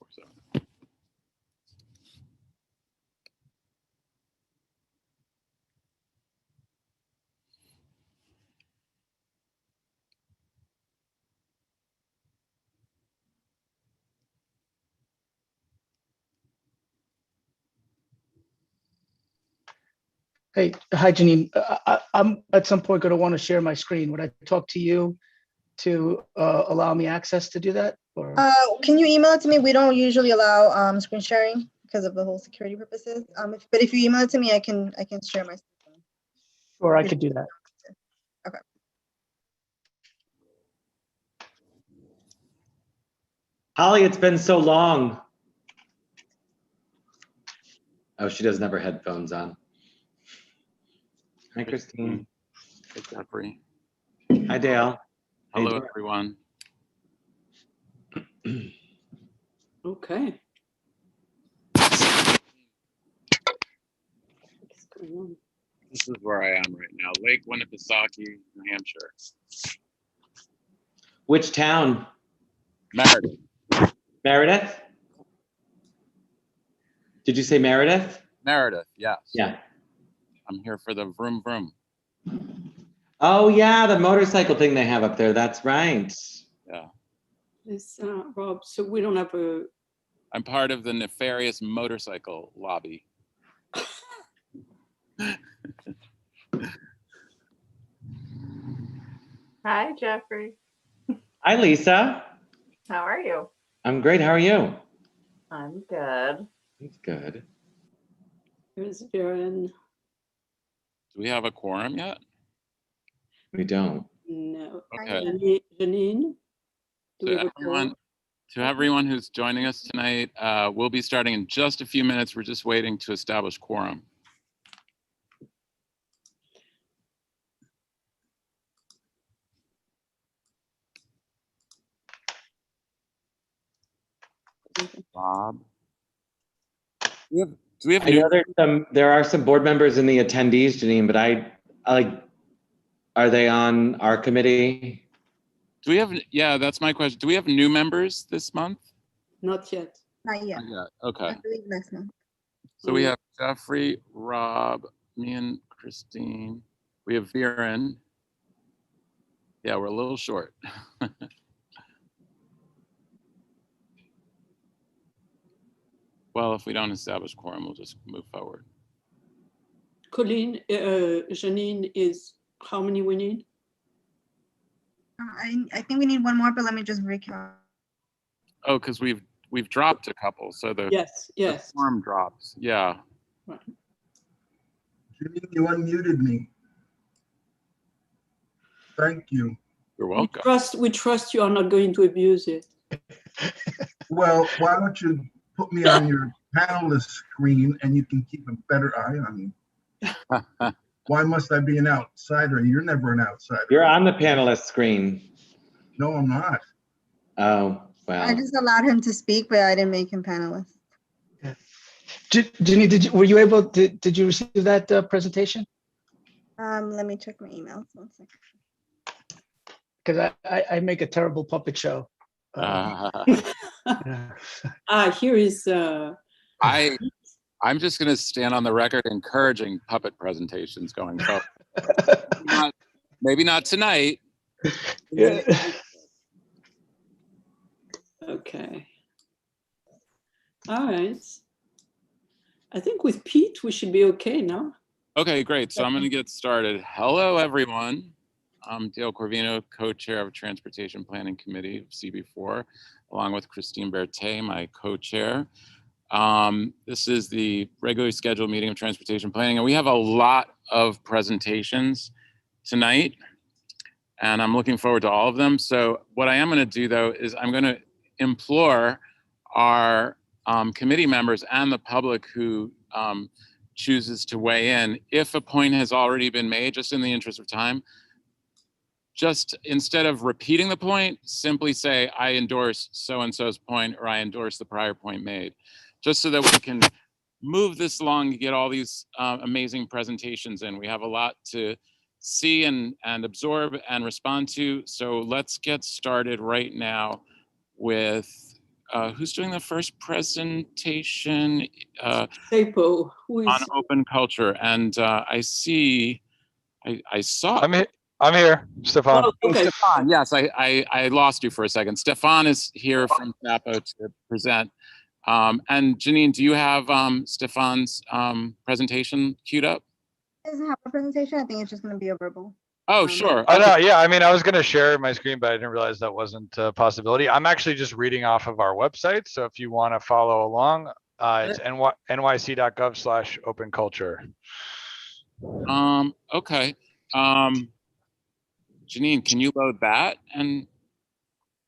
4-7. Hey, hi, Janine. I'm at some point going to want to share my screen. Would I talk to you to allow me access to do that? Or Can you email it to me? We don't usually allow screen sharing because of the whole security purposes. But if you email it to me, I can share my screen. or I could do that. Okay. Holly, it's been so long. Oh, she doesn't have her headphones on. Hi, Christine. Hey, Jeffrey. Hi, Dale. How you Hello, doing? everyone. Okay. This is where I am right now, Lake Winnipesaukee, New Hampshire. Which town? Meredith. Meredith? Did you say Meredith? Meredith, yes. Yeah. I'm here for the vroom vroom. Oh, yeah, the motorcycle thing they have up there. That's right. Yeah. This, Rob, so we don't have a, I'm part of the nefarious motorcycle lobby. Hi, Jeffrey. Hi, Lisa. How are you? I'm great. How are you? I'm good. That's good. here's Darren. Do we have a quorum yet? We don't. No. Okay. Janine? Do we have a quorum? To everyone who's joining us tonight, we'll be starting in just a few minutes. We're just waiting to establish quorum. Bob. Do we have I know there are some board members in the attendees, Janine, but I like, are they on our committee? Do we have, yeah, that's my question. Do we have new members this month? Not yet. Not yet. Not yet. Okay. I believe next month. So we have Jeffrey, Rob, me and Christine. We have Viren. Yeah, we're a little short. Well, if we don't establish quorum, we'll just move forward. Colleen, Janine is how many we need? I think we need one more, but let me just recount. Oh, because we've dropped a couple, so the Yes, yes. quorum drops. Yeah. Right. Janine, you unmuted me. Thank you. You're welcome. We trust you are not going to abuse it. Well, why don't you put me on your panelist screen and you can keep a better eye on me? Why must I be an outsider? You're never an outsider. You're on the panelist screen. No, I'm not. Oh, well. I just allowed him to speak, but I didn't make him panelist. Janine, were you able to, did you receive that presentation? Let me check my emails. 1 second. Because I make a terrible puppet show. Here is, I'm just going to stand on the record encouraging puppet presentations going forward. Maybe not tonight. Yeah. okay. All right. I think with Pete, we should be okay now. Okay, great. So I'm going to get started. Hello, everyone. I'm Dale Corvino, co-chair of Transportation Planning Committee of CB4, along with Christine Berthet, my co-chair. This is the regularly scheduled meeting of Transportation Planning, and we have a lot of presentations tonight, and I'm looking forward to all of them. So what I am going to do, though, is I'm going to implore our committee members and the public who chooses to weigh in, if a point has already been made, just in the interest of time, just instead of repeating the point, simply say, I endorse so-and-so's point, or I endorse the prior point made, just so that we can move this along and get all these amazing presentations in. We have a lot to see and absorb and respond to. So let's get started right now with who's doing the first presentation SAPO, who on is, open culture? And I see, I saw. I'm here, Stefan. oh, okay. Stefan, yes, I lost you for a second. Stefan is here from SAPO to present. And Janine, do you have Stefan's presentation queued up? It doesn't have a presentation. I think it's just going to be a verbal. Oh, sure. Oh, Okay. no, yeah, I mean, I was going to share my screen, but I didn't realize that wasn't a possibility. I'm actually just reading off of our website. So if you want to follow along, it's nyc.gov/open culture. Okay. Janine, can you load that? And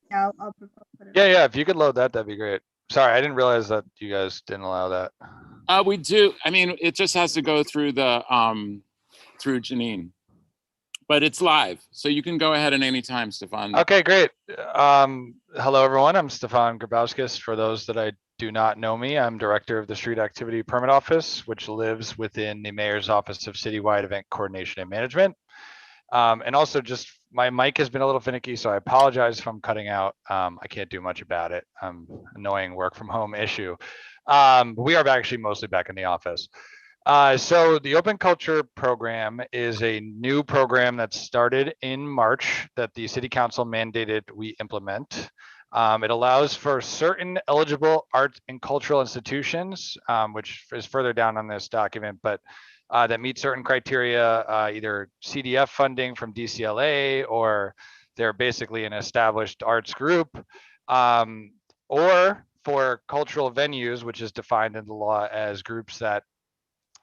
Yeah, I'll put it. Yeah, if you could load that, that'd be great. Sorry, I didn't realize that you guys didn't allow that. we do. I mean, it just has to go through the through Janine, but it's live, so you can go ahead at any time, Stefan. Okay, great. Hello, everyone. I'm Stefan Grabowskis. For those that I do not know me, I'm director of the Street Activity Permit Office, which lives within the Mayor's Office of Citywide Event Coordination and Management. And also just my mic has been a little finicky, so I apologize if I'm cutting out. I can't do much about it. Annoying work from home issue. We are actually mostly back in the office. So the Open Culture Program is a new program that started in March that the City Council mandated we implement. It allows for certain eligible art and cultural institutions, which is further down on this document, but that meet certain criteria, either CDF funding from DCLA, or they're basically an established arts group, or for cultural venues, which is defined in the law as groups that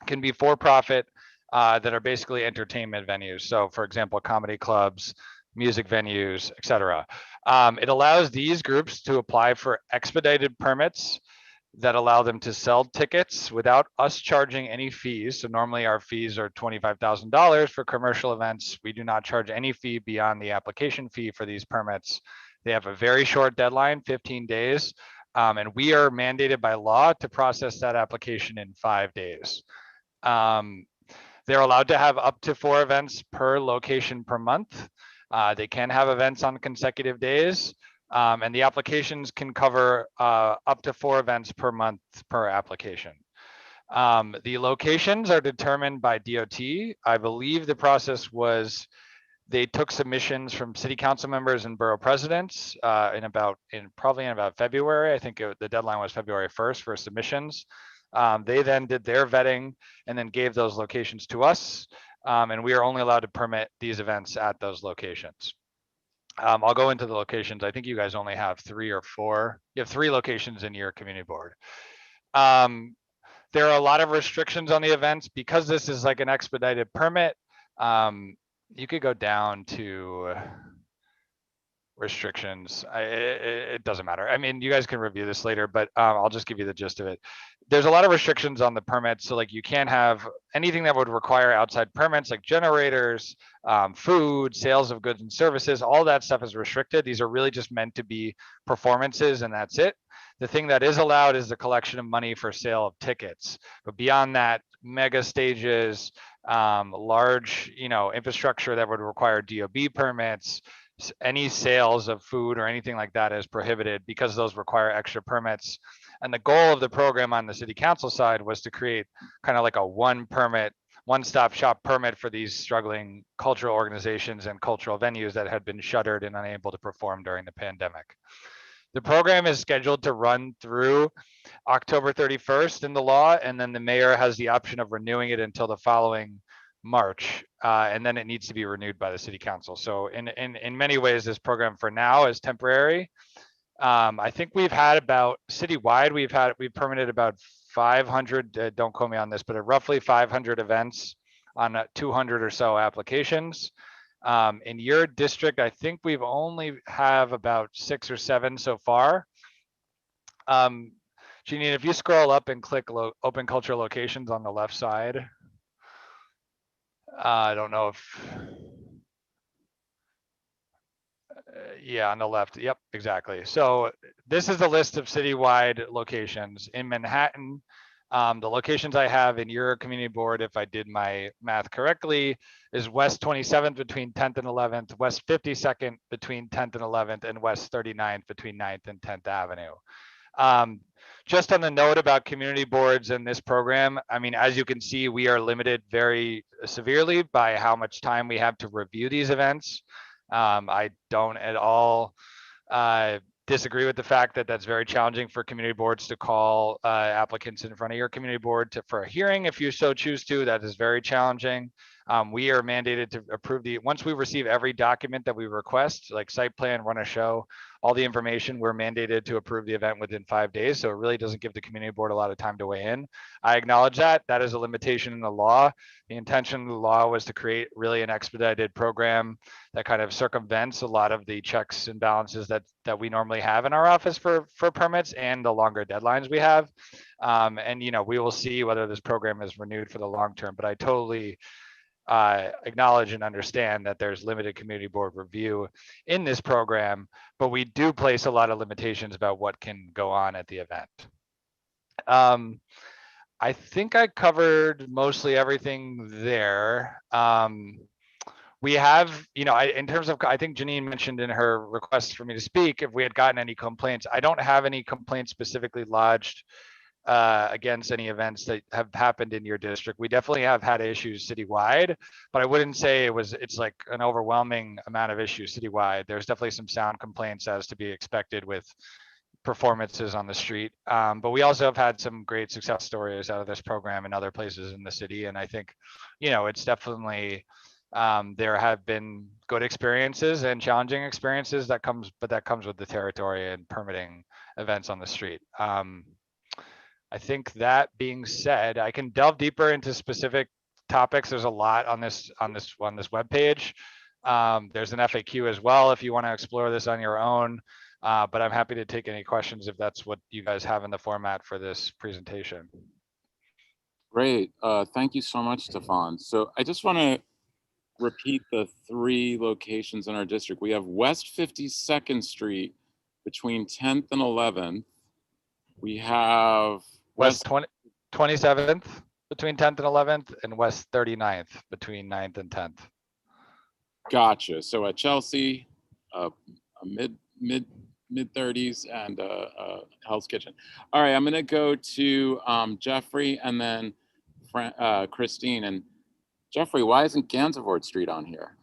can be for-profit, that are basically entertainment venues. So for example, comedy clubs, music venues, etc. It allows these groups to apply for expedited permits that allow them to sell tickets without us charging any fees. So normally our fees are $25,000 for commercial events. We do not charge any fee beyond the application fee for these permits. They have a very short deadline, 15 days. And we are mandated by law to process that application in 5 days. They're allowed to have up to 4 events per location per month. They can have events on consecutive days. And the applications can cover up to 4 events per month per application. The locations are determined by DOT. I believe the process was they took submissions from city council members and borough presidents probably in about February. I think the deadline was February 1st for submissions. They then did their vetting and then gave those locations to us. And we are only allowed to permit these events at those locations. I'll go into the locations. I think you guys only have 3 or 4. You have 3 locations in your community board. There are a lot of restrictions on the events because this is like an expedited permit. You could go down to restrictions. It doesn't matter. I mean, you guys can review this later, but I'll just give you the gist of it. There's a lot of restrictions on the permits. So like you can't have anything that would require outside permits like generators, food, sales of goods and services, all that stuff is restricted. These are really just meant to be performances and that's it. The thing that is allowed is the collection of money for sale of tickets. But beyond that, mega stages, large, infrastructure that would require DOB permits, any sales of food or anything like that is prohibited because those require extra permits. And the goal of the program on the city council side was to create kind of like a one-stop shop permit for these struggling cultural organizations and cultural venues that had been shuttered and unable to perform during the pandemic. The program is scheduled to run through October 31st in the law, and then the mayor has the option of renewing it until the following March, and then it needs to be renewed by the city council. So in many ways, this program for now is temporary. I think we've had about citywide, we've permitted about 500, don't quote me on this, but roughly 500 events on 200 or so applications. In your district, I think we've only have about 6 or 7 so far. Janine, if you scroll up and click open culture locations on the left side. I don't know if, yeah, on the left. Yep, exactly. So this is a list of citywide locations in Manhattan. The locations I have in your community board, if I did my math correctly, is West 27th between 10th and 11th, West 52nd between 10th and 11th, and West 39th between 9th and 10th Avenue. Just on the note about community boards and this program, I mean, as you can see, we are limited very severely by how much time we have to review these events. I don't at all disagree with the fact that that's very challenging for community boards to call applicants in front of your community board for a hearing if you so choose to. That is very challenging. We are mandated to approve once we receive every document that we request, like site plan, run a show, all the information, we're mandated to approve the event within 5 days. So it really doesn't give the community board a lot of time to weigh in. I acknowledge that. That is a limitation in the law. The intention of the law was to create really an expedited program that kind of circumvents a lot of the checks and balances that we normally have in our office for permits and the longer deadlines we have. And we will see whether this program is renewed for the long term, but I totally acknowledge and understand that there's limited community board review in this program, but we do place a lot of limitations about what can go on at the event. I think I covered mostly everything there. We have, in terms of, I think Janine mentioned in her request for me to speak, if we had gotten any complaints. I don't have any complaints specifically lodged against any events that have happened in your district. We definitely have had issues citywide, but I wouldn't say it's like an overwhelming amount of issues citywide. There's definitely some sound complaints as to be expected with performances on the street. But we also have had some great success stories out of this program in other places in the city. And I think, it's definitely, there have been good experiences and challenging experiences that comes with the territory and permitting events on the street. I think that being said, I can delve deeper into specific topics. There's a lot on this webpage. There's an FAQ as well if you want to explore this on your own. But I'm happy to take any questions if that's what you guys have in the format for this presentation. Great. Thank you so much, Stefan. So I just want to repeat the 3 locations in our district. We have West 52nd Street between 10th and 11th. We have West 27th between 10th and 11th, and West 39th between 9th and 10th. Gotcha. So at Chelsea, a mid 30s, and Hell's Kitchen. All right, I'm going to go to Jeffrey and then Christine. And Jeffrey, why isn't Gansevoort Street on here?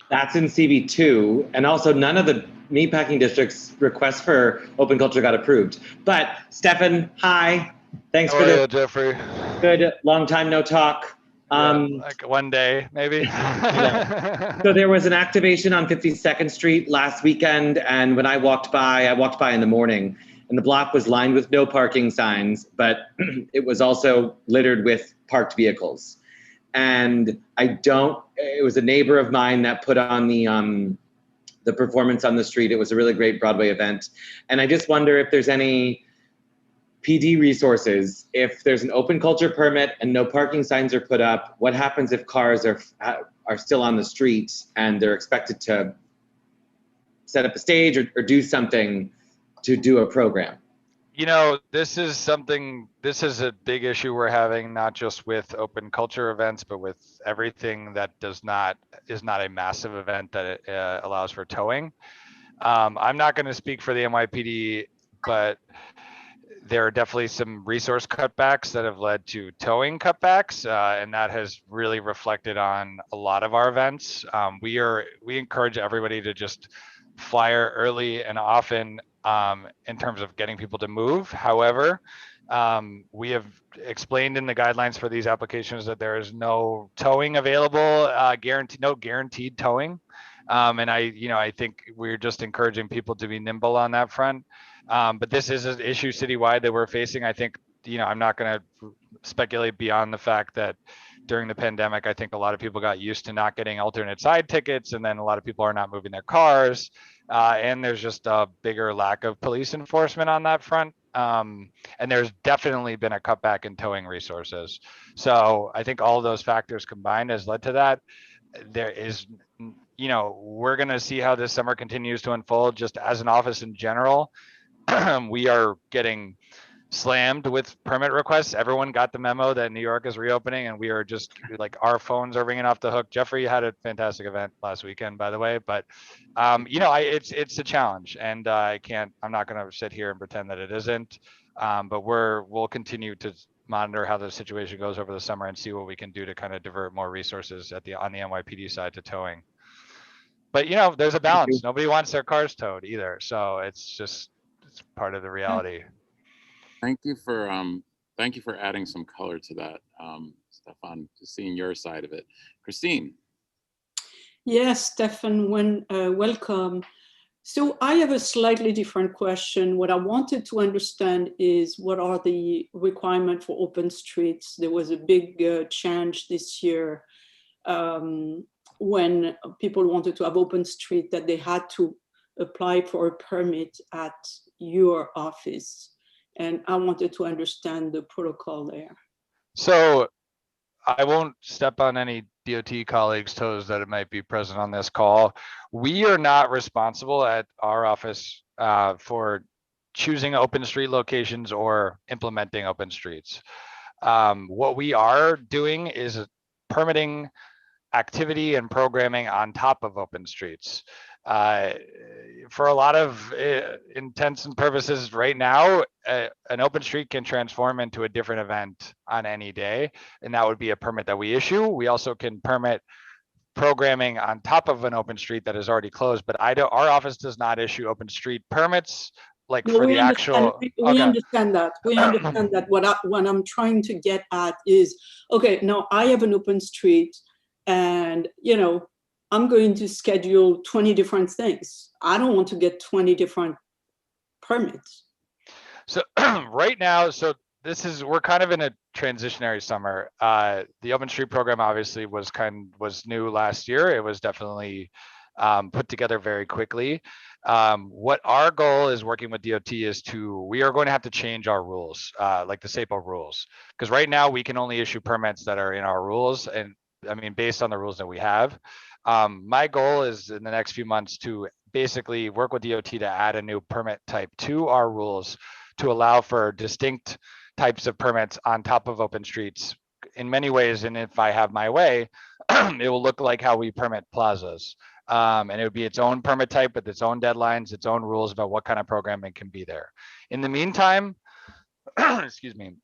That's in CB2, and also none of the meatpacking district's requests for open culture got approved. But Stefan, hi. Thanks for the Jeffrey. Good long time no talk. Like one day, maybe. So there was an activation on 52nd Street last weekend, and when I walked by in the morning, and the block was lined with no parking signs, but it was also littered with parked vehicles. And it was a neighbor of mine that put on the performance on the street. It was a really great Broadway event. And I just wonder if there's any PD resources. If there's an open culture permit and no parking signs are put up, what happens if cars are still on the street and they're expected to set up a stage or do something to do a program? This is a big issue we're having, not just with open culture events, but with everything that is not a massive event that allows for towing. I'm not going to speak for the NYPD, but there are definitely some resource cutbacks that have led to towing cutbacks, and that has really reflected on a lot of our events. We encourage everybody to just flyer early and often in terms of getting people to move. However, we have explained in the guidelines for these applications that there is no towing available, no guaranteed towing. And I think we're just encouraging people to be nimble on that front. But this is an issue citywide that we're facing. I think, I'm not going to speculate beyond the fact that during the pandemic, I think a lot of people got used to not getting alternate side tickets, and then a lot of people are not moving their cars. And there's just a bigger lack of police enforcement on that front. And there's definitely been a cutback in towing resources. So I think all of those factors combined has led to that. There is, we're going to see how this summer continues to unfold. Just as an office in general, we are getting slammed with permit requests. Everyone got the memo that New York is reopening, and we are just like, our phones are ringing off the hook. Jeffrey had a fantastic event last weekend, by the way, but you know, it's a challenge, and I'm not going to sit here and pretend that it isn't, but we'll continue to monitor how the situation goes over the summer and see what we can do to kind of divert more resources on the NYPD side to towing. But you know, there's a balance. Nobody wants their cars towed either, so it's part of the reality. Thank you for adding some color to that, Stefan, to seeing your side of it. Christine. Yes, Stefan, welcome. So I have a slightly different question. What I wanted to understand is what are the requirements for open streets? There was a big change this year when people wanted to have open street, that they had to apply for a permit at your office. And I wanted to understand the protocol there. So I won't step on any DOT colleagues' toes that it might be present on this call. We are not responsible at our office for choosing open street locations or implementing open streets. What we are doing is permitting activity and programming on top of open streets. For a lot of intents and purposes right now, an open street can transform into a different event on any day, and that would be a permit that we issue. We also can permit programming on top of an open street that is already closed, but our office does not issue open street permits like No, for the actual. We understand that. We understand that. What I'm trying to get at is, okay, now I have an open street, and you know, I'm going to schedule 20 different things. I don't want to get 20 different permits. So right now, we're kind of in a transitionary summer. The open street program obviously was new last year. It was definitely put together very quickly. What our goal is working with DOT is we are going to have to change our rules, like the SAPO rules, because right now we can only issue permits that are in our rules, and I mean, based on the rules that we have. My goal is in the next few months to basically work with DOT to add a new permit type to our rules to allow for distinct types of permits on top of open streets in many ways. And if I have my way, it will look like how we permit plazas. And it would be its own permit type with its own deadlines, its own rules about what kind of programming can be there. In the meantime, excuse me.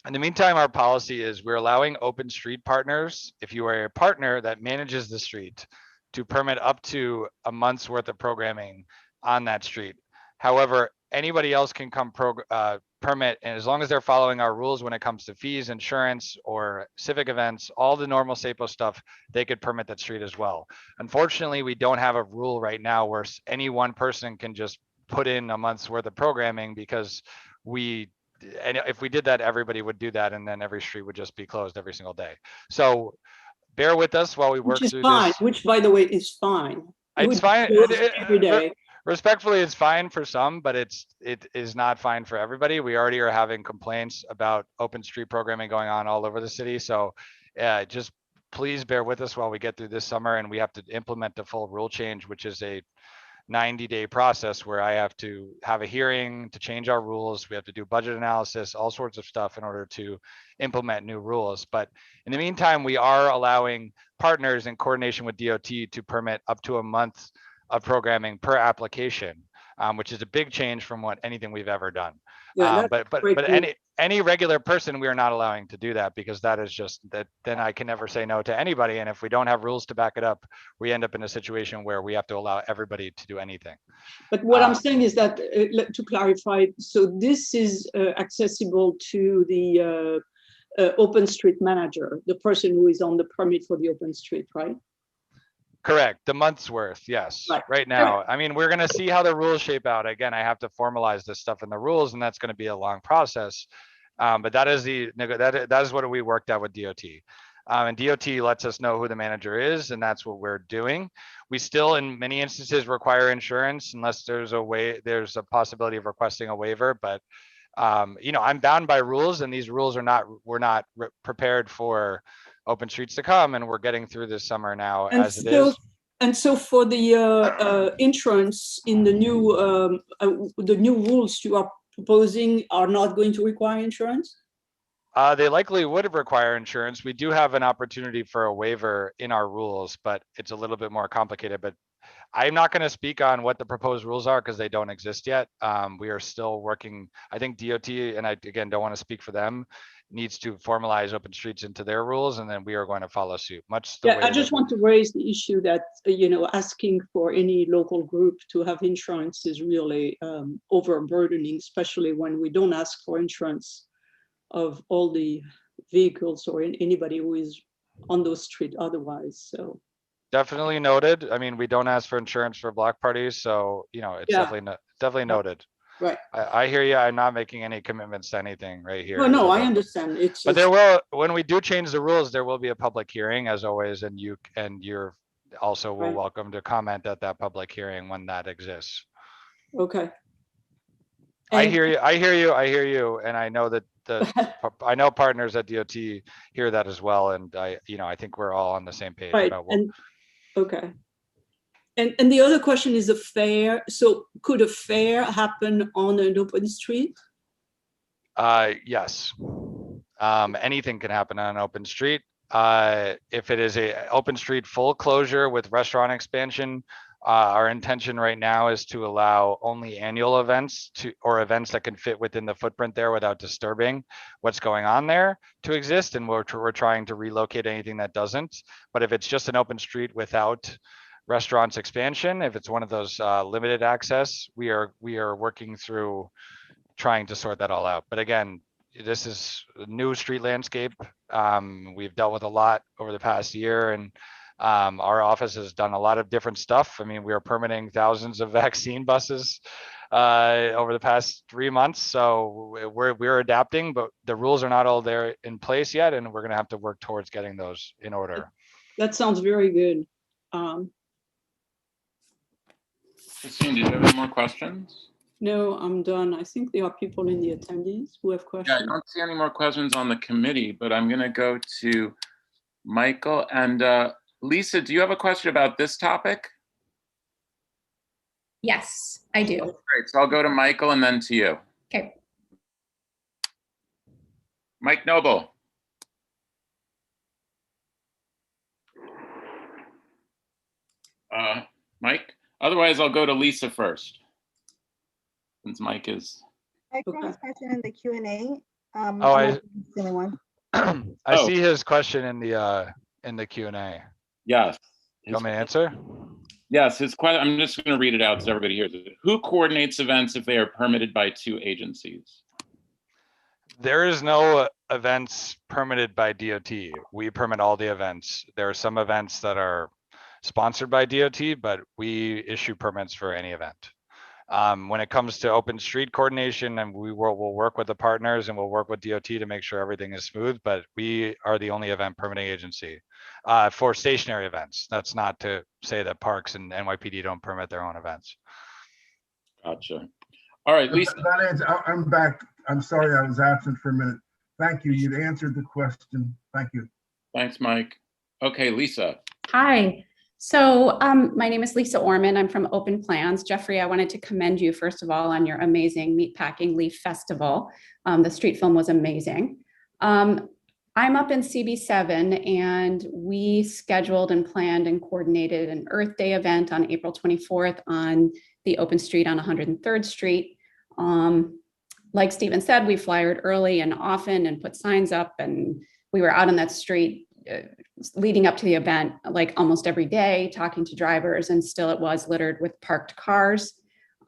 In the meantime, our policy is we're allowing open street partners, if you are a partner that manages the street, to permit up to a month's worth of programming on that street. However, anybody else can come permit, and as long as they're following our rules when it comes to fees, insurance, or civic events, all the normal SAPO stuff, they could permit that street as well. Unfortunately, we don't have a rule right now where any one person can just put in a month's worth of programming, because and if we did that, everybody would do that, and then every street would just be closed every single day. So bear with us while we work through this. Which, by the way, is fine. It's fine. Every day. Respectfully, it's fine for some, but it is not fine for everybody. We already are having complaints about open street programming going on all over the city. So just please bear with us while we get through this summer, and we have to implement the full rule change, which is a 90-day process where I have to have a hearing to change our rules. We have to do budget analysis, all sorts of stuff in order to implement new rules. But in the meantime, we are allowing partners in coordination with DOT to permit up to a month of programming per application, which is a big change from anything we've ever done. Yeah, but any regular person, we are not allowing to do that, because that is just that. Then I can never say no to anybody, and if we don't have rules to back it up, we end up in a situation where we have to allow everybody to do anything. But what I'm saying is that to clarify, so this is accessible to the open street manager, the person who is on the permit for the open street, right? Correct. The month's worth. Yes. Right now. I mean, we're going to see how the rules shape out. Again, I have to formalize this stuff in the rules, and that's going to be a long process. But that is what we worked out with DOT. And DOT lets us know who the manager is, and that's what we're doing. We still, in many instances, require insurance unless there's a possibility of requesting a waiver. But you know, I'm bound by rules, and these rules we're not prepared for open streets to come, and we're getting through this summer now as it is. And so for the insurance in the new rules, you are proposing are not going to require insurance? They likely would require insurance. We do have an opportunity for a waiver in our rules, but it's a little bit more complicated. But I'm not going to speak on what the proposed rules are because they don't exist yet. We are still working. I think DOT, and I again don't want to speak for them, needs to formalize open streets into their rules, and then we are going to follow suit. Much the Yeah, way I just want to raise the issue that, asking for any local group to have insurance is really overburdening, especially when we don't ask for insurance of all the vehicles or anybody who is on those streets otherwise. So definitely noted. I mean, we don't ask for insurance for block parties, so it's Yeah. definitely noted. right. I hear you. I'm not making any commitments to anything right here. No, I understand. It's But just, there will, when we do change the rules, there will be a public hearing as always, and you're also Right. welcome to comment at that public hearing when that exists. okay. I And- hear you, and I know that I know partners at DOT hear that as well, and I think we're all on the same page Right, about what. and, okay. And the other question is a fair. So could a fair happen on an open street? Yes. Anything can happen on an open street. If it is a open street full closure with restaurant expansion, our intention right now is to allow only annual events or events that can fit within the footprint there without disturbing what's going on there to exist. And we're trying to relocate anything that doesn't. But if it's just an open street without restaurants expansion, if it's one of those limited access, we are working through trying to sort that all out. But again, this is a new street landscape. We've dealt with a lot over the past year, and our office has done a lot of different stuff. I mean, we are permitting thousands of vaccine buses over the past 3 months. So we're adapting, but the rules are not all there in place yet, and we're going to have to work towards getting those in order. That sounds very good. Christine, do you have any more questions? No, I'm done. I think there are people in the attendees who have Yeah, I questions. don't see any more questions on the committee, but I'm going to go to Michael and Lisa. Do you have a question about this topic? Yes, I do. Great. So I'll go to Michael and then to you. Okay. Mike Noble. Mike? Otherwise, I'll go to Lisa first. Since Mike is. I put his question in the Q&A. I see his question in the Q&A. Yes. You want me to answer? Yes, his question. I'm just going to read it out so everybody hears it. Who coordinates events if they are permitted by 2 agencies? There is no events permitted by DOT. We permit all the events. There are some events that are sponsored by DOT, but we issue permits for any event. When it comes to open street coordination, and we'll work with the partners and we'll work with DOT to make sure everything is smooth, but we are the only event permitting agency for stationary events. That's not to say that parks and NYPD don't permit their own events. Gotcha. All right, Lisa. I'm back. I'm sorry I was absent for a minute. Thank you. You've answered the question. Thank you. Thanks, Mike. Okay, Lisa. Hi. So my name is Lisa Orman. I'm from Open Plans. Jeffrey, I wanted to commend you, first of all, on your amazing Meatpacking Leaf Festival. The street film was amazing. I'm up in CB7, and we scheduled and planned and coordinated an Earth Day event on April 24th on the open street on 103rd Street. Like Stephen said, we flyered early and often and put signs up, and we were out on that street leading up to the event, like almost every day, talking to drivers, and still it was littered with parked cars.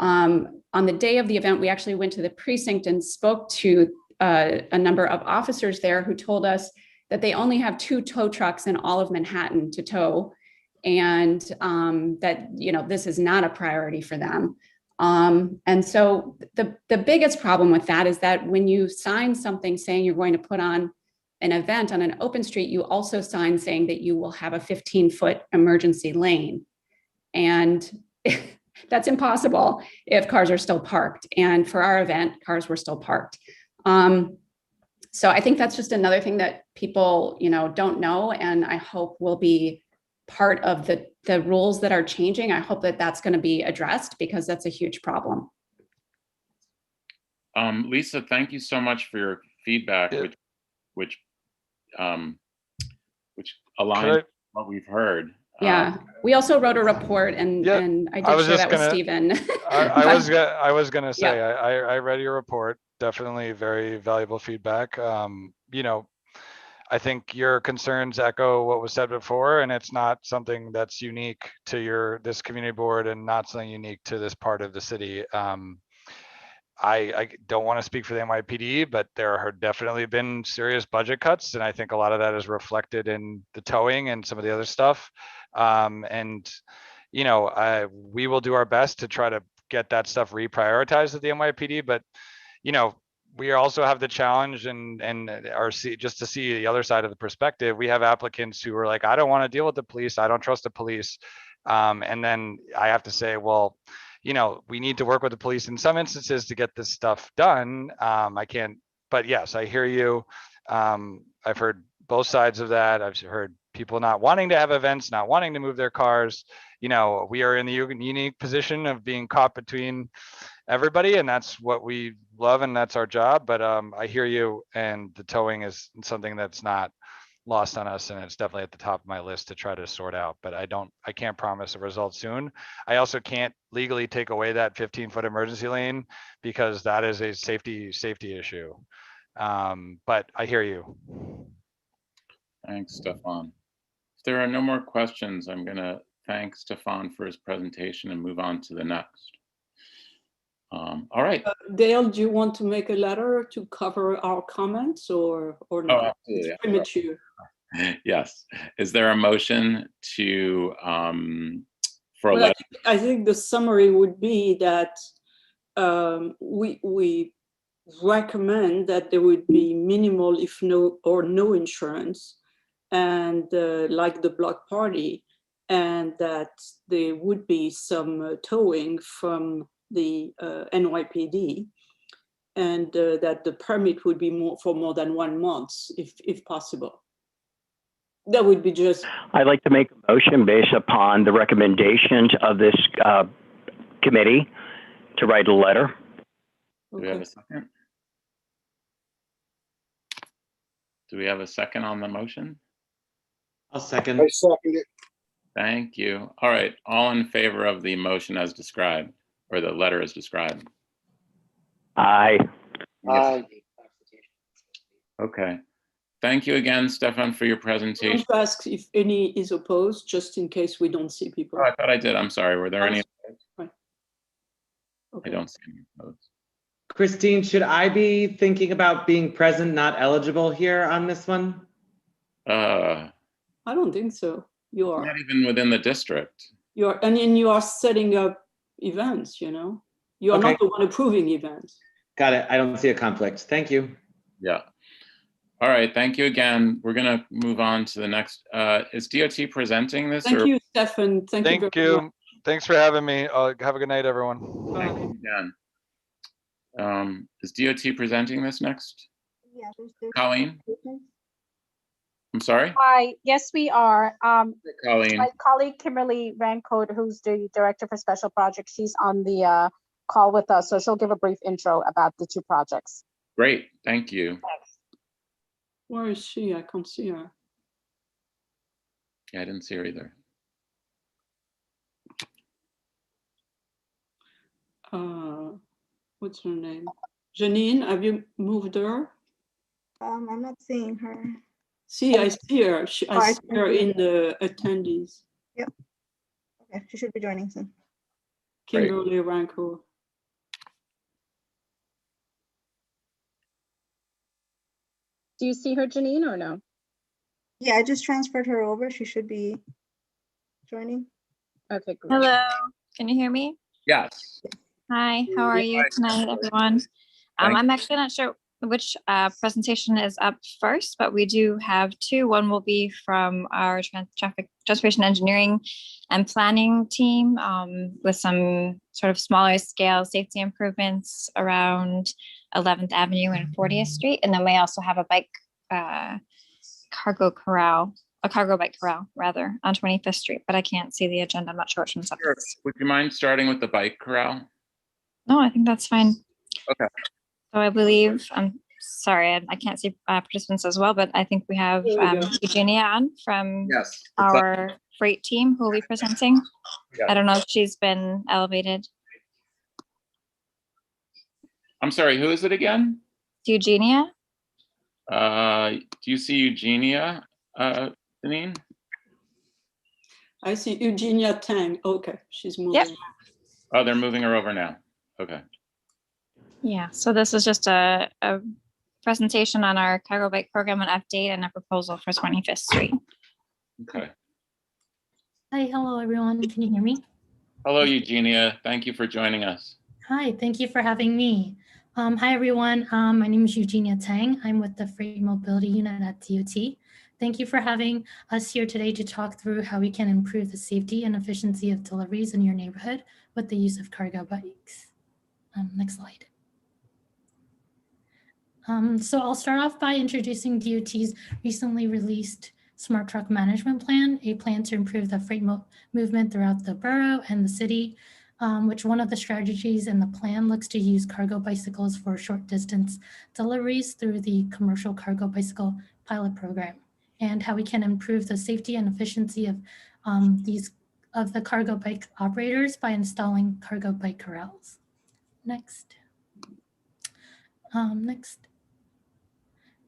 On the day of the event, we actually went to the precinct and spoke to a number of officers there who told us that they only have 2 tow trucks in all of Manhattan to tow, and that this is not a priority for them. And so the biggest problem with that is that when you sign something saying you're going to put on an event on an open street, you also sign saying that you will have a 15-foot emergency lane. And that's impossible if cars are still parked. And for our event, cars were still parked. So I think that's just another thing that people, don't know. And I hope will be part of the rules that are changing. I hope that that's going to be addressed, because that's a huge problem. Lisa, thank you so much for your feedback, Yeah. which aligns with what we've heard. Yeah, we also wrote a report and Yeah, I I did was share just that with gonna- Stephen. I was gonna say, I read your report, definitely very valuable feedback. You know, I think your concerns echo what was said before, and it's not something that's unique to this community board and not something unique to this part of the city. I don't want to speak for the NYPD, but there have definitely been serious budget cuts, and I think a lot of that is reflected in the towing and some of the other stuff. And you know, we will do our best to try to get that stuff reprioritized at the NYPD, but you know, we also have the challenge and just to see the other side of the perspective, we have applicants who are like, I don't want to deal with the police. I don't trust the police. And then I have to say, well, you know, we need to work with the police in some instances to get this stuff done. I can't, but yes, I hear you. I've heard both sides of that. I've heard people not wanting to have events, not wanting to move their cars. You know, we are in the unique position of being caught between everybody, and that's what we love and that's our job. But I hear you, and the towing is something that's not lost on us, and it's definitely at the top of my list to try to sort out, but I can't promise a result soon. I also can't legally take away that 15-foot emergency lane because that is a safety issue. But I hear you. Thanks, Stefan. If there are no more questions, I'm going to thank Stefan for his presentation and move on to the next. All right. Dale, do you want to make a letter to cover our comments or not? Oh, absolutely. It's premature. Yes. Is there a motion to for a Well, letter? I think the summary would be that we recommend that there would be minimal, if no or no insurance, and like the block party, and that there would be some towing from the NYPD, and that the permit would be for more than 1 month, if possible. That would be just. I'd like to make a motion based upon the recommendations of this committee to write a letter. Do we have a second? Do we have a second on the motion? I'll second. I second it. Thank you. All right. All in favor of the motion as described, or the letter as described? Aye. Aye. Okay. Thank you again, Stefan, for your I presentation. want to ask if any is opposed, just in case we don't see people. Oh, I thought I did. I'm sorry. Were there any? Right. Okay. I don't see any opposed. Christine, should I be thinking about being present, not eligible here on this one? I don't think so. You are. Not even within the district. You are, and then you are setting up events. You know, you are Okay. not the one approving events. Got it. I don't see a conflict. Thank you. Yeah. All right. Thank you again. We're going to move on to the next. Is DOT presenting this? Thank or? you, Stefan. Thank you. Thank very you. much. Thanks for having me. Have a good night, everyone. Thank you again. Is DOT presenting this next? Yeah, Colleen? I'm sorry? Hi, yes, we are. Colleen. My colleague Kimberly Rancourt, who's the Director for Special Projects, she's on the call with us, so she'll give a brief intro about the two projects. Great. Thank you. Where is she? I can't see her. Yeah, I didn't see her either. What's her name? Janine, have you moved her? I'm not seeing her. See, I see her. I I see her in the attendees. Yep. Okay, she should be joining soon. Great. Kimberly Rancourt. Do you see her, Janine, or no? Yeah, I just transferred her over. She should be joining. Okay, great. Hello, can you hear me? Yes. Hi, how are you tonight, everyone? I'm actually not sure which presentation is up first, but we do have two. One will be from our transportation engineering and planning team with some sort of smaller scale safety improvements around 11th Avenue and 40th Street. And then we also have a bike cargo bike corral rather on 25th Street, but I can't see the agenda. I'm not sure which one's up. Sure. Would you mind starting with the bike corral? No, I think that's fine. Okay. So I believe, I'm sorry, I can't see participants as well, but I think we have There we go. Eugenia on from Yes. our freight team who will be presenting. Yeah. I don't know if she's been elevated. I'm sorry, who is it again? Eugenia? Do you see Eugenia, Janine? I see Eugenia Tang. Okay, she's moving. Yep. Oh, they're moving her over now. Okay. Yeah, so this is just a presentation on our cargo bike program and update and a proposal for 25th Street. Okay. Hi, hello everyone. Can you hear me? Hello, Eugenia. Thank you for joining us. Hi, thank you for having me. Hi everyone. My name is Eugenia Tang. I'm with the Freight Mobility Unit at DOT. Thank you for having us here today to talk through how we can improve the safety and efficiency of deliveries in your neighborhood with the use of cargo bikes. Next slide. So I'll start off by introducing DOT's recently released Smart Truck Management Plan, a plan to improve the freight movement throughout the borough and the city, which one of the strategies in the plan looks to use cargo bicycles for short distance deliveries through the commercial cargo bicycle pilot program, and how we can improve the safety and efficiency of the cargo bike operators by installing cargo bike corrals. Next. Next.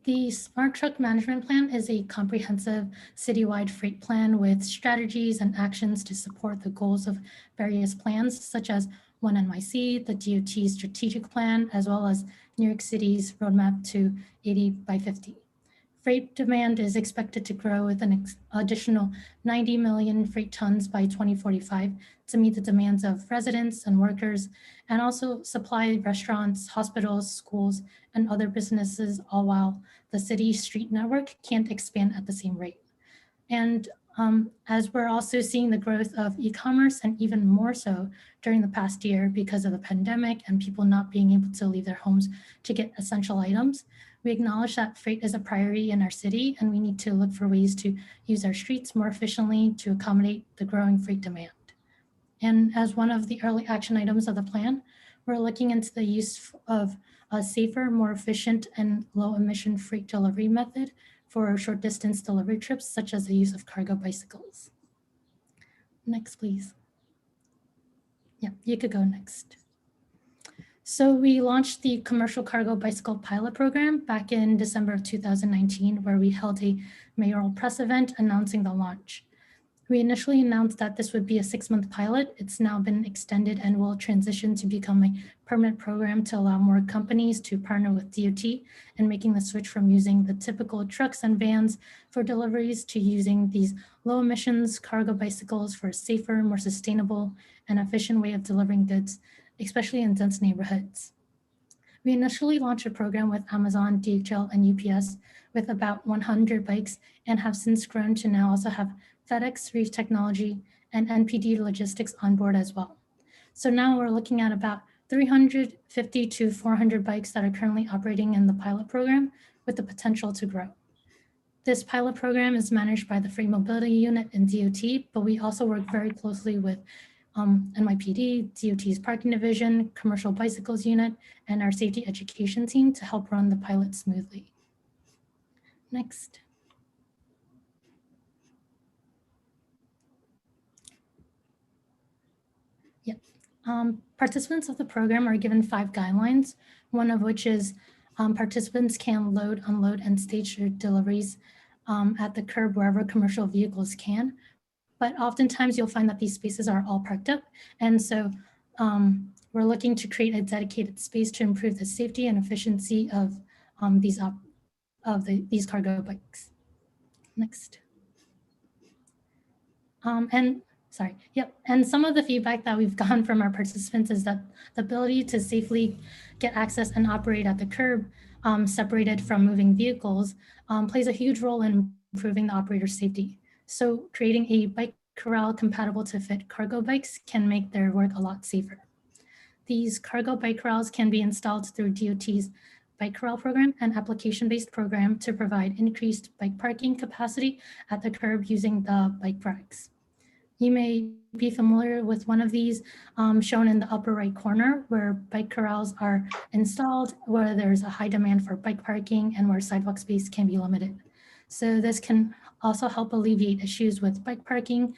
The Smart Truck Management Plan is a comprehensive citywide freight plan with strategies and actions to support the goals of various plans, such as One NYC, the DOT strategic plan, as well as New York City's roadmap to 80 by 50. Freight demand is expected to grow with an additional 90 million freight tons by 2045 to meet the demands of residents and workers, and also supply restaurants, hospitals, schools, and other businesses, all while the city's street network can't expand at the same rate. And as we're also seeing the growth of e-commerce, and even more so during the past year because of the pandemic and people not being able to leave their homes to get essential items, we acknowledge that freight is a priority in our city, and we need to look for ways to use our streets more efficiently to accommodate the growing freight demand. And as one of the early action items of the plan, we're looking into the use of a safer, more efficient, and low emission freight delivery method for short distance delivery trips, such as the use of cargo bicycles. Next, please. Yeah, you could go next. So we launched the commercial cargo bicycle pilot program back in December of 2019, where we held a mayoral press event announcing the launch. We initially announced that this would be a 6-month pilot. It's now been extended and will transition to become a permanent program to allow more companies to partner with DOT in making the switch from using the typical trucks and vans for deliveries to using these low emissions cargo bicycles for a safer, more sustainable, and efficient way of delivering goods, especially in dense neighborhoods. We initially launched a program with Amazon, DHL, and UPS with about 100 bikes, and have since grown to now also have FedEx, Reef Technology, and NPD Logistics on board as well. So now we're looking at about 350 to 400 bikes that are currently operating in the pilot program with the potential to grow. This pilot program is managed by the Freight Mobility Unit in DOT, but we also work very closely with NYPD, DOT's Parking Division, Commercial Bicycles Unit, and our Safety Education team to help run the pilot smoothly. Next. Participants of the program are given 5 guidelines, one of which is participants can load, unload, and stage their deliveries at the curb wherever commercial vehicles can. But oftentimes you'll find that these spaces are all parked up. And so we're looking to create a dedicated space to improve the safety and efficiency of these cargo bikes. Next. And some of the feedback that we've gotten from our participants is that the ability to safely get access and operate at the curb separated from moving vehicles plays a huge role in improving the operator's safety. So creating a bike corral compatible to fit cargo bikes can make their work a lot safer. These cargo bike corrals can be installed through DOT's Bike Corral program and application-based program to provide increased bike parking capacity at the curb using the bike racks. You may be familiar with one of these shown in the upper right corner where bike corrals are installed, where there's a high demand for bike parking and where sidewalk space can be limited. So this can also help alleviate issues with bike parking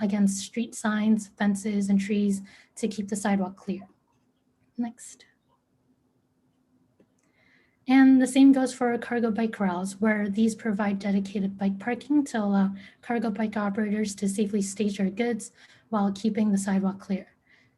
against street signs, fences, and trees to keep the sidewalk clear. Next. And the same goes for cargo bike corrals, where these provide dedicated bike parking to allow cargo bike operators to safely stage their goods while keeping the sidewalk clear.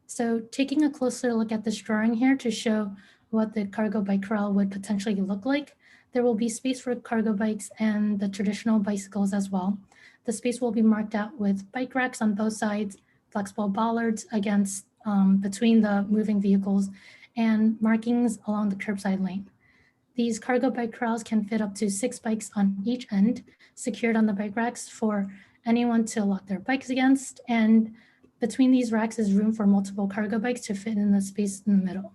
So taking a closer look at this drawing here to show what the cargo bike corral would potentially look like, there will be space for cargo bikes and the traditional bicycles as well. The space will be marked out with bike racks on both sides, flexible bollards against between the moving vehicles, and markings along the curbside lane. These cargo bike corrals can fit up to 6 bikes on each end, secured on the bike racks for anyone to lock their bikes against. And between these racks is room for multiple cargo bikes to fit in the space in the middle.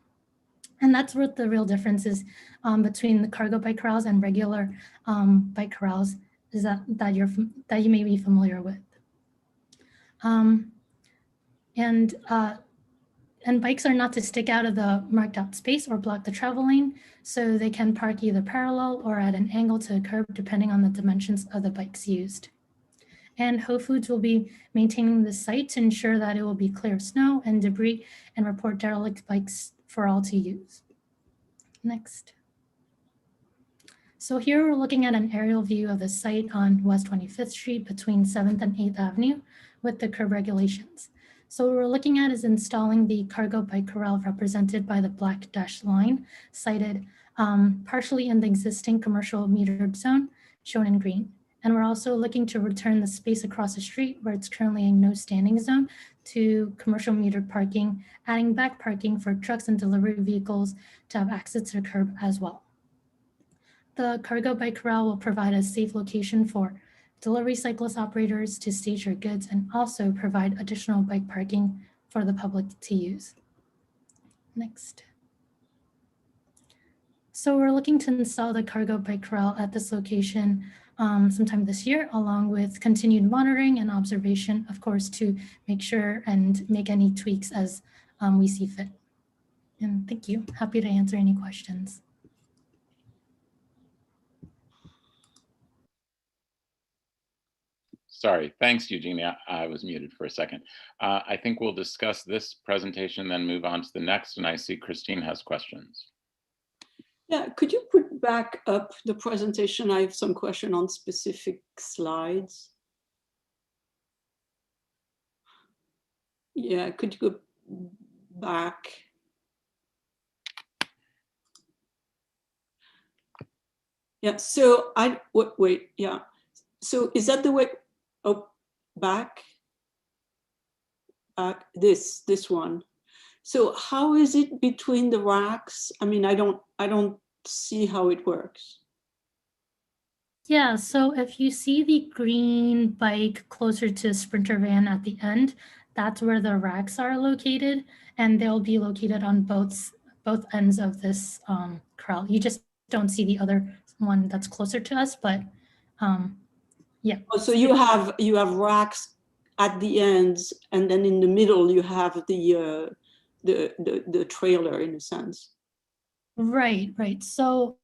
And that's what the real difference is between the cargo bike corrals and regular bike corrals, is that you may be familiar with. And bikes are not to stick out of the marked out space or block the travel lane, so they can park either parallel or at an angle to the curb depending on the dimensions of the bikes used. And Whole Foods will be maintaining the site to ensure that it will be clear of snow and debris and report derelict bikes for all to use. Next. So here we're looking at an aerial view of the site on West 25th Street between 7th and 8th Avenue with the curb regulations. So what we're looking at is installing the cargo bike corral represented by the black dashed line, sited partially in the existing commercial metered zone, shown in green. And we're also looking to return the space across the street where it's currently a no standing zone to commercial metered parking, adding back parking for trucks and delivery vehicles to have access to the curb as well. The cargo bike corral will provide a safe location for delivery cyclist operators to stage their goods and also provide additional bike parking for the public to use. Next. So we're looking to install the cargo bike corral at this location sometime this year, along with continued monitoring and observation, of course, to make sure and make any tweaks as we see fit. And thank you. Happy to answer any questions. Sorry, thanks, Eugenia. I was muted for a second. I think we'll discuss this presentation, then move on to the next. And I see Christine has questions. Yeah, could you put back up the presentation? I have some question on specific slides. Yeah, could you go back? Yeah, so wait, yeah. So is that the way? Oh, back, this one. So how is it between the racks? I mean, I don't see how it works. Yeah, so if you see the green bike closer to Sprinter van at the end, that's where the racks are located, and they'll be located on both ends of this corral. You just don't see the other one that's closer to us, but yeah. Oh, so you have racks at the ends, and then in the middle you have the trailer in a sense. Right. So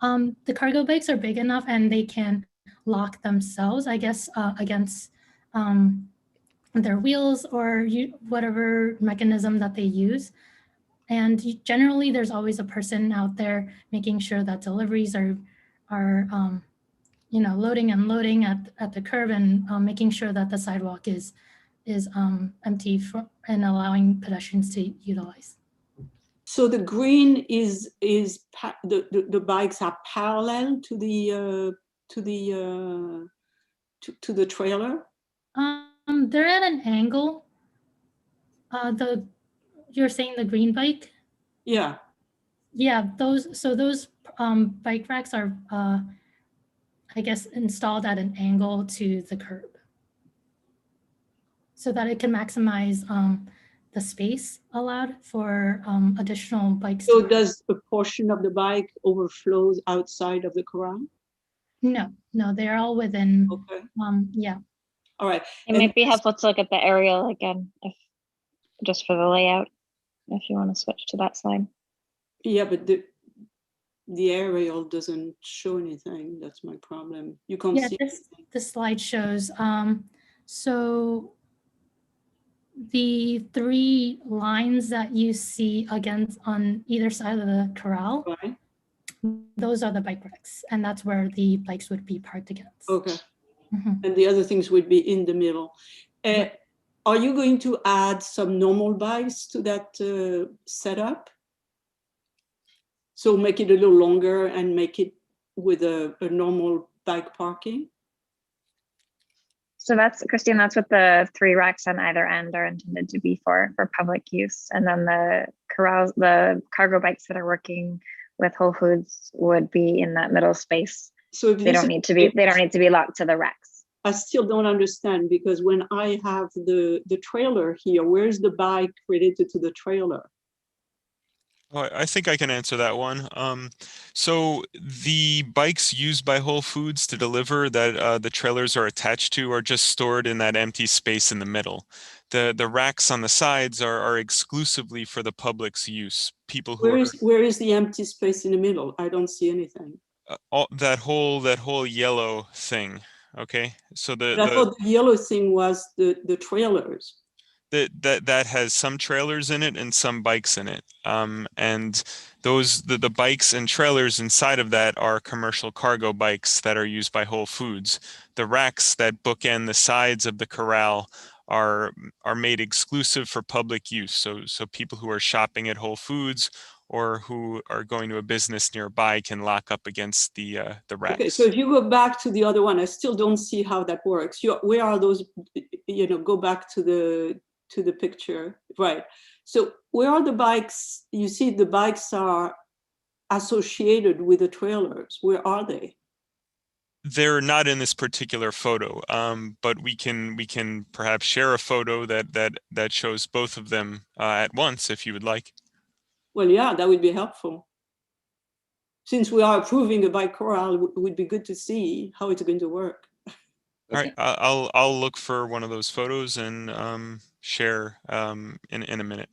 the cargo bikes are big enough and they can lock themselves, I guess, against their wheels or whatever mechanism that they use. And generally there's always a person out there making sure that deliveries are loading and unloading at the curb and making sure that the sidewalk is empty and allowing pedestrians to utilize. So the green is the bikes are parallel to the trailer. They're at an angle. You're saying the green bike? Yeah. Yeah. Those bike racks are I guess installed at an angle to the curb, so that it can maximize the space allowed for additional bikes. So does a portion of the bike overflows outside of the corral? No, they're all within. Okay. Yeah. All right. It might be helpful to look at the aerial again, if just for the layout, if you want to switch to that slide. Yeah, but the aerial doesn't show anything. That's my problem. You can't Yeah, see. this slide shows. So the 3 lines that you see against on either side of the corral, Right. those are the bike racks, and that's where the bikes would be parked against. Okay. Mhm. And the other things would be in the middle. Are you going to add some normal bikes to that setup? So make it a little longer and make it with a normal bike parking? So that's, Christine, that's what the 3 racks on either end are intended to be for public use. And then the corrals, the cargo bikes that are working with Whole Foods would be in that middle space. So if they don't need to be locked to the racks. I still don't understand, because when I have the trailer here, where's the bike related to the trailer? Oh, I think I can answer that one. So the bikes used by Whole Foods to deliver that the trailers are attached to are just stored in that empty space in the middle. The racks on the sides are exclusively for the public's use. People who where is the empty space in the middle? I don't see anything. That whole yellow thing. Okay, so I thought the yellow thing was the trailers. That has some trailers in it and some bikes in it. And those the bikes and trailers inside of that are commercial cargo bikes that are used by Whole Foods. The racks that bookend the sides of the corral are made exclusive for public use. So people who are shopping at Whole Foods or who are going to a business nearby can lock up against the racks. Okay, so if you go back to the other one, I still don't see how that works. Where are those? Go back to the picture, right? So where are the bikes? You see the bikes are associated with the trailers. Where are they? They're not in this particular photo, but we can perhaps share a photo that shows both of them at once if you would like. Well, yeah, that would be helpful. Since we are approving a bike corral, it would be good to see how it's going to work. All right, I'll look for one of those photos and share in a minute.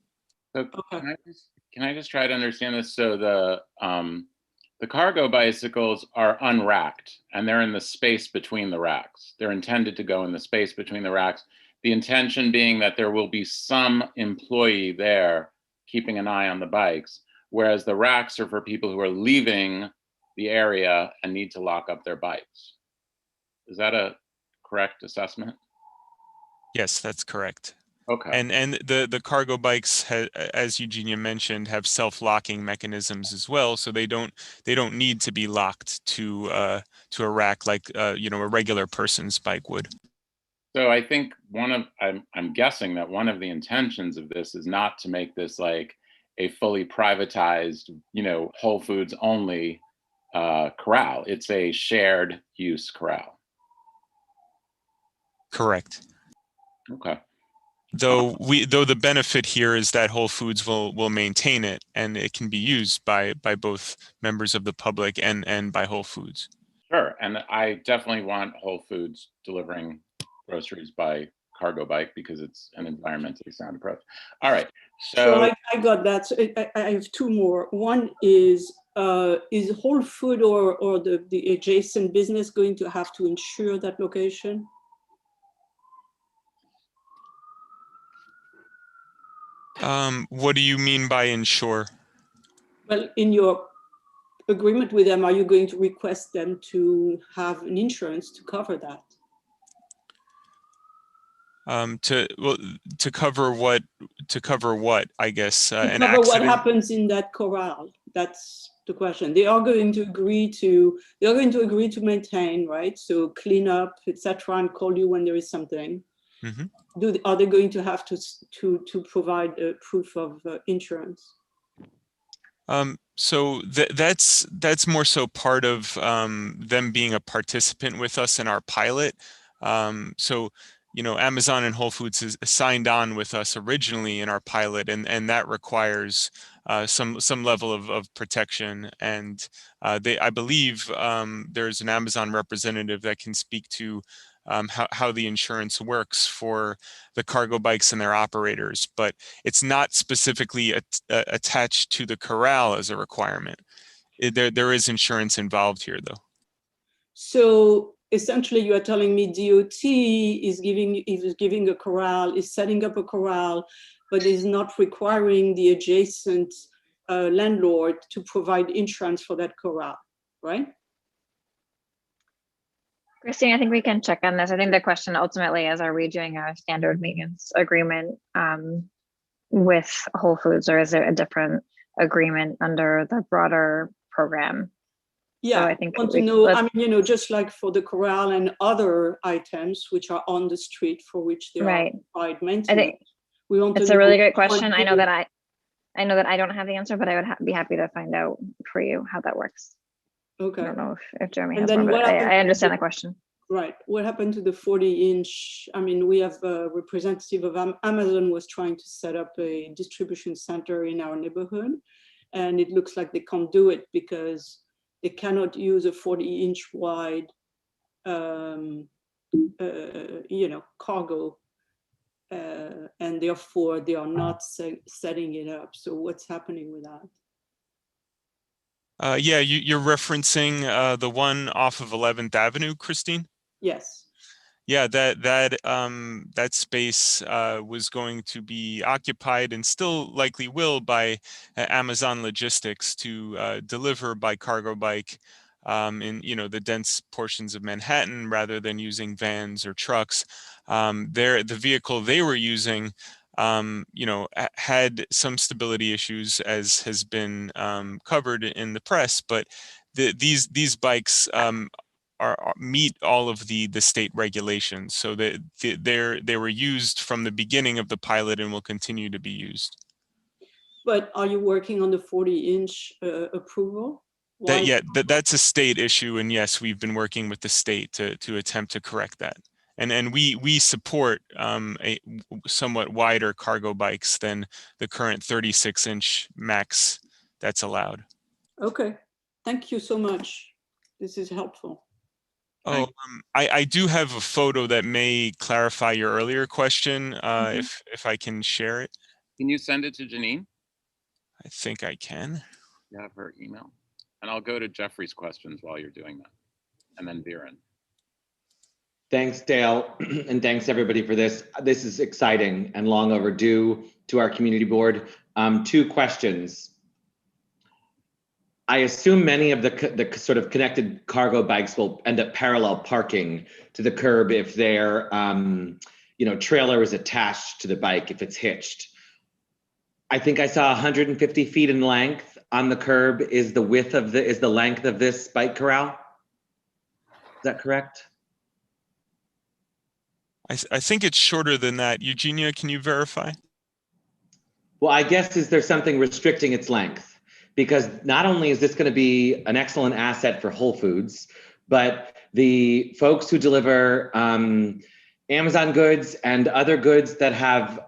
So can I just try to understand this? So the cargo bicycles are unracked and they're in the space between the racks. They're intended to go in the space between the racks. The intention being that there will be some employee there keeping an eye on the bikes, whereas the racks are for people who are leaving the area and need to lock up their bikes. Is that a correct assessment? Yes, that's correct. Okay. And the cargo bikes, as Eugenia mentioned, have self-locking mechanisms as well, so they don't need to be locked to a rack like a regular person's bike would. So I think I'm guessing that one of the intentions of this is not to make this like a fully privatized, Whole Foods only corral. It's a shared use corral. Correct. Okay. Though the benefit here is that Whole Foods will maintain it and it can be used by both members of the public and by Whole Foods. Sure, and I definitely want Whole Foods delivering groceries by cargo bike because it's an environmentally sound approach. All right, so I got that. So I have 2 more. One is Whole Food or the adjacent business going to have to insure that location? What do you mean by insure? Well, in your agreement with them, are you going to request them to have an insurance to cover that? To cover what? To cover what? I guess an cover what accident. happens in that corral. That's the question. They are going to agree to maintain, right? So clean up, etc., and call you when there is something. Mm-hmm. Are they going to have to provide a proof of insurance? So that's more so part of them being a participant with us in our pilot. So Amazon and Whole Foods has signed on with us originally in our pilot, and that requires some level of protection. And I believe there's an Amazon representative that can speak to how the insurance works for the cargo bikes and their operators, but it's not specifically attached to the Corral as a requirement. There is insurance involved here, though. So essentially, you are telling me DOT is giving a corral, is setting up a corral, but is not requiring the adjacent landlord to provide insurance for that corral, right? Christine, I think we can check on this. I think the question ultimately is, are we doing a standard maintenance agreement with Whole Foods, or is there a different agreement under the broader program? Yeah, so I think want to know, I mean, you know, just like for the corral and other items which are on the street for which there are required maintenance. I think we want it's to a really know great question. I know that I don't have the answer, but I would be happy to find out for you how that works. Okay. I don't know if Jeremy And has then more, but what I understand the question. Right. What happened to the 40-inch? I mean, we have a representative of Amazon was trying to set up a distribution center in our neighborhood, and it looks like they can't do it because they cannot use a 40-inch wide, you know, cargo, and therefore they are not setting it up. So what's happening with that? Yeah, you're referencing the one off of 11th Avenue, Christine? Yes. Yeah, that space was going to be occupied and still likely will by Amazon Logistics to deliver by cargo bike in, you know, the dense portions of Manhattan rather than using vans or trucks. The vehicle they were using, you know, had some stability issues, as has been covered in the press, but these bikes meet all of the state regulations, so that they were used from the beginning of the pilot and will continue to be used. But are you working on the 40-inch approval? That's a state issue, and yes, we've been working with the state to attempt to correct that. And we support a somewhat wider cargo bikes than the current 36-inch max that's allowed. Okay, thank you so much. This is helpful. Oh, I do have a photo that may clarify your earlier question, if I can share it. Can you send it to Janine? I think I can. You have her email? And I'll go to Jeffrey's questions while you're doing that. And then Viren. Thanks, Dale, and thanks everybody for this. This is exciting and long overdue to our community board. 2 questions. I assume many of the sort of connected cargo bikes will end up parallel parking to the curb if their you know, trailer is attached to the bike, if it's hitched. I think I saw 150 feet in length on the curb is the length of this bike corral. Is that correct? I think it's shorter than that. Eugenia, can you verify? Well, I guess, is there something restricting its length? Because not only is this going to be an excellent asset for Whole Foods, but the folks who deliver Amazon goods and other goods that have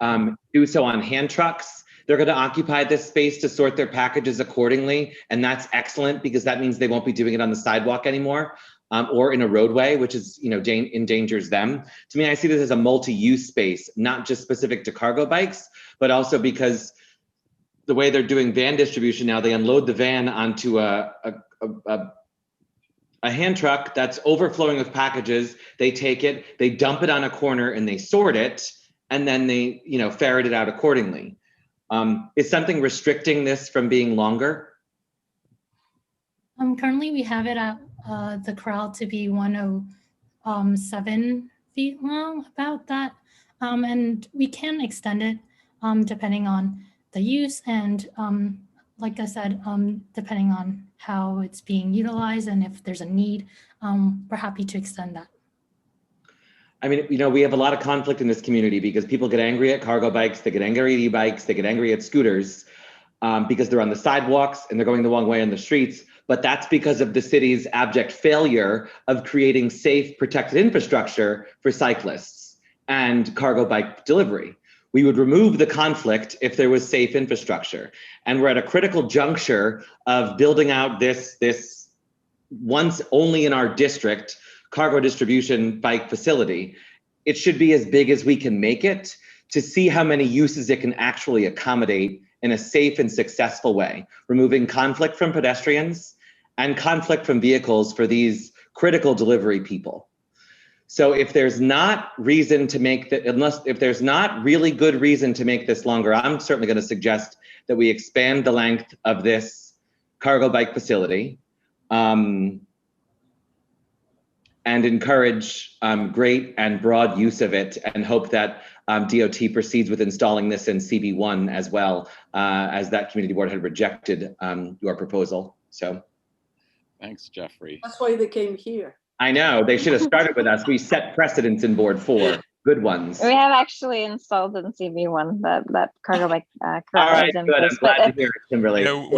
do so on hand trucks, they're going to occupy this space to sort their packages accordingly. And that's excellent because that means they won't be doing it on the sidewalk anymore. Or in a roadway, which is, you know, endangers them. To me, I see this as a multi-use space, not just specific to cargo bikes, but also because the way they're doing van distribution now, they unload the van onto a hand truck that's overflowing with packages. They take it, they dump it on a corner, and they sort it, and then they, you know, ferret it out accordingly. Is something restricting this from being longer? Currently, we have it at the corral to be 107 feet long, about that. And we can extend it depending on the use and, like I said, depending on how it's being utilized and if there's a need, we're happy to extend that. I mean, you know, we have a lot of conflict in this community because people get angry at cargo bikes, they get angry at e-bikes, they get angry at scooters because they're on the sidewalks and they're going the wrong way on the streets. But that's because of the city's abject failure of creating safe, protected infrastructure for cyclists and cargo bike delivery. We would remove the conflict if there was safe infrastructure. And we're at a critical juncture of building out this once only in our district cargo distribution bike facility, it should be as big as we can make it to see how many uses it can actually accommodate in a safe and successful way, removing conflict from pedestrians and conflict from vehicles for these critical delivery people. So if there's not reason to make that, if there's not really good reason to make this longer, I'm certainly going to suggest that we expand the length of this cargo bike facility and encourage great and broad use of it, and hope that DOT proceeds with installing this in CB1 as well, as that community board had rejected your proposal. So Thanks, Jeffrey. That's why they came here. I know, they should have started with us. We set precedents in board 4, good ones. We have actually installed in CB1 that cargo bike. All right, good. I'm glad to hear it, Kimberly. You know,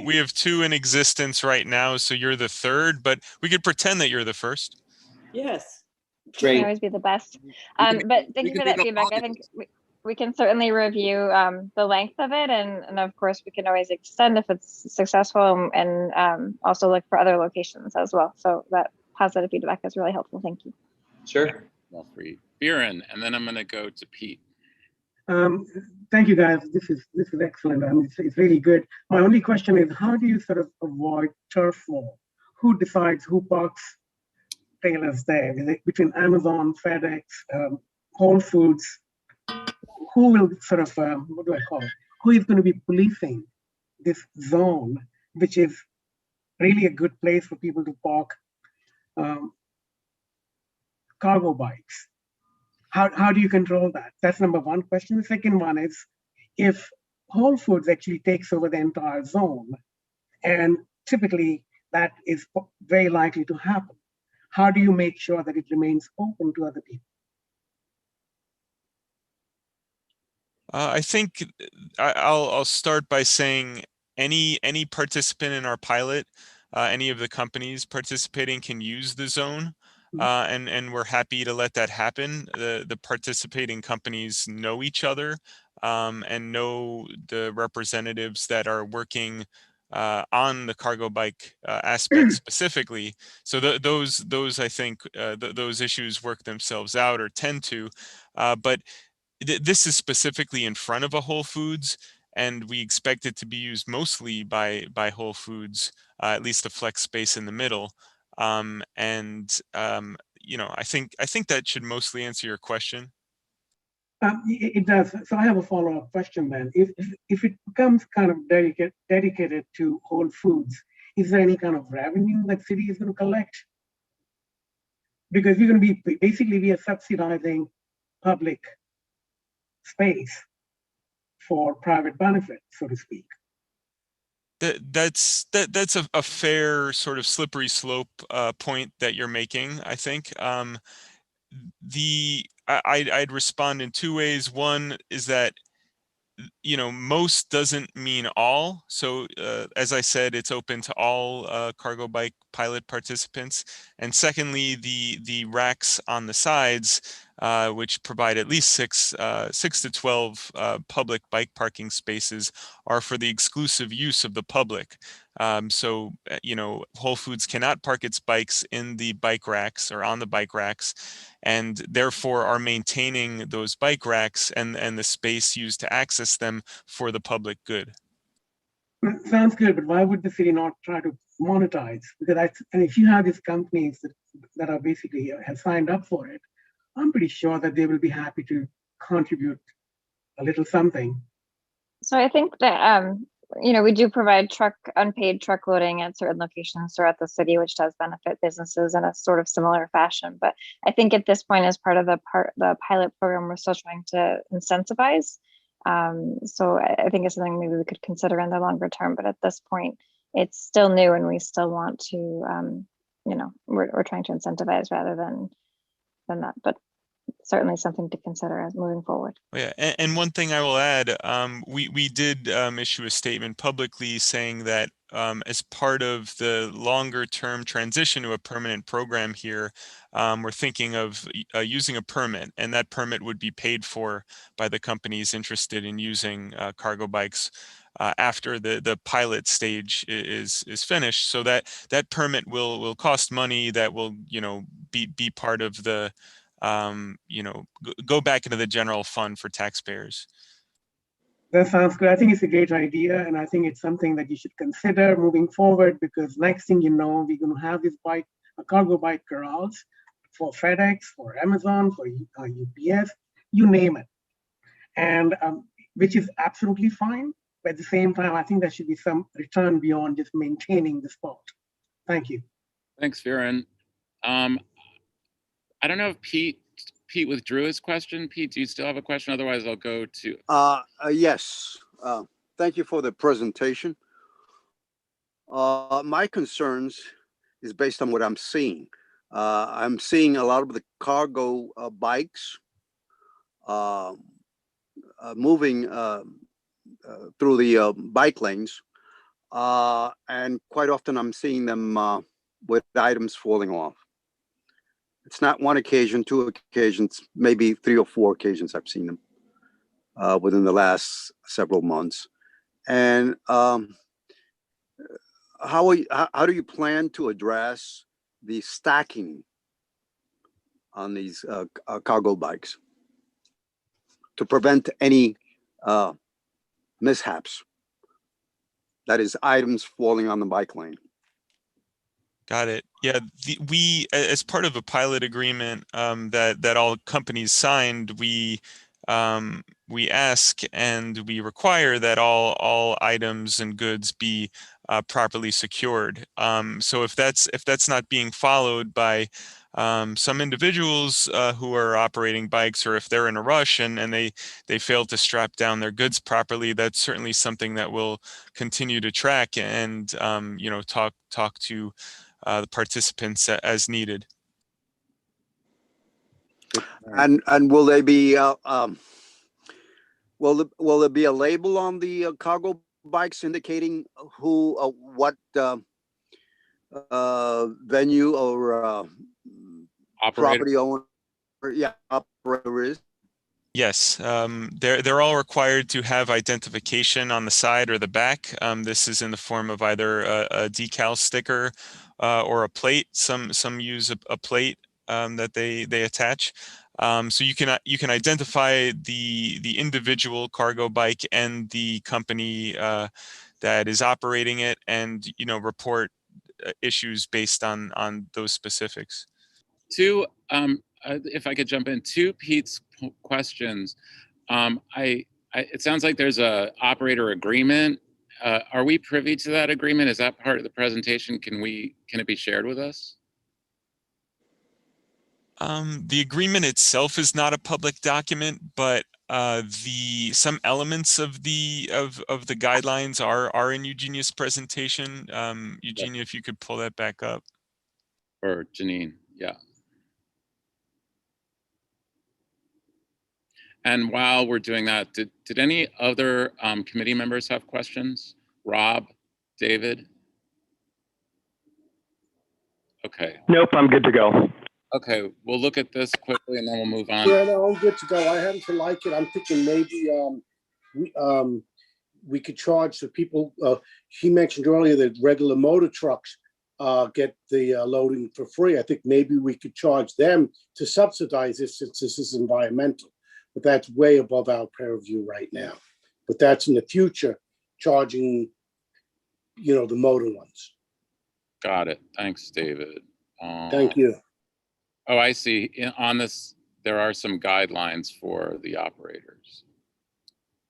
we have two in existence right now, so you're the third, but we could pretend that you're the first. Yes. Great. Can always be the best. But thank you for that feedback. I think we can certainly review the length of it, and of course we can always extend if it's successful, and also look for other locations as well. So that positive feedback is really helpful. Thank you. Sure. Jeffrey. Biren, and then I'm going to go to Pete. Thank you, guys. This is excellent. It's really good. My only question is, how do you sort of avoid turf war? Who decides who parks trailers there? Is it between Amazon, FedEx, Whole Foods? Who will sort of, what do I call it? Who is going to be policing this zone, which is really a good place for people to park cargo bikes? How do you control that? That's number one question. The second one is, if Whole Foods actually takes over the entire zone, and typically that is very likely to happen, how do you make sure that it remains open to other people? I think I'll start by saying any participant in our pilot, any of the companies participating can use the zone, and we're happy to let that happen. The participating companies know each other and know the representatives that are working on the cargo bike aspect specifically. So those I think those issues work themselves out, or tend to, but this is specifically in front of a Whole Foods, and we expect it to be used mostly by Whole Foods, at least the flex space in the middle. You know, I think that should mostly answer your question. It does. So I have a follow-up question then. If it becomes kind of dedicated to Whole Foods, is there any kind of revenue that city is going to collect? Because you're going to be basically, we are subsidizing public space for private benefit, so to speak. That's a fair sort of slippery slope point that you're making, I think. I'd respond in two ways. One is that, you know, most doesn't mean all. So as I said, it's open to all cargo bike pilot participants. And secondly, the racks on the sides, which provide at least 6 to 12 public bike parking spaces, are for the exclusive use of the public. So, you know, Whole Foods cannot park its bikes in the bike racks or on the bike racks, and therefore are maintaining those bike racks and the space used to access them for the public good. Sounds good, but why would the city not try to monetize? Because and if you have these companies that are basically have signed up for it, I'm pretty sure that they will be happy to contribute a little something. So I think that you know, we do provide unpaid truck loading at certain locations throughout the city, which does benefit businesses in a sort of similar fashion. But I think at this point, as part of the pilot program, we're still trying to incentivize. So I think it's something maybe we could consider in the longer term. But at this point, it's still new, and we still want to, you know, we're trying to incentivize rather than that. But certainly something to consider as moving forward. Yeah, and one thing I will add, we did issue a statement publicly saying that as part of the longer term transition to a permanent program here, we're thinking of using a permit, and that permit would be paid for by the companies interested in using cargo bikes. after the pilot stage is finished. So that permit will cost money that will, be part of the, go back into the general fund for taxpayers. That sounds good. I think it's a great idea, and I think it's something that you should consider moving forward, because next thing you know, we're going to have this cargo bike corrals for FedEx, for Amazon, for UPS, you name it, and which is absolutely fine. But at the same time, I think there should be some return beyond just maintaining the spot. Thank you. Thanks, Viren. I don't know if Pete withdrew his question. Pete, do you still have a question? Otherwise, I'll go to. Yes. Thank you for the presentation. My concerns is based on what I'm seeing. I'm seeing a lot of the cargo bikes moving through the bike lanes, and quite often I'm seeing them with items falling off. It's not one occasion, two occasions, maybe 3 or 4 occasions I've seen them within the last several months. And how do you plan to address the stacking on these cargo bikes to prevent any mishaps? That is, items falling on the bike lane. Got it. Yeah, we, as part of a pilot agreement that all companies signed, we ask and we require that all items and goods be properly secured. So if that's not being followed by some individuals who are operating bikes, or if they're in a rush and they fail to strap down their goods properly, that's certainly something that we'll continue to track and talk to the participants as needed. And will they be will there be a label on the cargo bikes indicating who what venue or property owner operator is? Yes, they're all required to have identification on the side or the back. This is in the form of either a decal sticker or a plate. Some use a plate that they attach. So you can identify the individual cargo bike and the company that is operating it, and report issues based on those specifics. If I could jump in, to Pete's questions, it sounds like there's a operator agreement. Are we privy to that agreement? Is that part of the presentation? Can it be shared with us? The agreement itself is not a public document, but some elements of the guidelines are in Eugenia's presentation. Eugenia, if you could pull that back up. Or Janine, yeah. And while we're doing that, did any other committee members have questions? Rob, David? Okay. Nope, I'm good to go. Okay, we'll look at this quickly and then we'll move on. Yeah, no, I'm good to go. I happen to like it. I'm thinking maybe we could charge the people. He mentioned earlier that regular motor trucks get the loading for free. I think maybe we could charge them to subsidize this, since this is environmental. But that's way above our purview right now. But that's in the future, charging, the motor ones. Got it. Thanks, David. Thank you. Oh, I see. On this, there are some guidelines for the operators.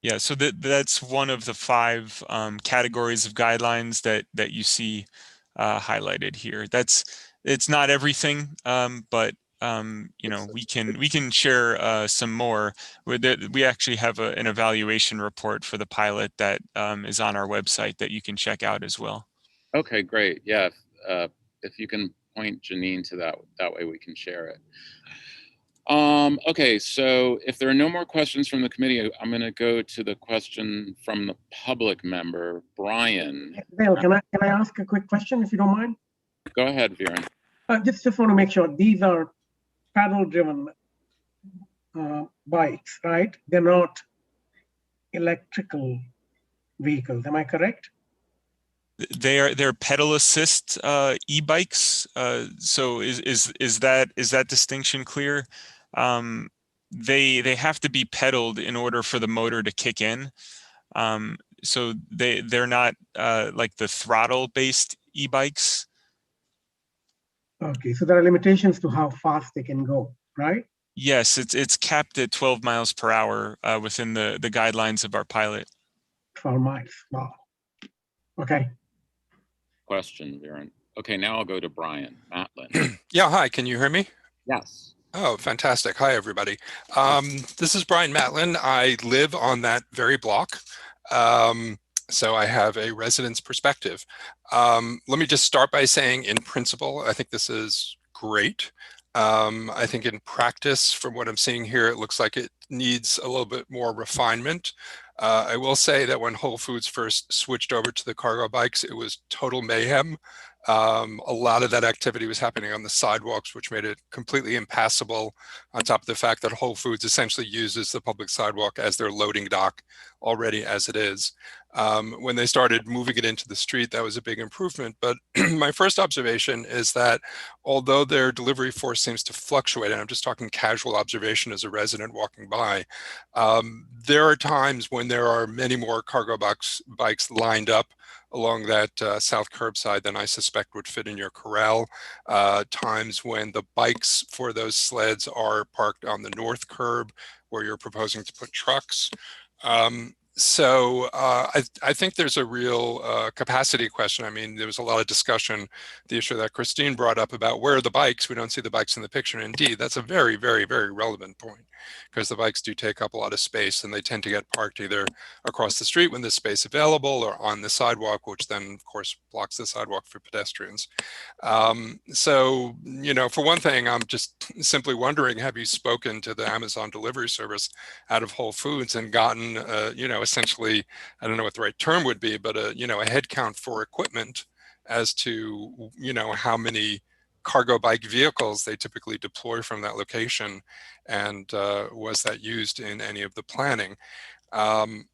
Yeah, so that's one of the 5 categories of guidelines that you see highlighted here. It's not everything, but we can share some more. We actually have an evaluation report for the pilot that is on our website that you can check out as well. Okay, great. Yeah, if you can point Janine to that way we can share it. Okay, so if there are no more questions from the committee, I'm going to go to the question from the public member, Brian. Bill, can I ask a quick question, if you don't mind? Go ahead, Viren. Just want to make sure these are paddle-driven bikes, right? They're not electrical vehicles. Am I correct? They're pedal assist e-bikes. So is that distinction clear? They have to be pedaled in order for the motor to kick in. So they're not like the throttle based e-bikes. Okay, so there are limitations to how fast they can go, right? Yes, it's capped at 12 miles per hour within the guidelines of our pilot. 12 miles. Wow. Okay. Question, Viren. Okay, now I'll go to Brian Matlin. Yeah, hi, can you hear me? Yes. Oh, fantastic. Hi, everybody. This is Brian Matlin. I live on that very block. So I have a resident's perspective. Let me just start by saying, in principle, I think this is great. I think in practice, from what I'm seeing here, it looks like it needs a little bit more refinement. I will say that when Whole Foods first switched over to the cargo bikes, it was total mayhem. A lot of that activity was happening on the sidewalks, which made it completely impassable, on top of the fact that Whole Foods essentially uses the public sidewalk as their loading dock already as it is. When they started moving it into the street, that was a big improvement. But my first observation is that although their delivery force seems to fluctuate, and I'm just talking casual observation as a resident walking by, there are times when there are many more cargo bikes lined up along that south curbside than I suspect would fit in your corral. Times when the bikes for those sleds are parked on the north curb where you're proposing to put trucks. So I think there's a real capacity question. I mean, there was a lot of discussion, the issue that Christine brought up about where are the bikes? We don't see the bikes in the picture. And indeed, that's a very, very, very relevant point, because the bikes do take up a lot of space and they tend to get parked either across the street when there's space available or on the sidewalk, which then of course blocks the sidewalk for pedestrians. So, you know, for one thing, I'm just simply wondering, have you spoken to the Amazon delivery service out of Whole Foods and gotten, you know, essentially, I don't know what the right term would be, but you know, a head count for equipment as to, you know, how many cargo bike vehicles they typically deploy from that location, and was that used in any of the planning? I'm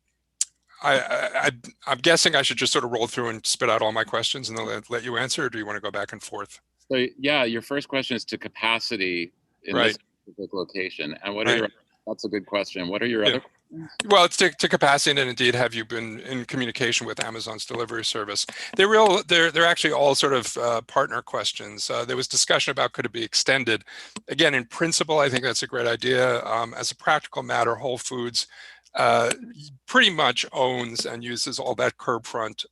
guessing I should just sort of roll through and spit out all my questions and then let you answer, or do you want to go back and forth? So yeah, your first question is to capacity in Right. this specific location. And what are your, that's a good question. What are your other questions? Well, it's to capacity, and indeed, have you been in communication with Amazon's delivery service? They're actually all sort of partner questions. There was discussion about could it be extended. Again, in principle, I think that's a great idea. As a practical matter, Whole Foods pretty much owns and uses all that curb front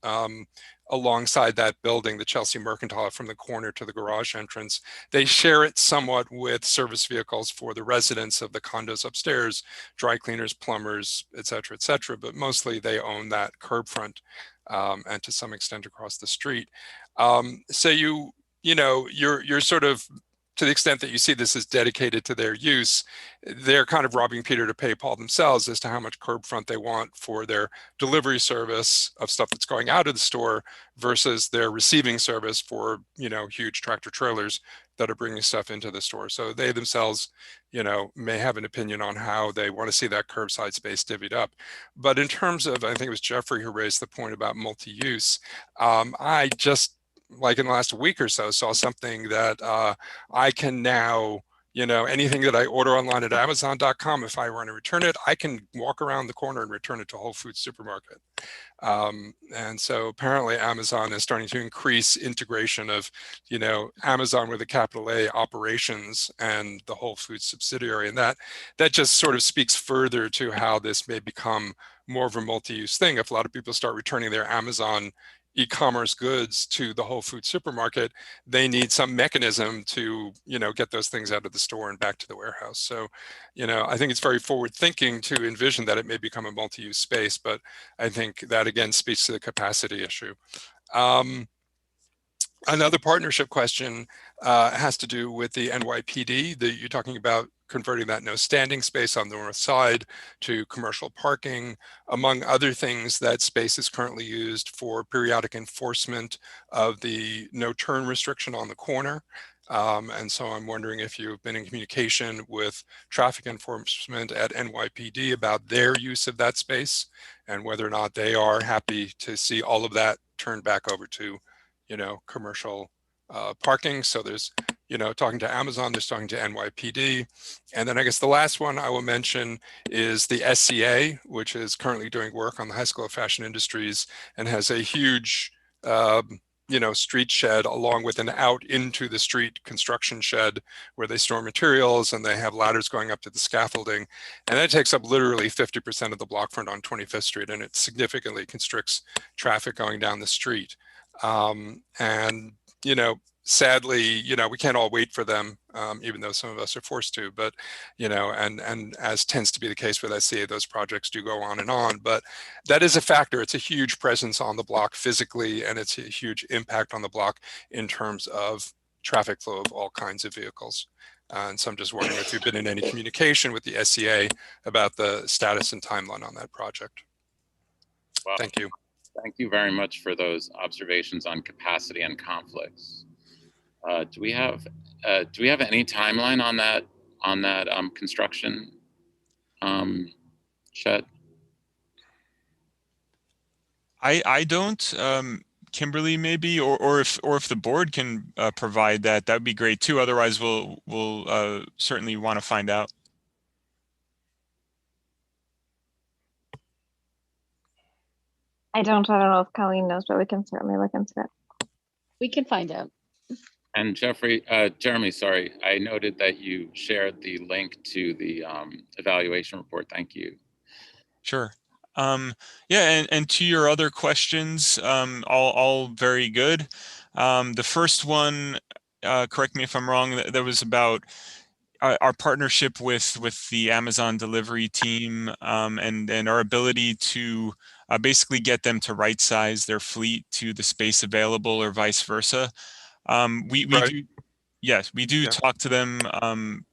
alongside that building, the Chelsea Mercantile, from the corner to the garage entrance. They share it somewhat with service vehicles for the residents of the condos upstairs, dry cleaners, plumbers, et cetera, but mostly they own that curb front and to some extent across the street. So you know, you're sort of, to the extent that you see this as dedicated to their use, they're kind of robbing Peter to pay Paul themselves as to how much curb front they want for their delivery service of stuff that's going out of the store versus their receiving service for, you know, huge tractor trailers that are bringing stuff into the store. So they themselves, you know, may have an opinion on how they want to see that curbside space divvied up. But in terms of, I think it was Jeffrey who raised the point about multi-use, I just, like in the last week or so, saw something that I can now, you know, anything that I order online at Amazon.com, if I want to return it, I can walk around the corner and return it to Whole Foods supermarket. And so apparently Amazon is starting to increase integration of, you know, Amazon with a capital A operations and the Whole Foods subsidiary. And that just sort of speaks further to how this may become more of a multi-use thing. If a lot of people start returning their Amazon e-commerce goods to the Whole Foods supermarket, they need some mechanism to, you know, get those things out of the store and back to the warehouse. So, you know, I think it's very forward thinking to envision that it may become a multi-use space, but I think that again speaks to the capacity issue. Another partnership question has to do with the NYPD. You're talking about converting that no standing space on the north side to commercial parking. Among other things, that space is currently used for periodic enforcement of the no turn restriction on the corner. And so I'm wondering if you've been in communication with traffic enforcement at NYPD about their use of that space and whether or not they are happy to see all of that turned back over to, commercial parking. So there's, talking to Amazon, there's talking to NYPD. And then I guess the last one I will mention is the SCA, which is currently doing work on the High School of Fashion Industries and has a huge, street shed along with an out into the street construction shed where they store materials, and they have ladders going up to the scaffolding. And that takes up literally 50% of the block front on 25th Street, and it significantly constricts traffic going down the street. Sadly, we can't all wait for them, even though some of us are forced to, but, and as tends to be the case with SCA, those projects do go on and on, but that is a factor. It's a huge presence on the block physically, and it's a huge impact on the block in terms of traffic flow of all kinds of vehicles. And so I'm just wondering if you've been in any communication with the SCA about the status and timeline on that project. Well, thank you. Thank you very much for those observations on capacity and conflicts. Do we have any timeline on that construction shed? I don't. Kimberly maybe, or if the board can provide that'd be great too. Otherwise, we'll certainly want to find out. I don't know if Colleen knows, but we can certainly look into it. We can find out. And Jeremy, sorry, I noted that you shared the link to the evaluation report. Thank you. Sure. Yeah, and to your other questions, all very good. The first one, correct me if I'm wrong, that was about our partnership with the Amazon delivery team, and our ability to basically get them to right size their fleet to the space available or vice versa. We do, yes, we do talk to them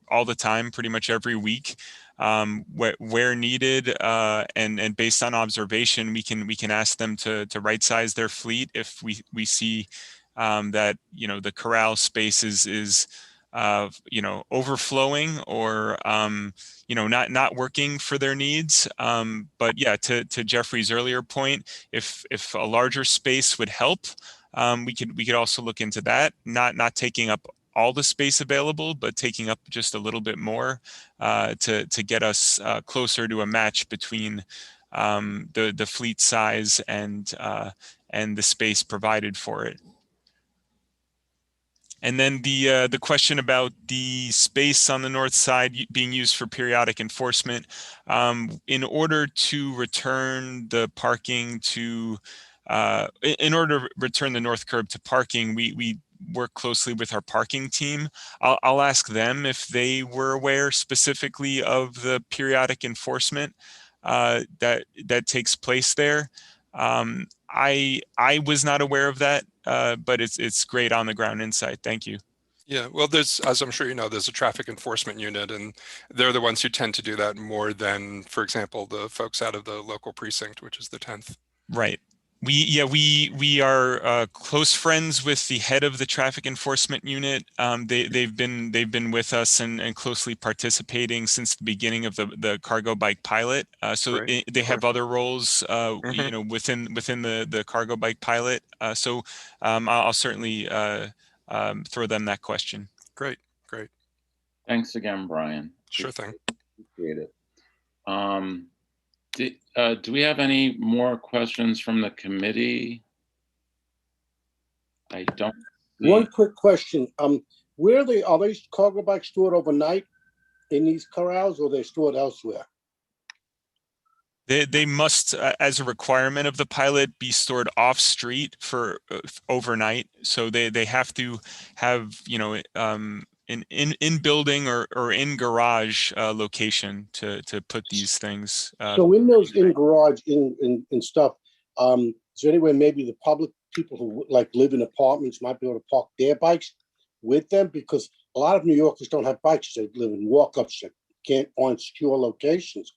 all the time, pretty much every week, where needed, and based on observation, we can ask them to right size their fleet if we see that the Corral space is overflowing or not working for their needs. But yeah, to Jeffrey's earlier point, if a larger space would help, we could also look into that, not taking up all the space available, but taking up just a little bit more to get us closer to a match between the fleet size and the space provided for it. And then the question about the space on the north side being used for periodic enforcement, in order to return the parking to in order to return the north curb to parking, we work closely with our parking team. I'll ask them if they were aware specifically of the periodic enforcement that takes place there. I was not aware of that, but it's great on the ground insight. Thank you. Yeah, well, there's, as I'm sure you know, there's a traffic enforcement unit, and they're the ones who tend to do that more than, for example, the folks out of the local precinct, which is the 10th. Right. We are close friends with the head of the traffic enforcement unit. They've been with us and closely participating since the beginning of the cargo bike pilot. So they have other roles, within the cargo bike pilot. So I'll certainly throw them that question. Great. Thanks again, Brian. Sure thing. Appreciate it. Do we have any more questions from the committee? I don't. One quick question. Where are these cargo bikes stored overnight in these corrals, or they're stored elsewhere? They must, as a requirement of the pilot, be stored off street for overnight. So they have to have, in building or in garage location to put these things. So in those in garage in stuff, is there any way maybe the public people who live in apartments might be able to park their bikes with them? Because a lot of New Yorkers don't have bikes. They live in walk-ups that can't find secure locations.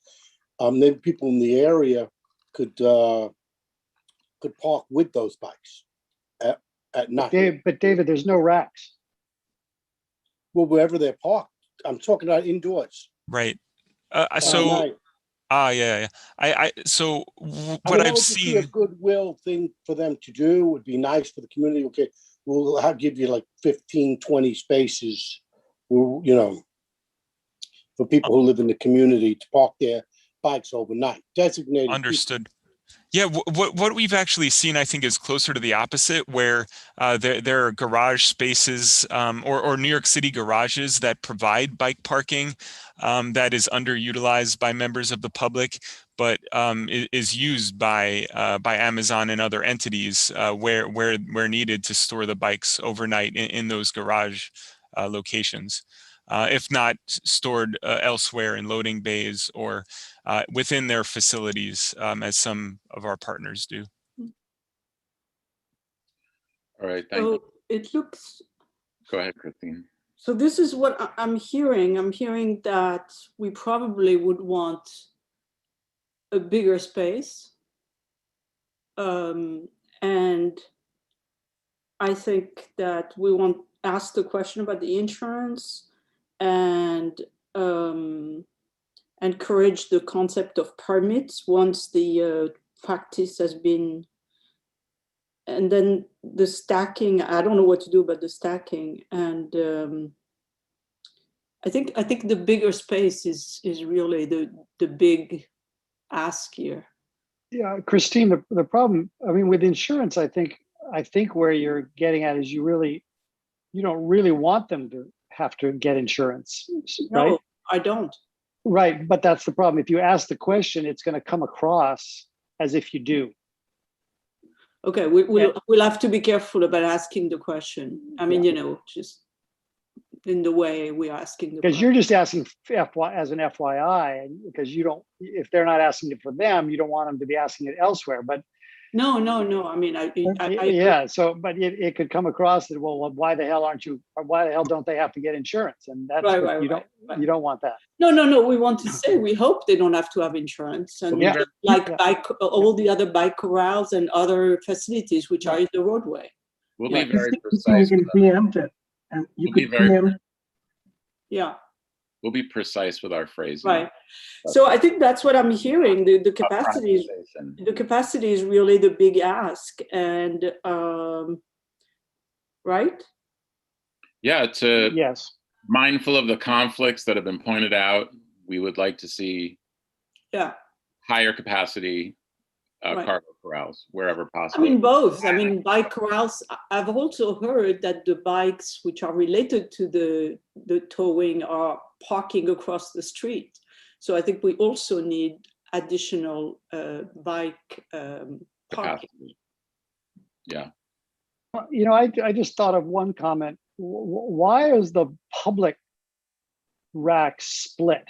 Maybe people in the area could park with those bikes at night. But David, there's no racks. well, wherever they're parked. I'm talking about indoors. Right. At So, night. yeah. So I what mean, I've that would just be a seen, goodwill thing for them to do. Would be nice for the community. Okay, we'll give you like 15, 20 spaces, you know, for people who live in the community to park their bikes overnight. Designated. understood. Yeah, what we've actually seen, I think, is closer to the opposite, where there are garage spaces or New York City garages that provide bike parking that is underutilized by members of the public, but is used by Amazon and other entities where needed to store the bikes overnight in those garage locations. If not stored elsewhere in loading bays or within their facilities, as some of our partners do. All right, thank you. So it looks, Go ahead, Christine. so this is what I'm hearing. I'm hearing that we probably would want a bigger space. And I think that we want to ask the question about the insurance and encourage the concept of permits once the practice has been, and then the stacking, I don't know what to do about the stacking. And I think the bigger space is really the big ask here. Yeah, Christine, the problem, I mean, with insurance, I think where you're getting at is you don't really want them to have to get insurance, right? No, I don't. Right, but that's the problem. If you ask the question, it's going to come across as if you do. Okay, we'll have to be careful about asking the question. I mean, you know, just in the way we're asking the question. Because you're just asking as an FYI, because you don't, if they're not asking it for them, you don't want them to be asking it elsewhere. But no. I mean, yeah. So, but it could come across that, well, why the hell don't they have to get insurance? And that's right, you don't want that. No. We want to say we hope they don't have to have insurance, and bike, all the other bike corrals and other facilities which are in the roadway. We'll be very precise. You can preempt it, and you could preempt. Yeah. We'll be precise with our phrasing. Right. So I think that's what I'm hearing. The capacity is really the big ask, and right? Yeah, mindful of the conflicts that have been pointed out, we would like to see higher capacity cargo corrals wherever possible. I mean, both. I mean, bike corrals. I've also heard that the bikes which are related to the towing are parking across the street. So I think we also need additional bike parking. Yeah. You know, I just thought of one comment. Why is the public rack split?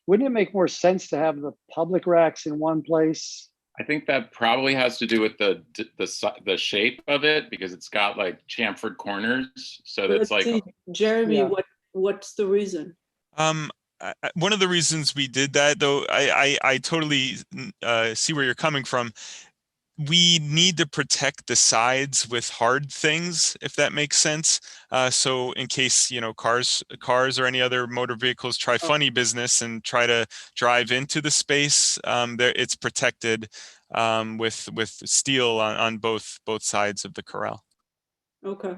Wouldn't it make more sense to have the public racks in one place? I think that probably has to do with the shape of it, because it's got like chamfered corners. So that's like, Jeremy, what's the reason? One of the reasons we did that, though, I totally see where you're coming from. We need to protect the sides with hard things, if that makes sense. So in case, you know, cars or any other motor vehicles try funny business and try to drive into the space, it's protected with steel on both sides of the corral. Okay.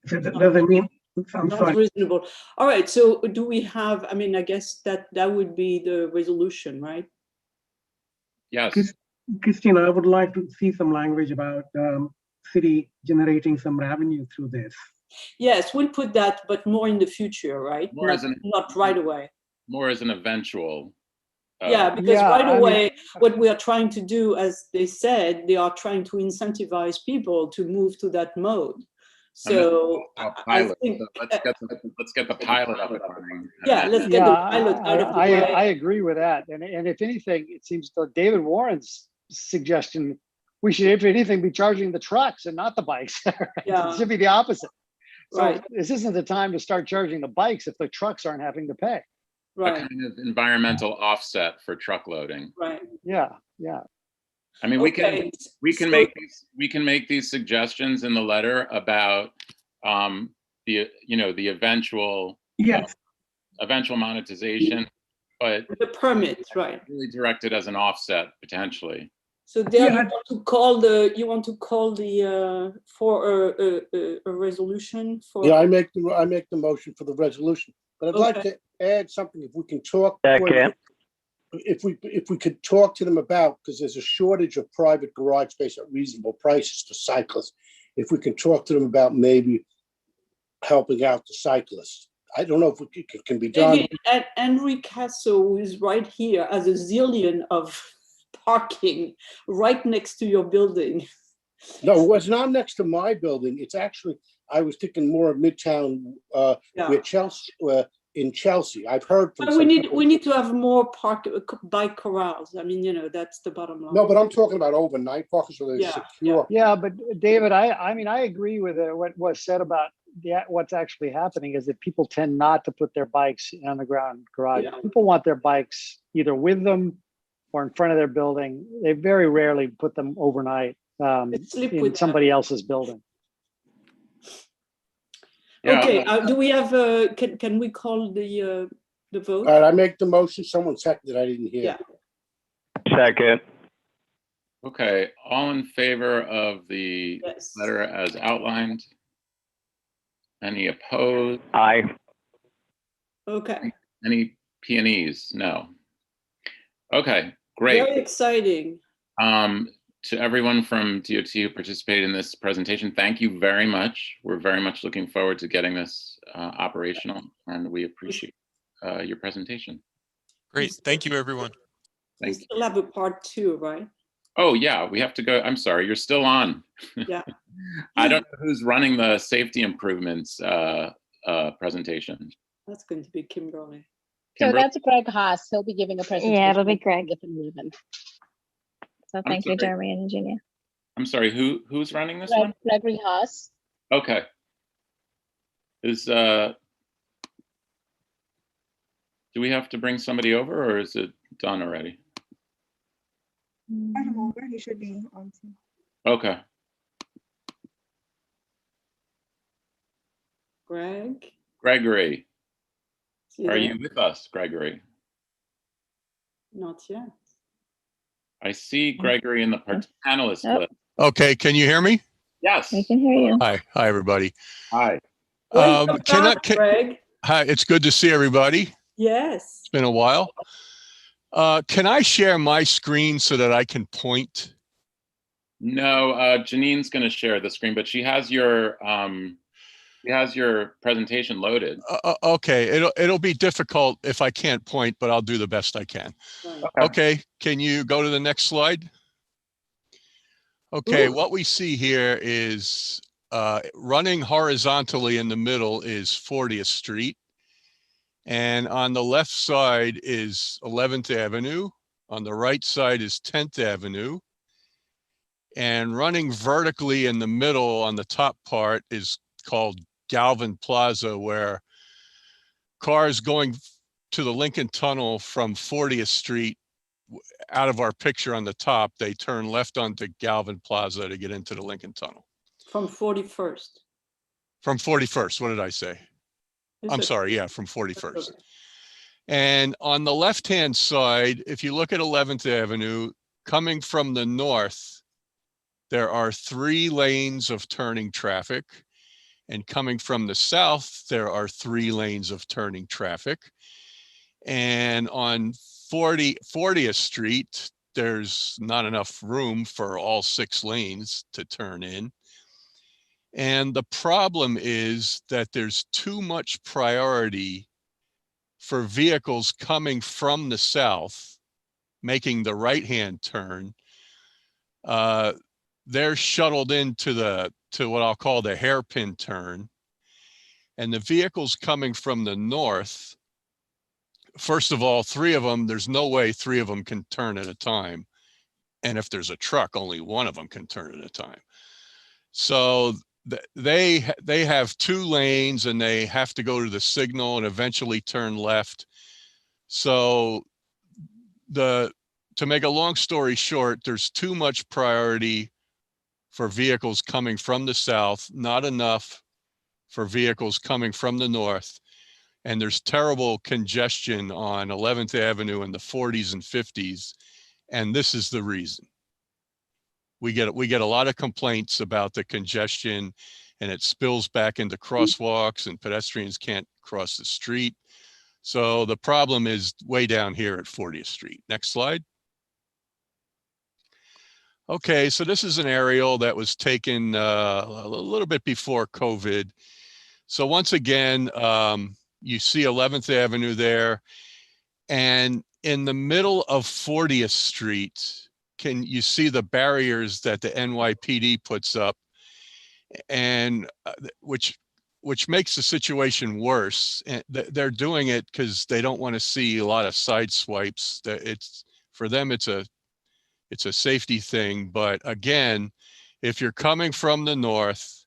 Does it mean? That's reasonable. All right. So do we have? I mean, I guess that would be the resolution, right? Yes. Christina, I would like to see some language about city generating some revenue through this. Yes, we'll put that, but more in the future, right? Not right away. More as an eventual. Yeah, because right away, what we are trying to do, as they said, they are trying to incentivize people to move to that mode. So I think, so let's get the pilot up and running. Yeah, let's get the pilot out of the way. I agree with that. And if anything, it seems that David Warren's suggestion, we should, if anything, be charging the trucks and not the bikes. It should be the opposite. So this isn't the time to start charging the bikes if the trucks aren't having to pay. A kind of environmental offset for truck loading. Right. Yeah. I mean, we can make these suggestions in the letter about the eventual Yes. eventual monetization, but The permits, right? really directed as an offset potentially. So there you want to call the for a resolution for. Yeah, I make the motion for the resolution, but I'd like to add something if we can talk. Second. If we could talk to them about, because there's a shortage of private garage space at reasonable prices for cyclists. If we can talk to them about maybe helping out the cyclists. I don't know if it can be done. And Henry Casso, who is right here, has a zillion of parking right next to your building. No, it was not next to my building. It's actually, I was thinking more of Midtown, where Chelsea, in Chelsea. I've heard from But we need to have more bike corrals. I mean, that's the bottom line. No, but I'm talking about overnight parking so they're secure. Yeah, but David, I mean, I agree with what was said about what's actually happening is that people tend not to put their bikes in the ground garage. Yeah. People want their bikes either with them or in front of their building. They very rarely put them overnight in somebody else's building. Yeah. Okay, do we have can we call the vote? All right, I make the motion. Someone seconded. I didn't hear. Yeah. Second. Okay, all in favor of the letter as outlined? Any opposed? Aye. Okay. Any P&Es? No. Okay, great. Very exciting. To everyone from DOT who participated in this presentation, thank you very much. We're very much looking forward to getting this operational, and we appreciate your presentation. Great, thank you, everyone. We still have a part 2, right? Oh yeah, we have to go. I'm sorry, you're still on. Yeah. I don't know who's running the safety improvements presentation. That's going to be Kimberly. So that's Greg Haas. He'll be giving a presentation. Yeah, it'll be Greg. So I'm thank you, sorry. Jeremy and Eugenia. I'm sorry, who's running this one? Gregory Haas. Okay. Do we have to bring somebody over, or is it done already? I don't know where he should be on. Okay. Gregory, are you with us, Gregory? Not yet. I see Gregory in the panelist list. Okay, can you hear me? Yes. We can hear you. Hi, everybody. Hi. Greg. Hi, it's good to see everybody. Yes. It's been a while. Can I share my screen so that I can point? No, Janine's going to share the screen, but she has your presentation loaded. Okay, it'll be difficult if I can't point, but I'll do the best I can. Okay, can you go to the next slide? Okay, what we see here is running horizontally in the middle is 40th Street. And on the left side is 11th Avenue. On the right side is 10th Avenue. And running vertically in the middle on the top part is called Galvin Plaza, where cars going to the Lincoln Tunnel from 40th Street, out of our picture on the top, they turn left onto Galvin Plaza to get into the Lincoln Tunnel. From 41st. From 41st, what did I say? I'm sorry, yeah, from 41st. And on the left-hand side, if you look at 11th Avenue, coming from the north, there are 3 lanes of turning traffic. And coming from the south, there are 3 lanes of turning traffic. And on 40th Street, there's not enough room for all 6 lanes to turn in. And the problem is that there's too much priority for vehicles coming from the south, making the right-hand turn. They're shuttled into what I'll call the hairpin turn. And the vehicles coming from the north, first of all, 3 of them, there's no way 3 of them can turn at a time. And if there's a truck, only 1 of them can turn at a time. So they have 2 lanes and they have to go to the signal and eventually turn left. So to make a long story short, there's too much priority for vehicles coming from the south, not enough for vehicles coming from the north. and there's terrible congestion on 11th Avenue in the 40s and 50s. And this is the reason. We get a lot of complaints about the congestion, and it spills back into crosswalks and pedestrians can't cross the street. So the problem is way down here at 40th Street. Next slide. Okay, so this is an aerial that was taken a little bit before COVID. So once again, you see 11th Avenue there, and in the middle of 40th Street, can you see the barriers that the NYPD puts up, and which makes the situation worse. And they're doing it because they don't want to see a lot of side swipes. It's for them, it's a safety thing. But again, if you're coming from the north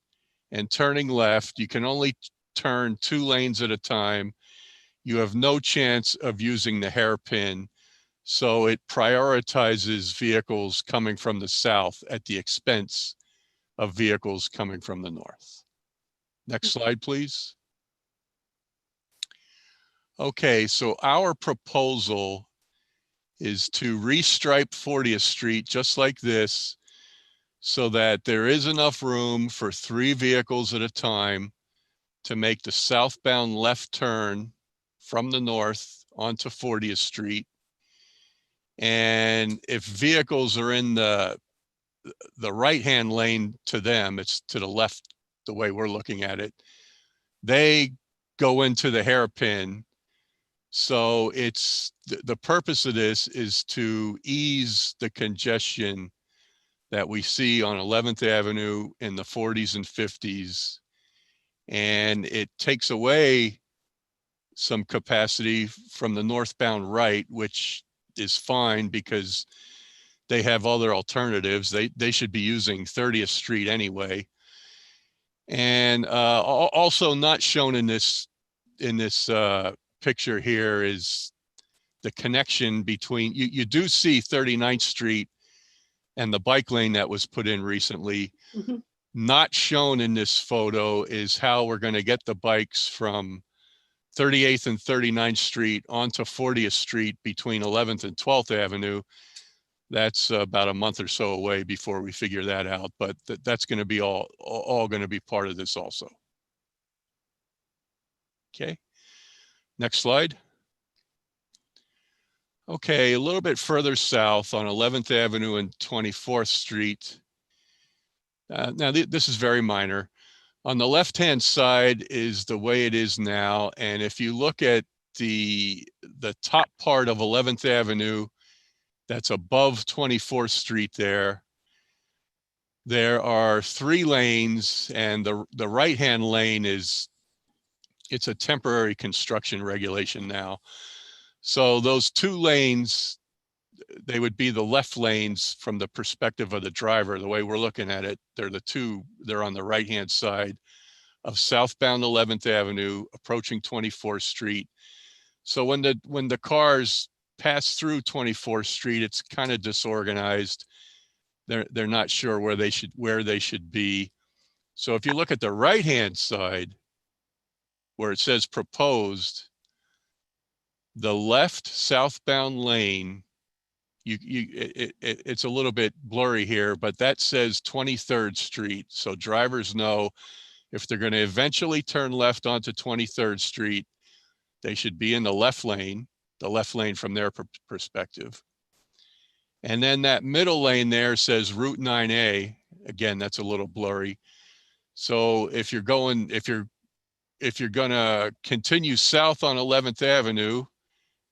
and turning left, you can only turn 2 lanes at a time. You have no chance of using the hairpin. So it prioritizes vehicles coming from the south at the expense of vehicles coming from the north. Next slide, please. Okay, so our proposal is to restripe 40th Street just like this, so that there is enough room for 3 vehicles at a time to make the southbound left turn from the north onto 40th Street. And if vehicles are in the right-hand lane to them, it's to the left, the way we're looking at it, they go into the hairpin. So it's the purpose of this is to ease the congestion that we see on 11th Avenue in the 40s and 50s. And it takes away some capacity from the northbound right, which is fine because they have other alternatives. They should be using 30th Street anyway. And also not shown in this picture here is the connection between, you do see 39th Street and the bike lane that was put in recently. Mm-hmm. Not shown in this photo is how we're going to get the bikes from 38th and 39th Street onto 40th Street between 11th and 12th Avenue. That's about a month or so away before we figure that out, but that's going to be all going to be part of this also. Okay, next slide. Okay, a little bit further south on 11th Avenue and 24th Street. Now this is very minor. On the left-hand side is the way it is now. And if you look at the top part of 11th Avenue, that's above 24th Street there are 3 lanes, and the right-hand lane it's a temporary construction regulation now. So those 2 lanes, they would be the left lanes from the perspective of the driver. The way we're looking at it, they're on the right-hand side of southbound 11th Avenue, approaching 24th Street. So when the cars pass through 24th Street, it's kind of disorganized. They're not sure where they should be. So if you look at the right-hand side, where it says proposed, the left southbound lane, it's a little bit blurry here, but that says 23rd Street. So drivers know if they're going to eventually turn left onto 23rd Street, they should be in the left lane from their perspective. And then that middle lane there says Route 9A. Again, that's a little blurry. So if you're going to continue south on 11th Avenue,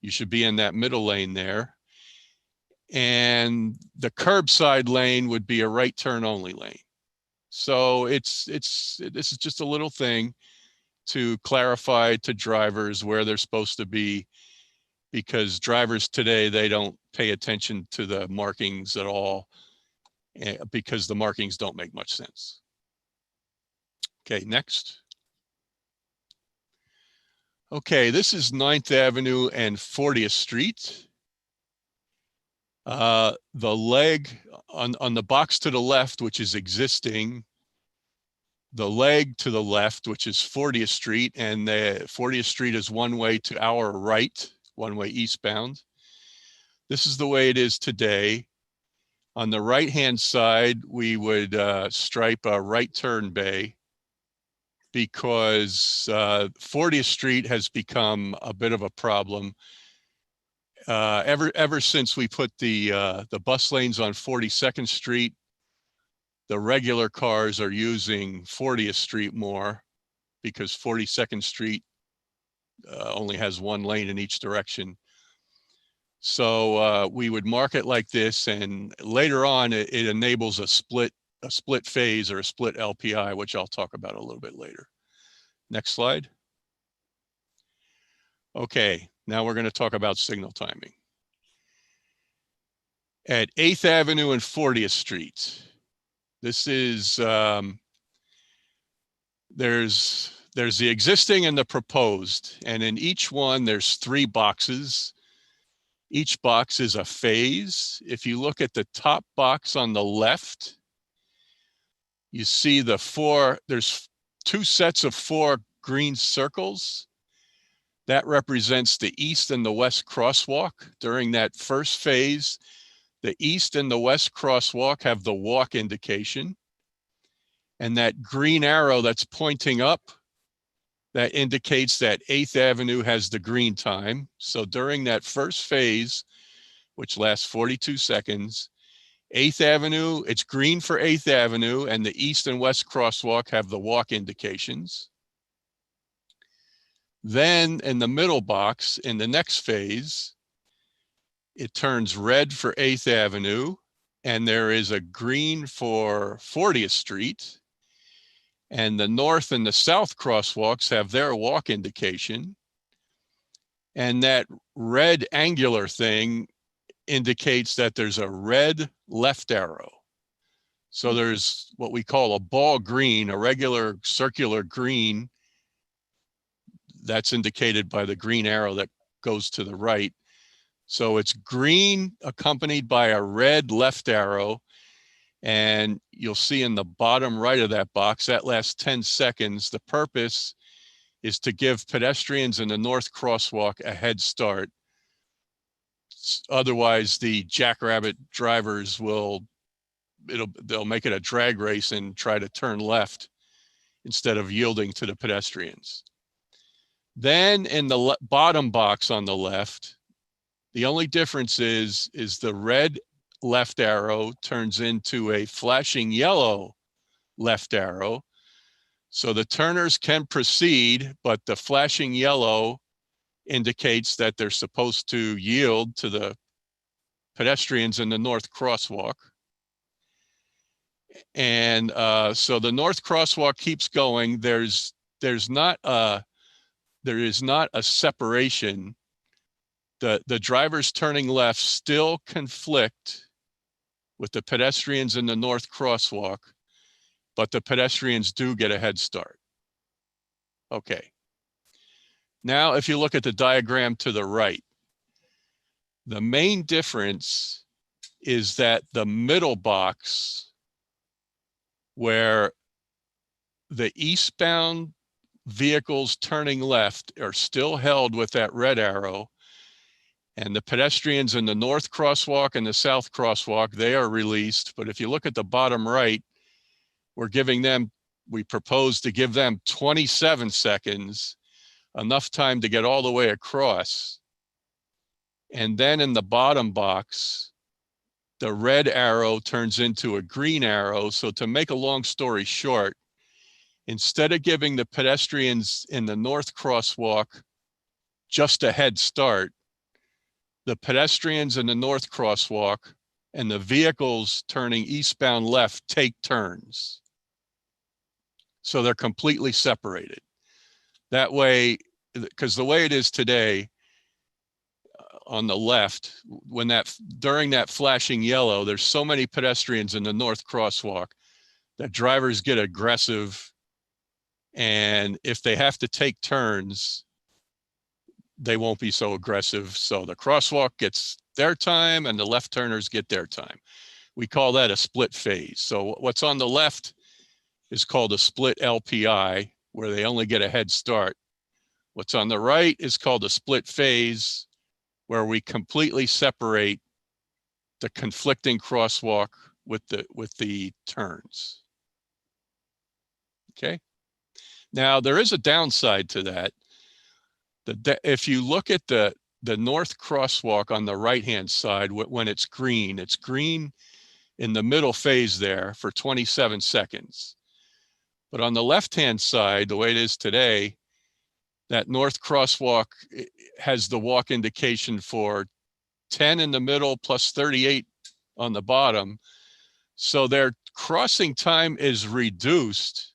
you should be in that middle lane there. And the curbside lane would be a right turn only lane. So this is just a little thing to clarify to drivers where they're supposed to be, because drivers today, they don't pay attention to the markings at all, because the markings don't make much sense. Okay, next. Okay, this is 9th Avenue and 40th Street. The leg on the box to the left, which is existing, the leg to the left, which is 40th Street, and the 40th Street is one way to our right, one way eastbound. This is the way it is today. On the right-hand side, we would stripe a right turn bay because 40th Street has become a bit of a problem. Ever since we put the bus lanes on 42nd Street, the regular cars are using 40th Street more because 42nd Street only has one lane in each direction. So we would mark it like this, and later on it enables a split phase or a split LPI, which I'll talk about a little bit later. Next slide. Okay, now we're going to talk about signal timing. At 8th Avenue and 40th Street, this is, there's the existing and the proposed, and in each one there's 3 boxes. Each box is a phase. If you look at the top box on the left, you see there's 2 sets of 4 green circles. That represents the east and the west crosswalk. During that first phase, the east and the west crosswalk have the walk indication. And that green arrow that's pointing up, that indicates that 8th Avenue has the green time. So during that first phase, which lasts 42 seconds, 8th Avenue, it's green for 8th Avenue, and the east and west crosswalk have the walk indications. Then in the middle box, in the next phase, it turns red for 8th Avenue, and there is a green for 40th Street. And the north and the south crosswalks have their walk indication. And that red angular thing indicates that there's a red left arrow. So there's what we call a ball green, a regular circular green. That's indicated by the green arrow that goes to the right. So it's green accompanied by a red left arrow. And you'll see in the bottom right of that box, that lasts 10 seconds. The purpose is to give pedestrians in the north crosswalk a head start. Otherwise, the jackrabbit drivers they'll make it a drag race and try to turn left instead of yielding to the pedestrians. Then in the bottom box on the left, the only difference is the red left arrow turns into a flashing yellow left arrow. So the turners can proceed, but the flashing yellow indicates that they're supposed to yield to the pedestrians in the north crosswalk. And so the north crosswalk keeps going. There is not a separation. The drivers turning left still conflict with the pedestrians in the north crosswalk, but the pedestrians do get a head start. Okay. Now, if you look at the diagram to the right, the main difference is that the middle box, where the eastbound vehicles turning left are still held with that red arrow, and the pedestrians in the north crosswalk and the south crosswalk, they are released. But if you look at the bottom right, we propose to give them 27 seconds, enough time to get all the way across. And then in the bottom box, the red arrow turns into a green arrow. So to make a long story short, instead of giving the pedestrians in the north crosswalk just a head start, the pedestrians in the north crosswalk and the vehicles turning eastbound left take turns. So they're completely separated. That way, because the way it is today on the left, during that flashing yellow, there's so many pedestrians in the north crosswalk that drivers get aggressive. And if they have to take turns, they won't be so aggressive. So the crosswalk gets their time and the left turners get their time. We call that a split phase. So what's on the left is called a split LPI, where they only get a head start. What's on the right is called a split phase, where we completely separate the conflicting crosswalk with the turns. Okay. Now there is a downside to that. If you look at the north crosswalk on the right-hand side, when it's green in the middle phase there for 27 seconds. But on the left-hand side, the way it is today, that north crosswalk has the walk indication for 10 in the middle plus 38 on the bottom. So their crossing time is reduced,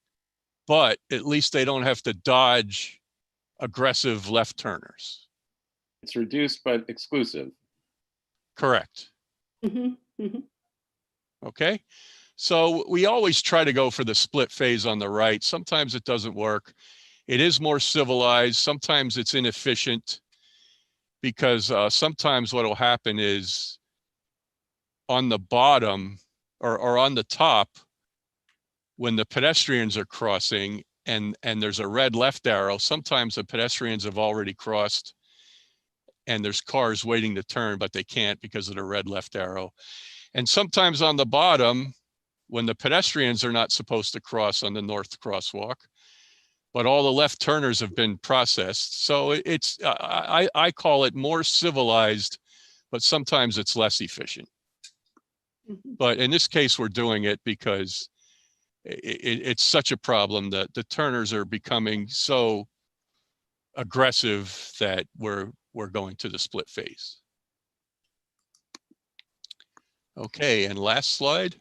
but at least they don't have to dodge aggressive left turners. It's reduced but exclusive. Correct. Okay. So we always try to go for the split phase on the right. Sometimes it doesn't work. It is more civilized. Sometimes it's inefficient because sometimes what will happen is on the bottom or on the top, when the pedestrians are crossing and there's a red left arrow, sometimes the pedestrians have already crossed and there's cars waiting to turn, but they can't because of the red left arrow. And sometimes on the bottom, when the pedestrians are not supposed to cross on the north crosswalk, but all the left turners have been processed. So it's, I call it more civilized, but sometimes it's less efficient. But in this case, we're doing it because it's such a problem that the turners are becoming so aggressive that we're going to the split phase. Okay, and last slide.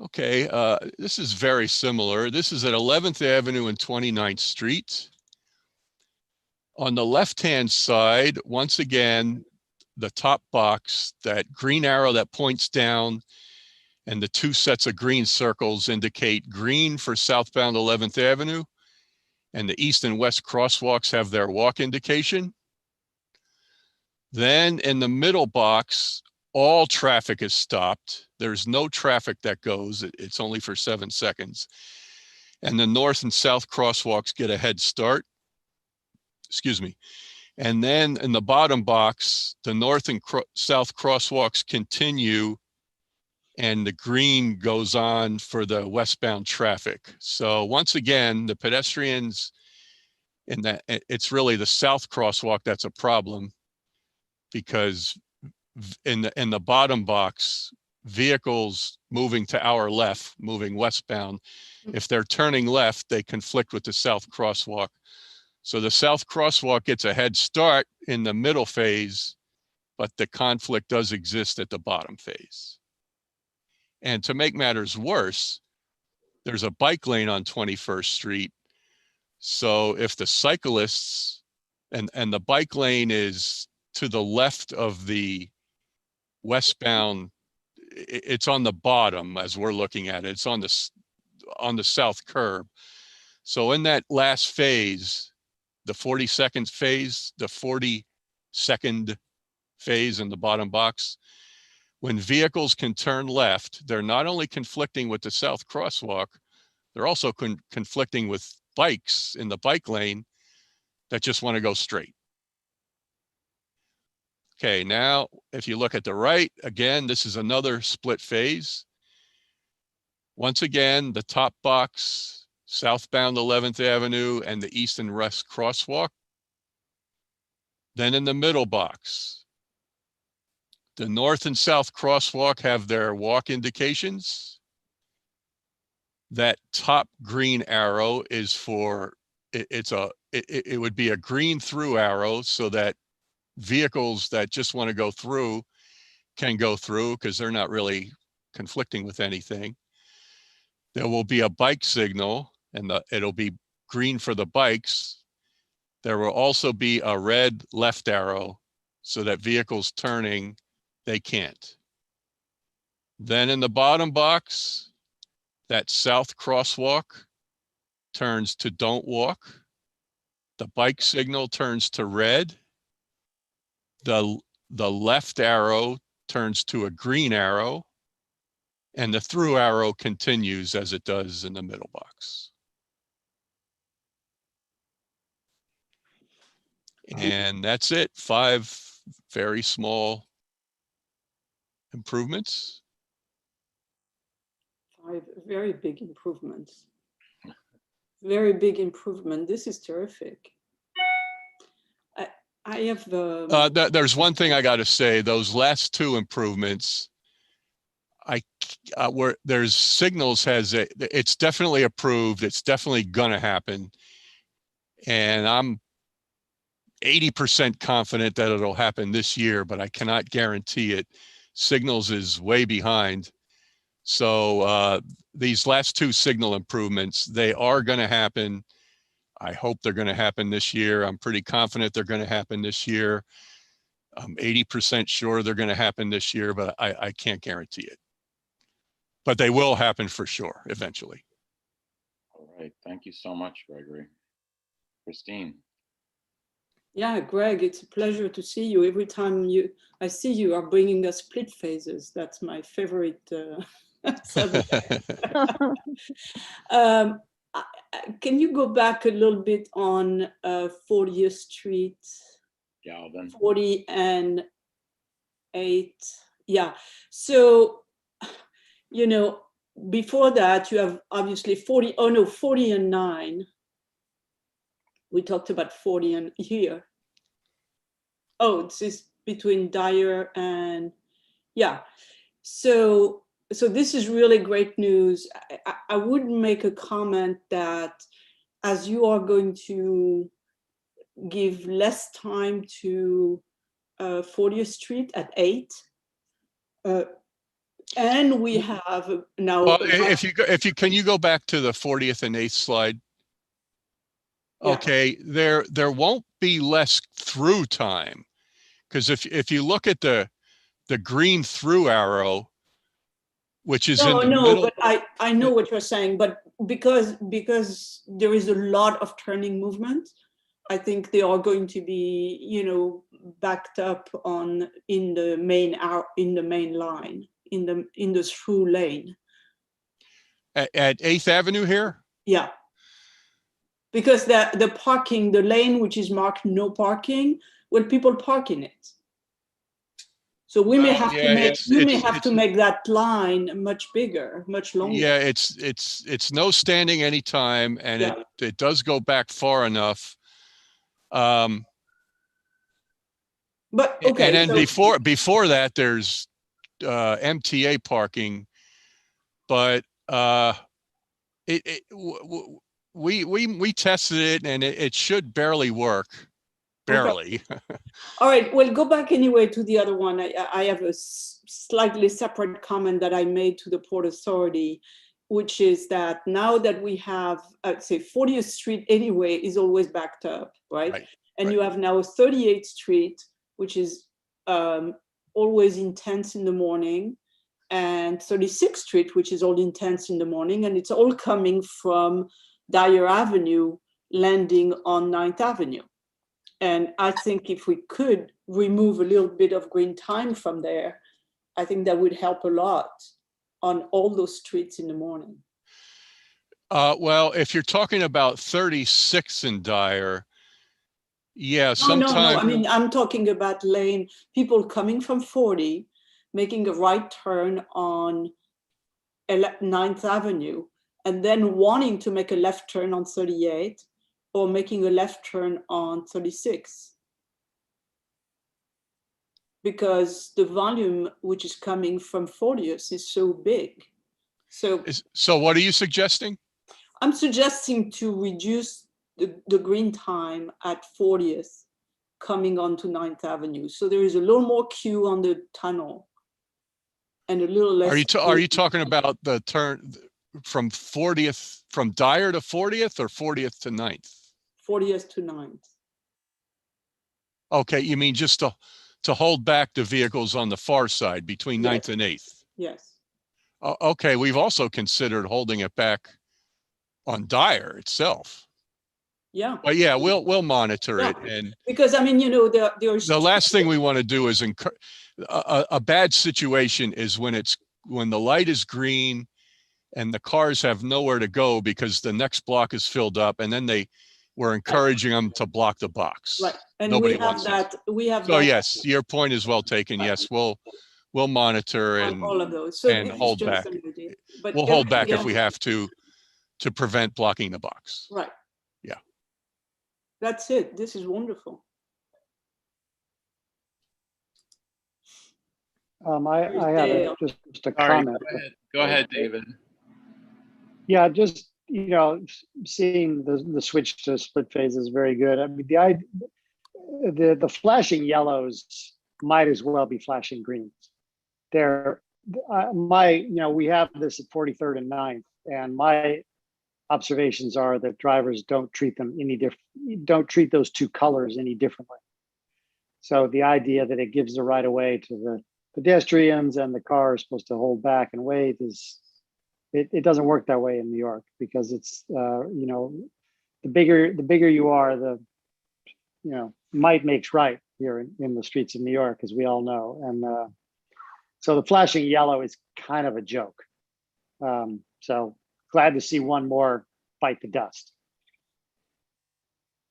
Okay, this is very similar. This is at 11th Avenue and 29th Street. On the left-hand side, once again, the top box, that green arrow that points down, and the two sets of green circles indicate green for southbound 11th Avenue, and the east and west crosswalks have their walk indication. Then in the middle box, all traffic is stopped. There's no traffic that goes. It's only for 7 seconds. And the north and south crosswalks get a head start. Excuse me. And then in the bottom box, the north and south crosswalks continue and the green goes on for the westbound traffic. So once again, the pedestrians in that, it's really the south crosswalk that's a problem, because in the bottom box, vehicles moving to our left, moving westbound, if they're turning left, they conflict with the south crosswalk. So the south crosswalk gets a head start in the middle phase, but the conflict does exist at the bottom phase. And to make matters worse, there's a bike lane on 21st Street. So if the cyclists, and the bike lane is to the left of the westbound, it's on the bottom as we're looking at it. It's on the south curb. So in that last phase, the 42nd phase, the 42nd phase in the bottom box, when vehicles can turn left, they're not only conflicting with the south crosswalk, they're also conflicting with bikes in the bike lane that just want to go straight. Okay, now if you look at the right, again, this is another split phase. Once again, the top box, southbound 11th Avenue and the east and west crosswalk. Then in the middle box, the north and south crosswalk have their walk indications. That top green arrow is for, it would be a green through arrow so that vehicles that just want to go through can go through because they're not really conflicting with anything. There will be a bike signal and it'll be green for the bikes. There will also be a red left arrow so that vehicles turning, they can't. Then in the bottom box, that south crosswalk turns to don't walk. The bike signal turns to red. The left arrow turns to a green arrow. And the through arrow continues as it does in the middle box. And that's it. 5 very small improvements. 5 very big improvements. Very big improvement. This is terrific. I have there's one thing I got to say. Those last 2 improvements, where there's signals it's definitely approved. It's definitely gonna happen, and I'm 80% confident that it'll happen this year, but I cannot guarantee it. Signals is way behind. So these last 2 signal improvements, they are going to happen. I hope they're going to happen this year. I'm pretty confident they're going to happen this year. I'm 80% sure they're going to happen this year, but I can't guarantee it. But they will happen for sure eventually. All right. Thank you so much, Gregory. Christine. Yeah, Greg, it's a pleasure to see you. Every time I see you are bringing us split phases. That's my favorite subject. Can you go back a little bit on 40th Street? Galvin. 40 and 8. Yeah. So, you know, before that, you have obviously 40 and 9. We talked about 40 and here. Oh, this is between Dyer and, yeah. So this is really great news. I would make a comment that as you are going to give less time to 40th Street at 8, and we have now. Well, can you go back to the 40th and 8th slide? Yeah. Okay, there won't be less through time, because if you look at the green through arrow, which is in the middle. But I know what you're saying, but because there is a lot of turning movement, I think they are going to be, you know, backed up in the main line, in the through lane. At 8th Avenue here? Yeah. Because the parking, the lane which is marked no parking, well, people park in it. So we may have to make that line much bigger, much longer. Yeah, it's no standing anytime, and yeah. it does go back far enough. But okay. And then before that, there's MTA parking, but we tested it, and it should barely work. Barely. Okay. All right, well, go back anyway to the other one. I have a slightly separate comment that I made to the Port Authority, which is that now that we have, I'd say 40th Street anyway is always backed up, right? And you have now 38th Street, which is always intense in the morning, and 36th Street, which is all intense in the morning, and it's all coming from Dyer Avenue, landing on 9th Avenue. And I think if we could remove a little bit of green time from there, I think that would help a lot on all those streets in the morning. Well, if you're talking about 36 in Dyer, yeah, sometimes. No, I mean, I'm talking about lane, people coming from 40, making a right turn on 9th Avenue, and then wanting to make a left turn on 38, or making a left turn on 36. Because the volume which is coming from 40th is so big. So what are you suggesting? I'm suggesting to reduce the green time at 40th coming onto 9th Avenue. So there is a little more queue on the tunnel and a little less. Are you talking about the turn from 40th, from Dyer to 40th or 40th to 9th? 40th to 9th. Okay, you mean just to hold back the vehicles on the far side between 9th and 8th? Yes. Okay, we've also considered holding it back on Dyer itself. Yeah. But yeah, we'll monitor it. And because I mean, you know, there's the last thing we want to do is a bad situation is when it's when the light is green and the cars have nowhere to go because the next block is filled up, and then we're encouraging them to block the box. Right, and Nobody we have wants that. We have So that yes, your point is well taken. Yes, we'll monitor on and all of those. So and this is hold just back. an idea. But We'll hold back if again, we have to prevent blocking the box. Right. Yeah. That's it. This is wonderful. I have just a Sorry, comment. go ahead, David. Yeah, just, you know, seeing the switch to split phase is very good. I mean, the flashing yellows might as well be flashing greens. They're we have this at 43rd and 9th, and my observations are that drivers don't treat them any different, don't treat those two colors any differently. So the idea that it gives the right of way to the pedestrians and the car is supposed to hold back and wait it doesn't work that way in New York, because it's you know, the bigger you are, the, you know, might makes right here in the streets of New York, as we all know. And so the flashing yellow is kind of a joke. So glad to see one more bite the dust.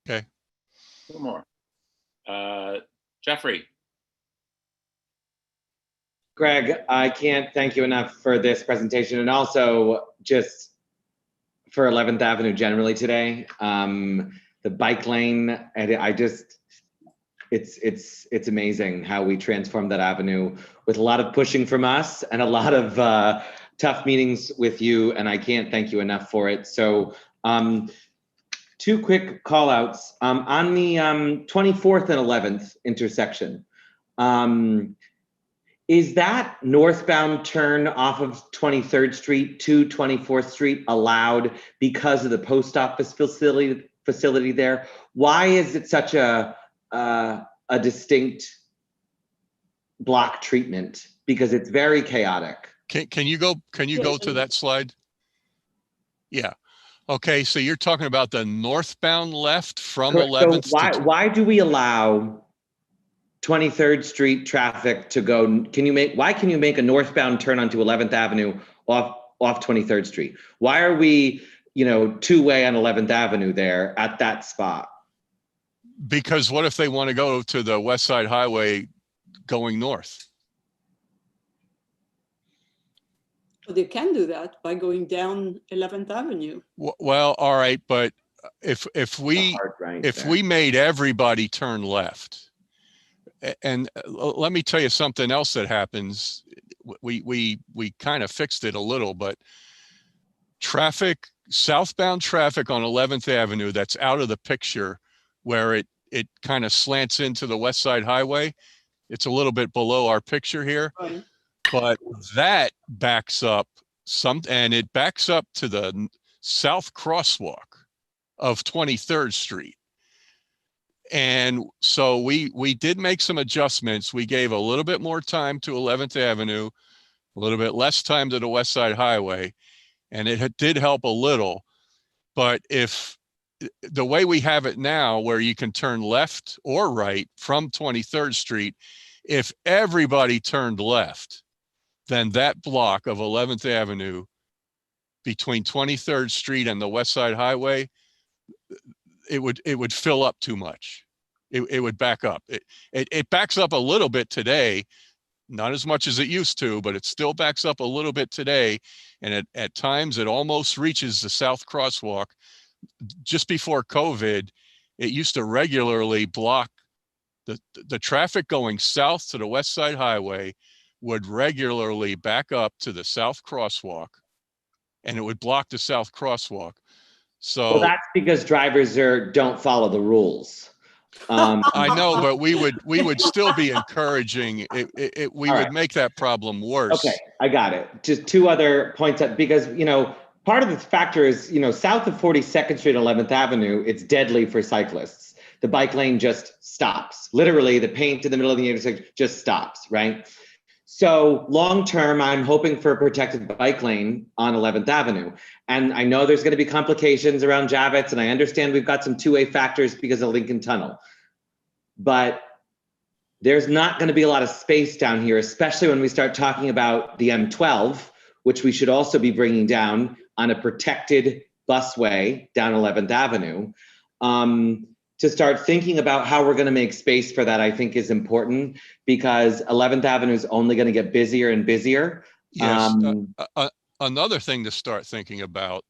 Okay. One more. Jeffrey. Greg, I can't thank you enough for this presentation, and also just for 11th Avenue generally today. The bike lane, and it's amazing how we transformed that avenue with a lot of pushing from us and a lot of tough meetings with you, and I can't thank you enough for it. So two quick call outs. On the 24th and 11th intersection, is that northbound turn off of 23rd Street to 24th Street allowed because of the post office facility there? Why is it such a distinct block treatment? Because it's very chaotic. Can you go to that slide? Yeah. Okay, so you're talking about the northbound left from 11th. So why do we allow 23rd Street traffic to go? Why can you make a northbound turn onto 11th Avenue off 23rd Street? Why are we, you know, two-way on 11th Avenue there at that spot? Because what if they want to go to the West Side Highway going north? They can do that by going down 11th Avenue. Well, all right, but if we made everybody turn left, and let me tell you something else that happens. We kind of fixed it a little, but southbound traffic on 11th Avenue that's out of the picture, where it kind of slants into the West Side Highway. It's a little bit below our picture here, but that backs up and it backs up to the south crosswalk of 23rd Street. And so we did make some adjustments. We gave a little bit more time to 11th Avenue, a little bit less time to the West Side Highway, and it did help a little. But if the way we have it now, where you can turn left or right from 23rd Street, if everybody turned left, then that block of 11th Avenue between 23rd Street and the West Side Highway, it would fill up too much. It would back up. It backs up a little bit today, not as much as it used to, but it still backs up a little bit today. And at times it almost reaches the south crosswalk. Just before COVID, it used to regularly block the traffic going south to the West Side Highway would regularly back up to the south crosswalk, and it would block the south crosswalk. So well, that's because drivers don't follow the rules. I know, but we would still be encouraging it. We would make that problem worse. Okay, I got it. Just two other points because, you know, part of the factor is, you know, south of 42nd Street, 11th Avenue, it's deadly for cyclists. The bike lane just stops. Literally, the paint in the middle of the intersection just stops, right? So long term, I'm hoping for a protected bike lane on 11th Avenue. And I know there's going to be complications around Javits, and I understand we've got some two-way factors because of Lincoln Tunnel. But there's not going to be a lot of space down here, especially when we start talking about the M12, which we should also be bringing down on a protected busway down 11th Avenue. To start thinking about how we're going to make space for that, I think is important, because 11th Avenue is only going to get busier and busier. Yes. Another thing to start thinking about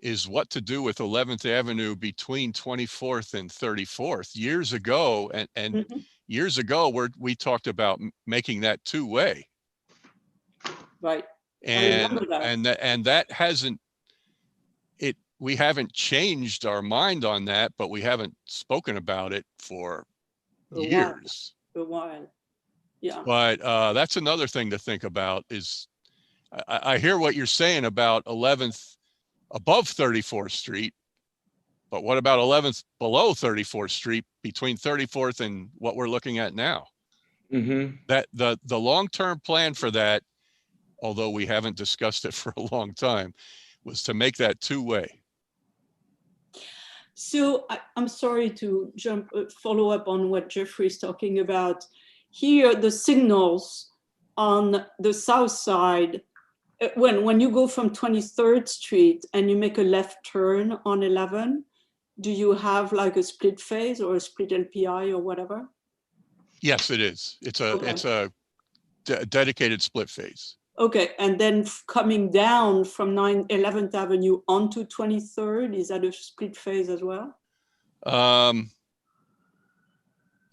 is what to do with 11th Avenue between 24th and 34th. Years ago, and years ago, we talked about making that two-way. Right. And that hasn't, we haven't changed our mind on that, but we haven't spoken about it for years. A while. Yeah. But that's another thing to think about is, I hear what you're saying about 11th above 34th Street, but what about 11th below 34th Street between 34th and what we're looking at now? That the long-term plan for that, although we haven't discussed it for a long time, was to make that two-way. So I'm sorry to follow up on what Jeffrey is talking about. Here, the signals on the south side, when you go from 23rd Street and you make a left turn on 11, do you have like a split phase or a split LPI or whatever? Yes, it is. It's a dedicated split phase. Okay, and then coming down from 11th Avenue onto 23rd, is that a split phase as well?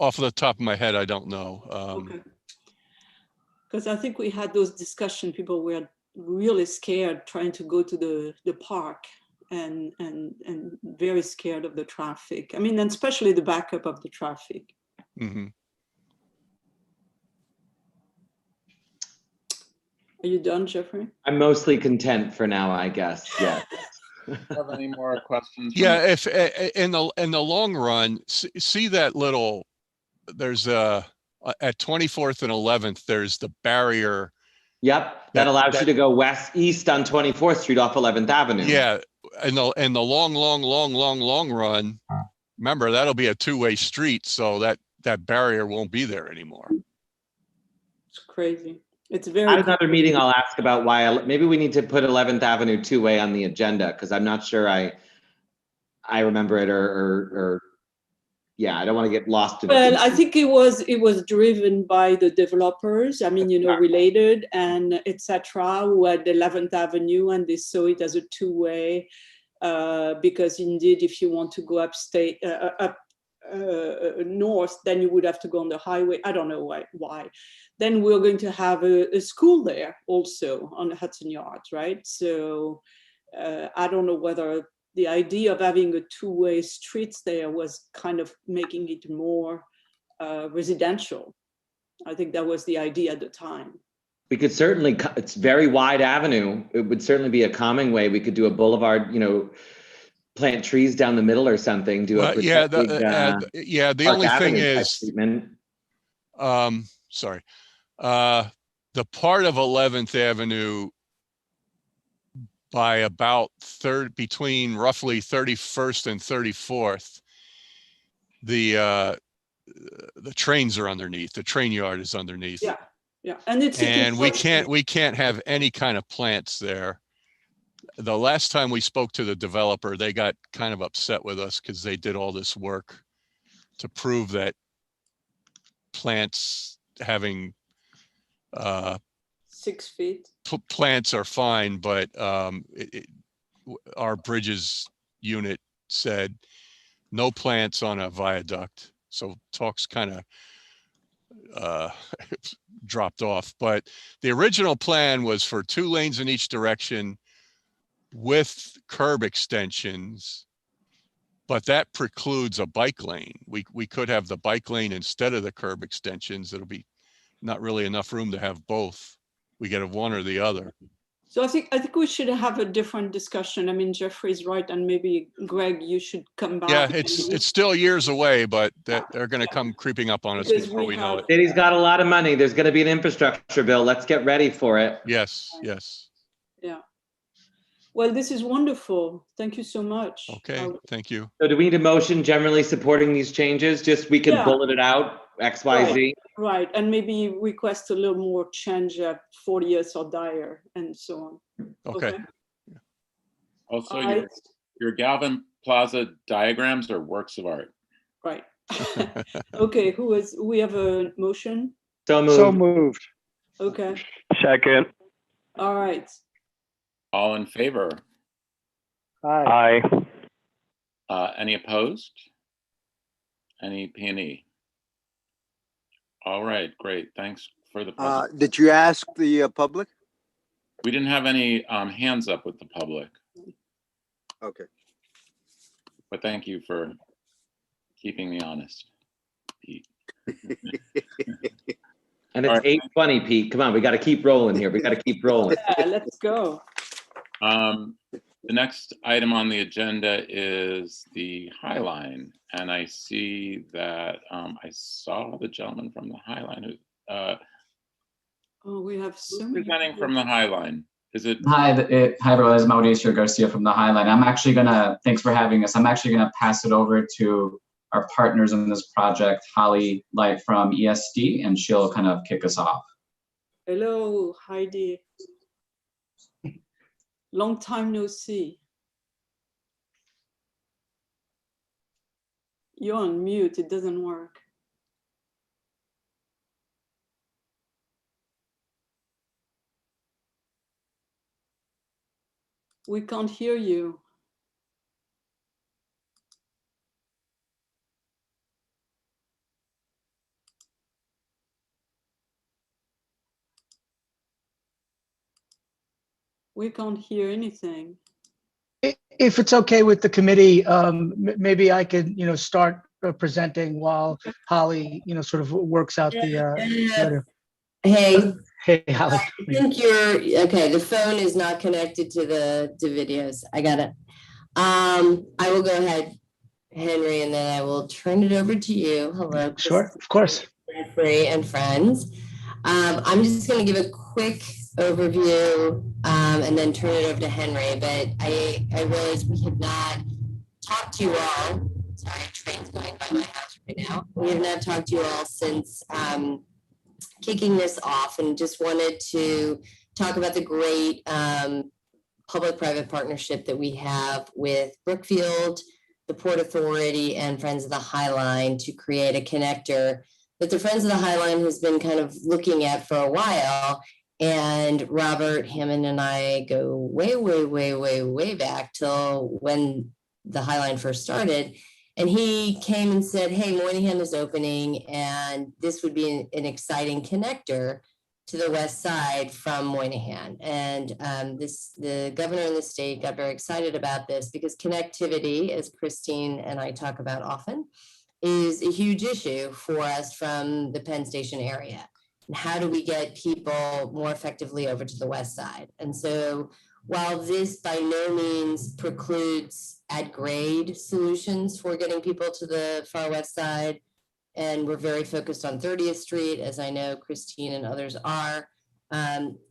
Off the top of my head, I don't know. Okay. Because I think we had those discussions, people were really scared trying to go to the park and very scared of the traffic. I mean, and especially the backup of the traffic. Are you done, Jeffrey? I'm mostly content for now, I guess. Yeah. Have any more questions? Yeah, if in the long run, see that little, there's at 24th and 11th, there's the barrier. Yep, that allows you to go east on 24th Street off 11th Avenue. Yeah, and the long run, remember that'll be a two-way street, so that barrier won't be there anymore. It's crazy. It's very. At another meeting, I'll ask about why. Maybe we need to put 11th Avenue two-way on the agenda, because I'm not sure I remember it or yeah, I don't want to get lost in it. Well, I think it was driven by the developers. I mean, Related and etc. who had 11th Avenue, and they saw it as a two-way because indeed, if you want to go upstate up north, then you would have to go on the highway. I don't know why. Then we're going to have a school there also on Hudson Yards, right? So I don't know whether the idea of having a two-way streets there was kind of making it more residential. I think that was the idea at the time. We could certainly, it's very wide avenue. It would certainly be a calming way. We could do a boulevard, plant trees down the middle or something. Do a the only thing is, sorry, the part of 11th Avenue by about between roughly 31st and 34th, the trains are underneath. The train yard is underneath. Yeah, and we can't have any kind of plants there. The last time we spoke to the developer, they got kind of upset with us because they did all this work to prove that plants having 6 feet. Plants are fine, but our bridges unit said no plants on a viaduct. So talks kind of dropped off. But the original plan was for 2 lanes in each direction with curb extensions, but that precludes a bike lane. We could have the bike lane instead of the curb extensions. It'll be not really enough room to have both. We get one or the other. So I think we should have a different discussion. I mean, Jeffrey's right, and maybe Greg, you should come back. Yeah, it's still years away, but they're going to come creeping up on us before we know it. City's got a lot of money. There's going to be an infrastructure bill. Let's get ready for it. Yes. Yeah. Well, this is wonderful. Thank you so much. Okay, thank you. So do we need a motion generally supporting these changes? Just we can bullet it out. XYZ. Right, and maybe request a little more change at 40th or Dyer and so on. Okay. Also, All right. your Galvin Plaza diagrams are works of art. Right. Okay, we have a motion? So moved. So moved. Okay, Second. all right. All in favor? Aye. Aye. Any opposed? Any P&E? All right, great. Thanks for the presentation. Did you ask the public? We didn't have any hands up with the public, Okay. but thank you for keeping me honest, Pete. And it's 8:20, Pete. Come on, we got to keep rolling here. We got to keep rolling. Yeah, let's go. The next item on the agenda is the High Line, and I see that I saw the gentleman from the High Line who Oh, we have so many. presenting from the High Line. Is it? Hi, everyone. It's Mauricio Garcia from the High Line. Thanks for having us. I'm actually gonna pass it over to our partners in this project, Holly Light from ESD, and she'll kind of kick us off. Hello, Heidi. Long time no see. You're on mute, it doesn't work. We can't hear you. We can't hear anything. If it's okay with the committee, maybe I could, start presenting while Holly, sort of works out the letter. Hey. Hey, Holly. I think you're okay. The phone is not connected to the videos. I got it. I will go ahead, Henry, and then I will turn it over to you. Hello. Sure, of course. Jeffrey and friends. I'm just going to give a quick overview and then turn it over to Henry. But I realize we have not talked to you all. Sorry, train's going by my house right now. We have not talked to you all since kicking this off, and just wanted to talk about the great public-private partnership that we have with Brookfield, the Port Authority, and Friends of the High Line to create a connector that the Friends of the High Line has been kind of looking at for a while. And Robert Hammond and I go way, way, way, way, way back till when the High Line first started. And he came and said, hey, Moynihan is opening, and this would be an exciting connector to the west side from Moynihan. And the governor in the state got very excited about this because connectivity, as Christine and I talk about often, is a huge issue for us from the Penn Station area. And how do we get people more effectively over to the west side? And so while this by no means precludes at-grade solutions for getting people to the far west side, and we're very focused on 30th Street, as I know Christine and others are,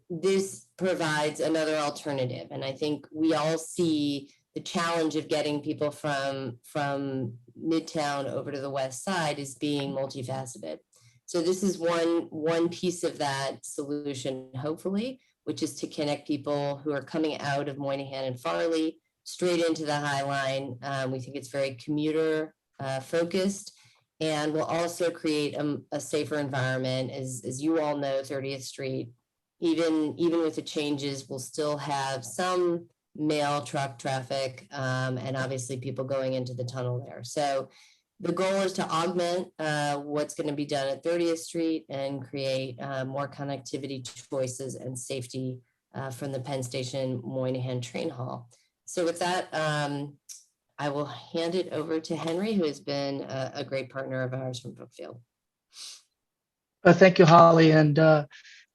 this provides another alternative. And I think we all see the challenge of getting people from Midtown over to the west side as being multifaceted. So this is one piece of that solution, hopefully, which is to connect people who are coming out of Moynihan and Farley straight into the High Line. We think it's very commuter focused, and will also create a safer environment. As you all know, 30th Street, even with the changes, will still have some mail truck traffic, and obviously people going into the tunnel there. So the goal is to augment what's going to be done at 30th Street and create more connectivity choices and safety from the Penn Station Moynihan train hall. So with that, I will hand it over to Henry, who has been a great partner of ours from Brookfield. Thank you, Holly. And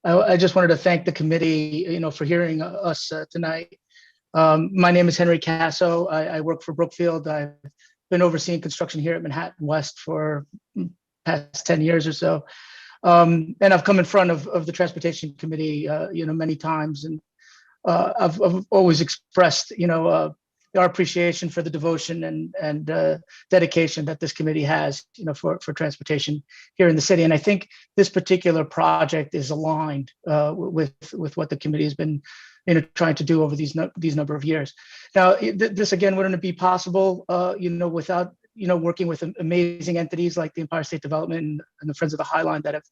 I just wanted to thank the committee, for hearing us tonight. My name is Henry Casso. I work for Brookfield. I've been overseeing construction here at Manhattan West for past 10 years or so. And I've come in front of the Transportation Committee, many times. And I've always expressed, our appreciation for the devotion and dedication that this committee has, for transportation here in the city. And I think this particular project is aligned with what the committee has been trying to do over these number of years. Now, this again wouldn't be possible, without working with amazing entities like the Empire State Development and the Friends of the High Line that have,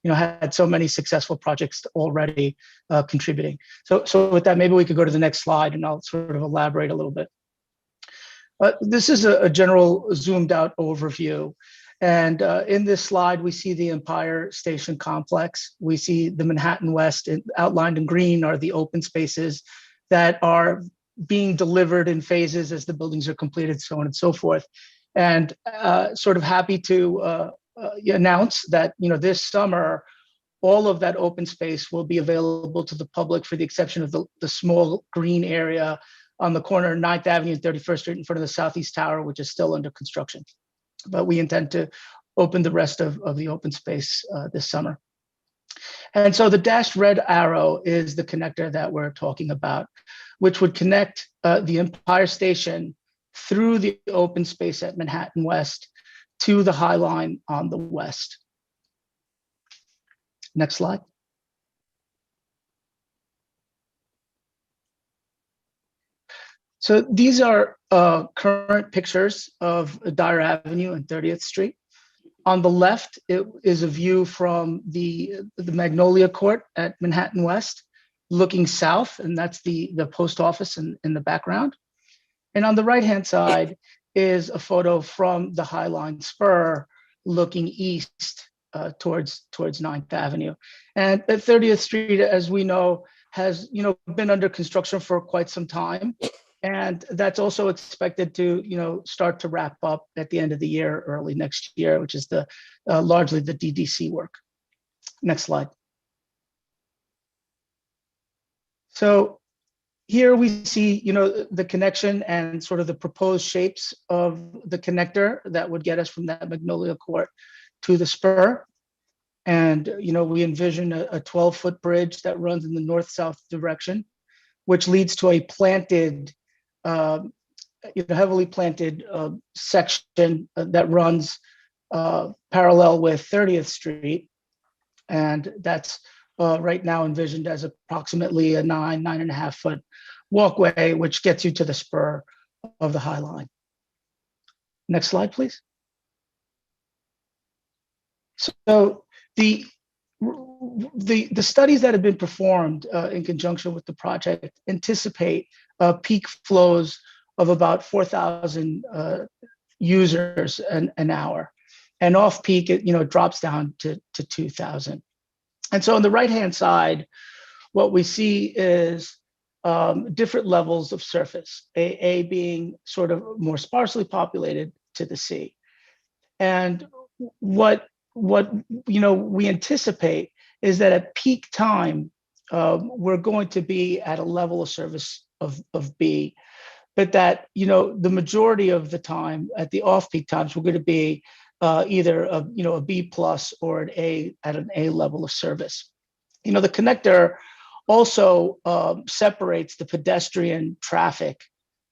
had so many successful projects already contributing. So with that, maybe we could go to the next slide and I'll sort of elaborate a little bit. This is a general zoomed out overview. And in this slide, we see the Empire Station complex. We see the Manhattan West, outlined in green are the open spaces that are being delivered in phases as the buildings are completed, so on and so forth. And sort of happy to announce that, this summer, all of that open space will be available to the public for the exception of the small green area on the corner of 9th Avenue and 31st Street in front of the Southeast Tower, which is still under construction. But we intend to open the rest of the open space this summer. And so the dashed red arrow is the connector that we're talking about, which would connect the Empire Station through the open space at Manhattan West to the High Line on the west. Next slide. So these are current pictures of Dyer Avenue and 30th Street. On the left, it is a view from the Magnolia Court at Manhattan West, looking south, and that's the post office in the background. And on the right-hand side is a photo from the High Line spur looking east towards 9th Avenue. And at 30th Street, as we know, has been under construction for quite some time. And that's also expected to start to wrap up at the end of the year, early next year, which is largely the DDC work. Next slide. So here we see, the connection and sort of the proposed shapes of the connector that would get us from that Magnolia Court to the spur. And, we envision a 12-foot bridge that runs in the north-south direction, which leads to a planted, heavily planted section that runs parallel with 30th Street. And that's right now envisioned as approximately a 9.5 foot walkway, which gets you to the spur of the High Line. Next slide, please. So the studies that have been performed in conjunction with the project anticipate peak flows of about 4,000 users an hour, and off peak it drops down to 2,000. And so on the right-hand side, what we see is different levels of surface, A being sort of more sparsely populated to the sea. And what we anticipate is that at peak time, we're going to be at a level of service of B, but that the majority of the time at the off-peak times, we're going to be either a B plus or an A at an A level of service. The connector also separates the pedestrian traffic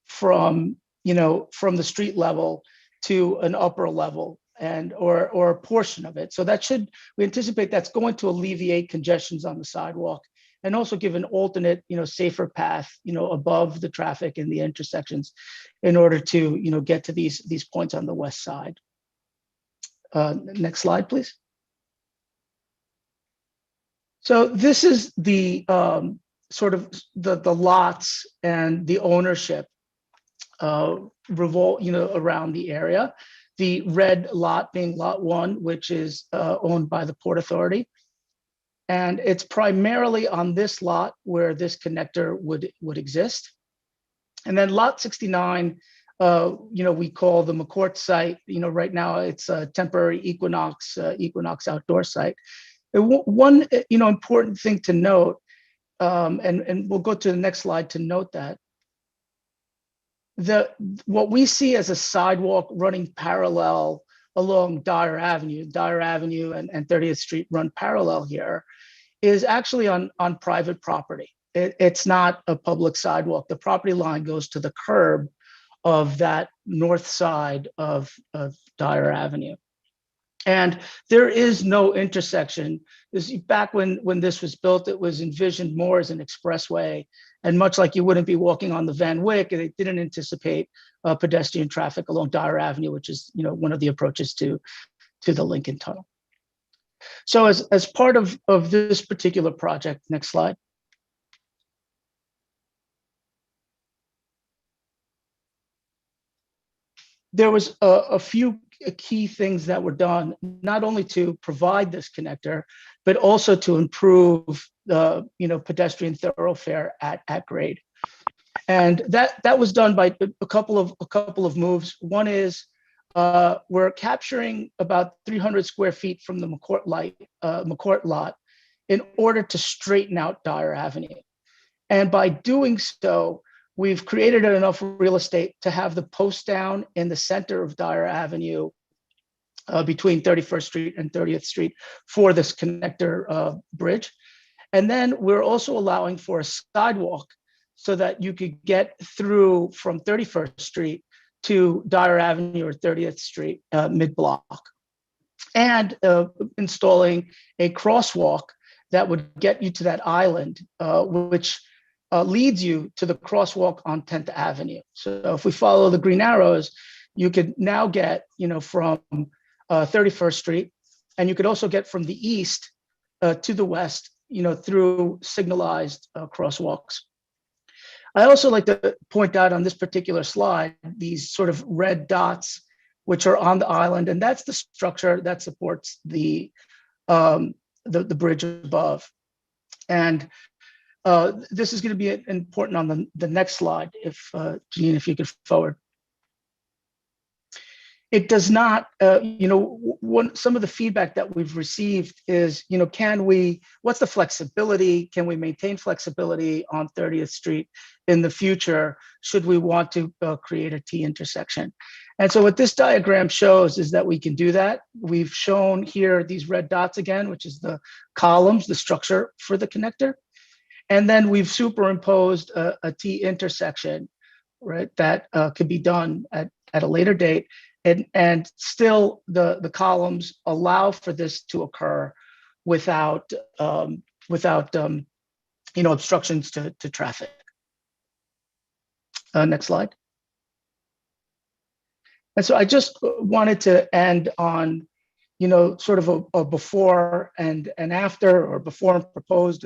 from the street level to an upper level or a portion of it. So we anticipate that's going to alleviate congestions on the sidewalk and also give an alternate, safer path, above the traffic in the intersections in order to, get to these points on the west side. Next slide, please. So this is the sort of the lots and the ownership around the area. The red lot being lot 1, which is owned by the Port Authority. And it's primarily on this lot where this connector would exist. And then lot 69, we call the McCourt site. Right now it's a temporary Equinox outdoor site. One, important thing to note, and we'll go to the next slide to note that, what we see as a sidewalk running parallel along Dyer Avenue and 30th Street run parallel here, is actually on private property. It's not a public sidewalk. The property line goes to the curb of that north side of Dyer Avenue. And there is no intersection. Back when this was built, it was envisioned more as an expressway. And much like you wouldn't be walking on the Van Wyck, they didn't anticipate pedestrian traffic along Dyer Avenue, which is one of the approaches to the Lincoln Tunnel. So as part of this particular project, next slide. There was a few key things that were done, not only to provide this connector, but also to improve the pedestrian thoroughfare at grade. And that was done by a couple of moves. One is we're capturing about 300 square feet from the McCourt lot in order to straighten out Dyer Avenue. And by doing so, we've created enough real estate to have the post down in the center of Dyer Avenue between 31st Street and 30th Street for this connector bridge. And then we're also allowing for a sidewalk so that you could get through from 31st Street to Dyer Avenue or 30th Street mid-block. And installing a crosswalk that would get you to that island, which leads you to the crosswalk on 10th Avenue. So if we follow the green arrows, you could now get, from 31st Street, and you could also get from the east to the west, through signalized crosswalks. I also like to point out on this particular slide, these sort of red dots, which are on the island, and that's the structure that supports the bridge above. And this is going to be important on the next slide, if Janine, if you could forward. It does not, some of the feedback that we've received is, what's the flexibility? Can we maintain flexibility on 30th Street in the future? Should we want to create a T intersection? And so what this diagram shows is that we can do that. We've shown here these red dots again, which is the columns, the structure for the connector. And then we've superimposed a T intersection, right, that could be done at a later date. And still the columns allow for this to occur without obstructions to traffic. Next slide. And so I just wanted to end on, sort of a before and after, or before and proposed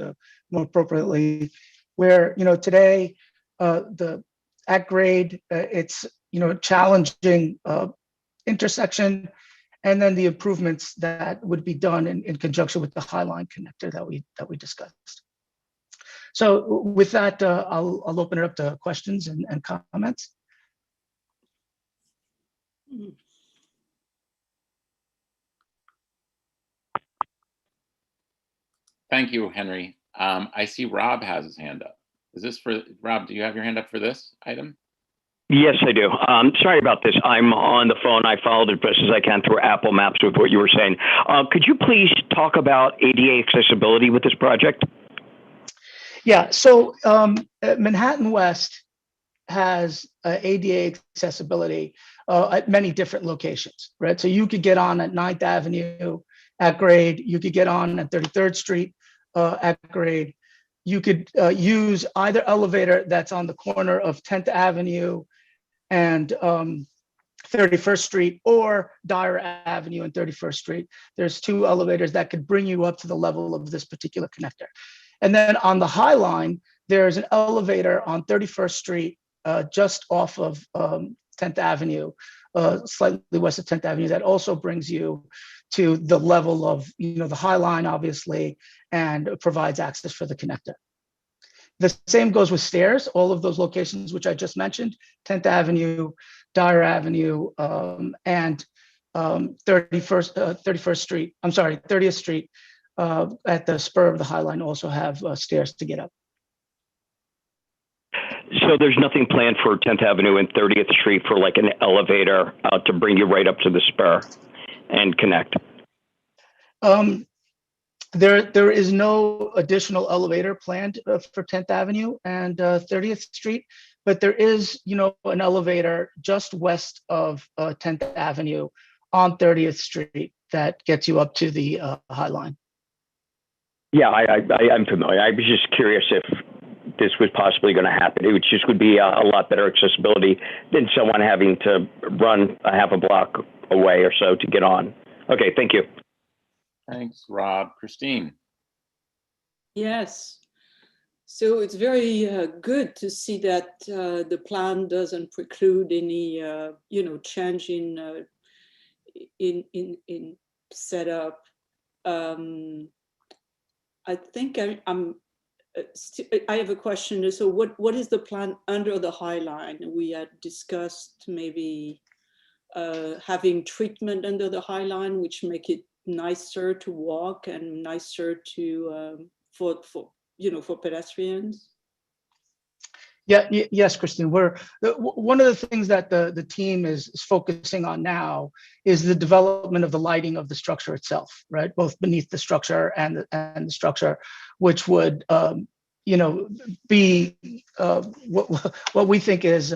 more appropriately, where, today the at grade, it's, challenging intersection, and then the improvements that would be done in conjunction with the Highline connector that we discussed. So with that, I'll open it up to questions and comments. Thank you, Henry. I see Rob has his hand up. Is this for Rob? Do you have your hand up for this item? Yes, I do. Sorry about this. I'm on the phone. I followed it best as I can through Apple Maps with what you were saying. Could you please talk about ADA accessibility with this project? Yeah, so Manhattan West has ADA accessibility at many different locations, right? So you could get on at 9th Avenue at grade. You could get on at 33rd Street at grade. You could use either elevator that's on the corner of 10th Avenue and 31st Street, or Dyer Avenue and 31st Street. There's two elevators that could bring you up to the level of this particular connector. And then on the High Line, there's an elevator on 31st Street, just off of 10th Avenue, slightly west of 10th Avenue, that also brings you to the level of, the High Line, obviously, and provides access for the connector. The same goes with stairs. All of those locations, which I just mentioned, 10th Avenue, Dyer Avenue, and 30th Street at the spur of the High Line also have stairs to get up. So there's nothing planned for 10th Avenue and 30th Street for like an elevator to bring you right up to the spur and connect? There is no additional elevator planned for 10th Avenue and 30th Street, but there is, an elevator just west of 10th Avenue on 30th Street that gets you up to the High Line. Yeah, I'm familiar. I was just curious if this was possibly going to happen. It would be a lot better accessibility than someone having to run a half a block away or so to get on. Okay, thank you. Thanks, Rob. Christine. Yes. So it's very good to see that the plan doesn't preclude any, change in setup. I think I have a question. So what is the plan under the High Line? We had discussed maybe having treatment under the High Line, which make it nicer to walk and nicer to for pedestrians. Yeah, yes, Christine. One of the things that the team is focusing on now is the development of the lighting of the structure itself, right? Both beneath the structure and the structure, which would, be what we think is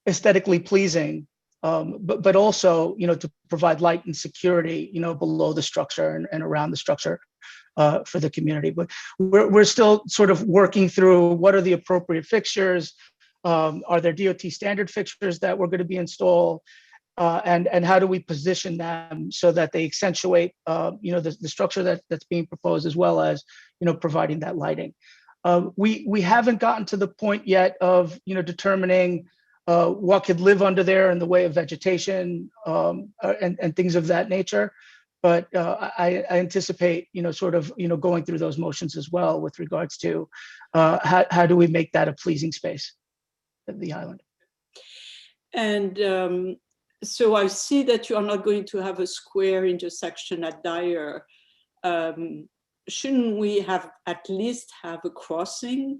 aesthetically pleasing, but also, to provide light and security, below the structure and around the structure. For the community, but we're still sort of working through what are the appropriate fixtures. Are there DOT standard fixtures that we're going to be installed, and how do we position them so that they accentuate, the structure that's being proposed, as well as, providing that lighting. We haven't gotten to the point yet of, determining what could live under there in the way of vegetation and things of that nature. But I anticipate, going through those motions as well with regards to how do we make that a pleasing space at the island. And so I see that you are not going to have a square intersection at Dyer. Shouldn't we have at least have a crossing,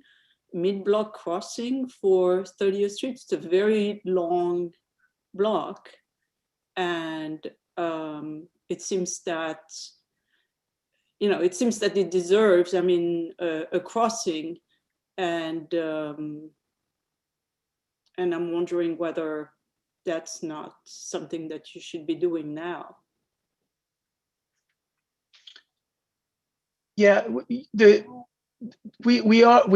mid-block crossing for 30th Street? It's a very long block, and it seems that it deserves, a crossing, and I'm wondering whether that's not something that you should be doing now. Yeah, we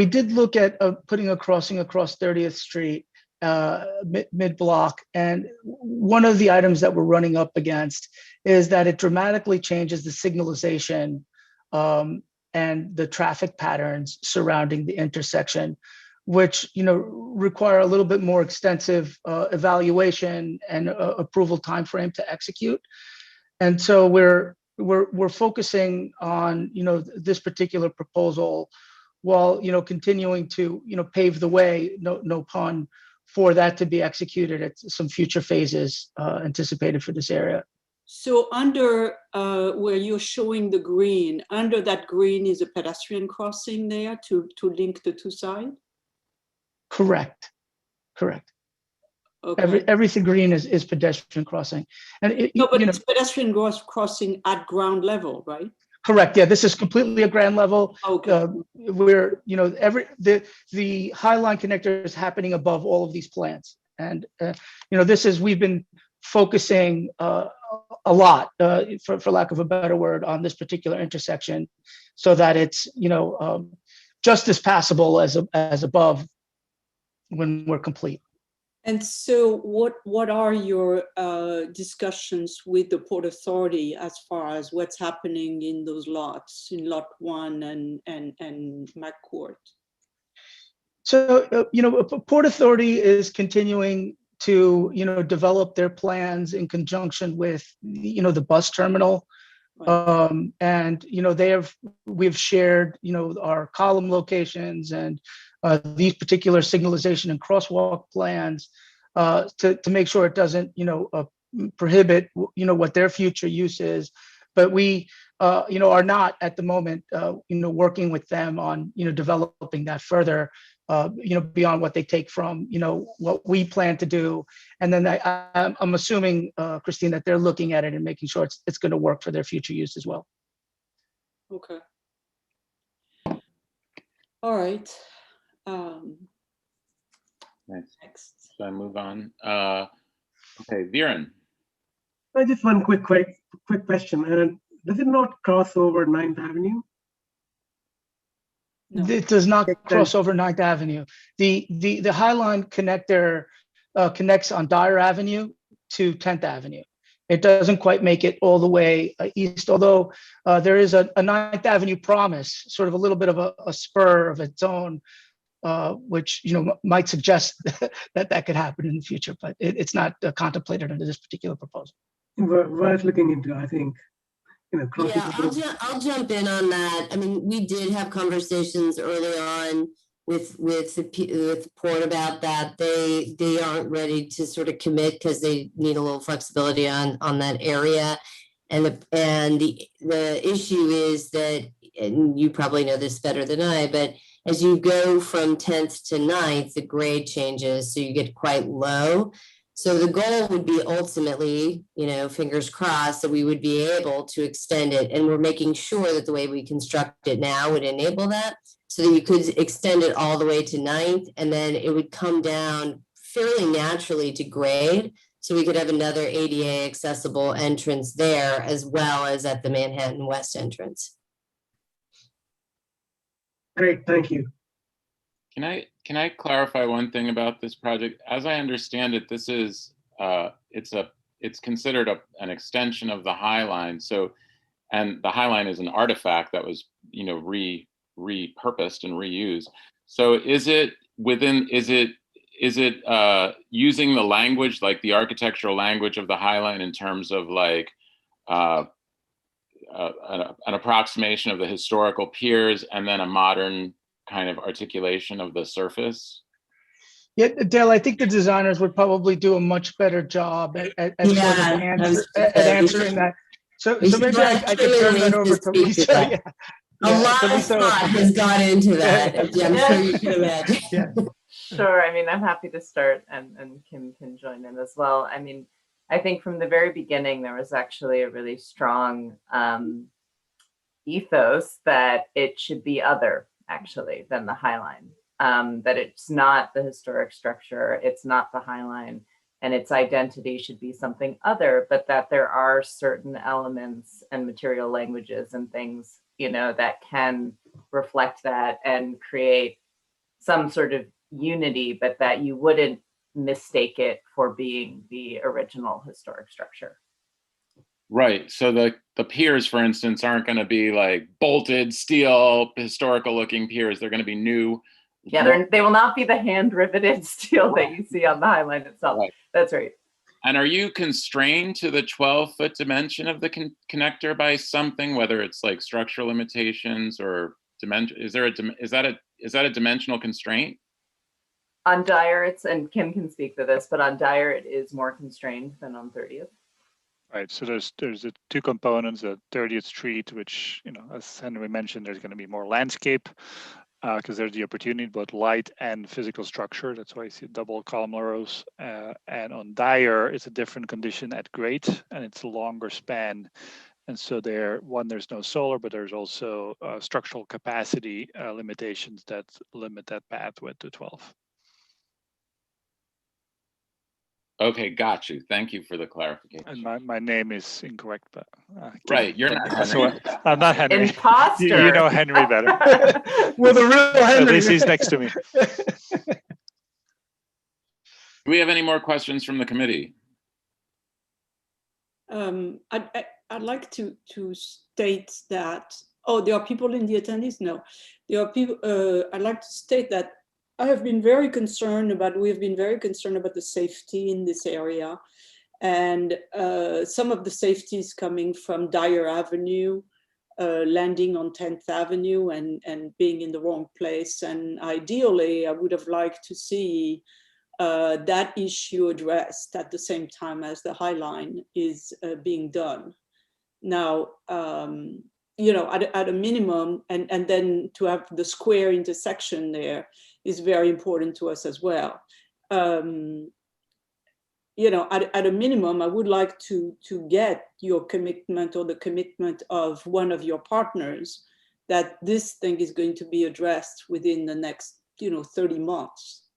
did look at putting a crossing across 30th Street mid-block, and one of the items that we're running up against is that it dramatically changes the signalization and the traffic patterns surrounding the intersection, which require a little bit more extensive evaluation and approval timeframe to execute. And so we're focusing on this particular proposal while continuing to pave the way, no pun, for that to be executed at some future phases anticipated for this area. So under where you're showing the green, under that green is a pedestrian crossing there to link the two sides? Correct. Okay. Everything green is pedestrian crossing. And it's pedestrian crossing at ground level, right? Correct. Yeah, this is completely at ground level. Okay. We're, the High Line connector is happening above all of these plants. And, we've been focusing a lot, for lack of a better word, on this particular intersection so that it's, just as passable as above when we're complete. And so what are your discussions with the Port Authority as far as what's happening in those lots, in Lot 1 and McCourt? So, Port Authority is continuing to, develop their plans in conjunction with, the bus terminal. Right. And, we've shared, our column locations and these particular signalization and crosswalk plans to make sure it doesn't, prohibit, what their future use is. But we, are not at the moment, working with them on, developing that further, beyond what they take from, what we plan to do. And then I'm assuming, Christine, that they're looking at it and making sure it's going to work for their future use as well. Okay. All right. Next. So I move on. Okay, Viren. Just one quick question. Does it not cross over 9th Avenue? No. It does not cross over 9th Avenue. The High Line connector connects on Dyer Avenue to 10th Avenue. It doesn't quite make it all the way east, although there is a 9th Avenue promise, sort of a little bit of a spur of its own, which might suggest that could happen in the future, but it's not contemplated under this particular proposal. Worth looking into, I think. Yeah, I'll jump in on that. I mean, we did have conversations early on with the port about that. They aren't ready to sort of commit because they need a little flexibility on that area. And the issue is that, and you probably know this better than I, but as you go from 10th to 9th, the grade changes, so you get quite low. So the goal would be ultimately, fingers crossed, that we would be able to extend it. And we're making sure that the way we construct it now would enable that, so that you could extend it all the way to 9th, and then it would come down fairly naturally to grade. So we could have another ADA accessible entrance there, as well as at the Manhattan West entrance. Great, thank you. Can I clarify one thing about this project? As I understand it, this is it's considered an extension of the High Line. So, and the High Line is an artifact that was repurposed and reused. So is it using the language, like the architectural language of the High Line, in terms of like an approximation of the historical piers and then a modern kind of articulation of the surface? Yeah, Dale, I think the designers would probably do a much better job at answering that. So maybe I could turn that over to Lisa. A lot of thought has gone into that. I'm sure you can imagine. Yeah. Sure. I mean, I'm happy to start, and Kim can join in as well. I mean, I think from the very beginning, there was actually a really strong ethos that it should be other, actually, than the High Line. That it's not the historic structure, it's not the High Line, and its identity should be something other, but that there are certain elements and material languages and things, that can reflect that and create some sort of unity, but that you wouldn't mistake it for being the original historic structure. Right. So the piers, for instance, aren't going to be like bolted steel, historical looking piers. They're going to be new. Yeah, they will not be the hand riveted steel that you see on the High Line itself. Right. That's right. And are you constrained to the 12-foot dimension of the connector by something, whether it's like structural limitations or dimension? Is that a dimensional constraint? On Dyer, and Kim can speak to this, but on Dyer it is more constrained than on 30th. Right. So there's the two components, the 30th Street, which, as Henry mentioned, there's going to be more landscape because there's the opportunity, both light and physical structure. That's why you see double column rows. And on Dyer, it's a different condition at grade, and it's a longer span. And so there's no solar, but there's also structural capacity limitations that limit that path width to 12. Okay, got you. Thank you for the clarification. And my name is incorrect, but right, you're not Henry. So I'm not Henry. Imposter. You know Henry better. Well, the real Henry. At least he's next to me. Do we have any more questions from the committee? I'd like to state that. Oh, there are people in the attendees? No, there are people. I'd like to state that we have been very concerned about the safety in this area, and some of the safeties coming from Dyer Avenue, landing on 10th Avenue and being in the wrong place. And ideally, I would have liked to see that issue addressed at the same time as the High Line is being done. Now, at a minimum, and then to have the square intersection there is very important to us as well. At a minimum, I would like to get your commitment, or the commitment of one of your partners, that this thing is going to be addressed within the next 30 months.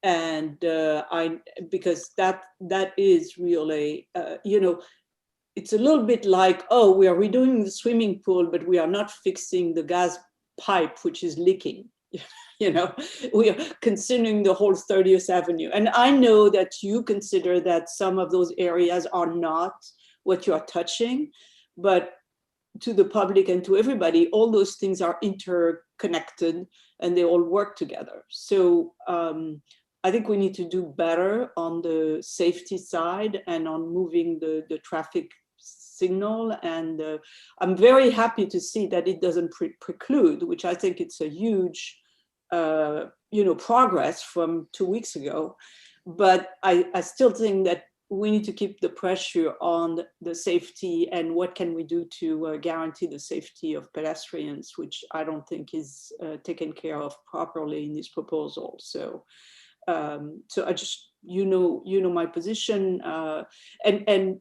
And because that is really, it's a little bit like, oh, we are redoing the swimming pool, but we are not fixing the gas pipe, which is leaking. We are considering the whole 30th Avenue. And I know that you consider that some of those areas are not what you are touching, but to the public and to everybody, all those things are interconnected and they all work together. So I think we need to do better on the safety side and on moving the traffic signal. And I'm very happy to see that it doesn't preclude, which I think it's a huge progress from 2 weeks ago. But I still think that we need to keep the pressure on the safety and what can we do to guarantee the safety of pedestrians, which I don't think is taken care of properly in this proposal. So I just, my position, and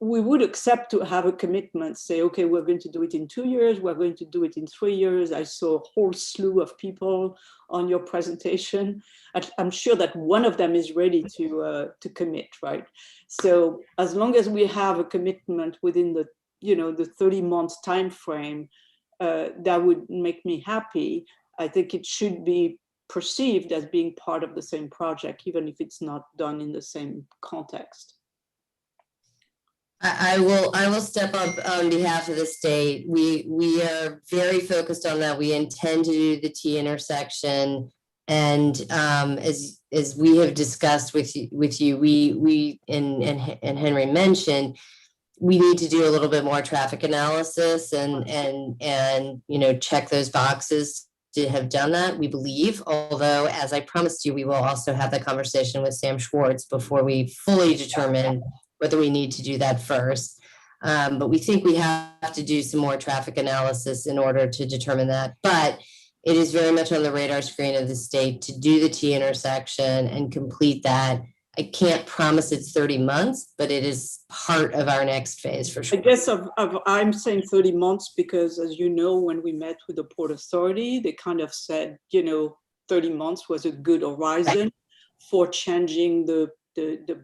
we would accept to have a commitment, say, okay, we're going to do it in 2 years, we're going to do it in 3 years. I saw a whole slew of people on your presentation. I'm sure that one of them is ready to commit, right? So as long as we have a commitment within the 30 months time frame, that would make me happy. I think it should be perceived as being part of the same project, even if it's not done in the same context. I will step up on behalf of the state. We are very focused on that. We intend to do the T intersection, and as we have discussed with you, we and Henry mentioned, we need to do a little bit more traffic analysis and check those boxes to have done that, we believe. Although, as I promised you, we will also have that conversation with Sam Schwartz before we fully determine whether we need to do that first. But we think we have to do some more traffic analysis in order to determine that. But it is very much on the radar screen of the state to do the T intersection and complete that. I can't promise it's 30 months, but it is part of our next phase for sure. I guess I'm saying 30 months because, as you know, when we met with the Port Authority, they kind of said, 30 months was a good horizon for changing the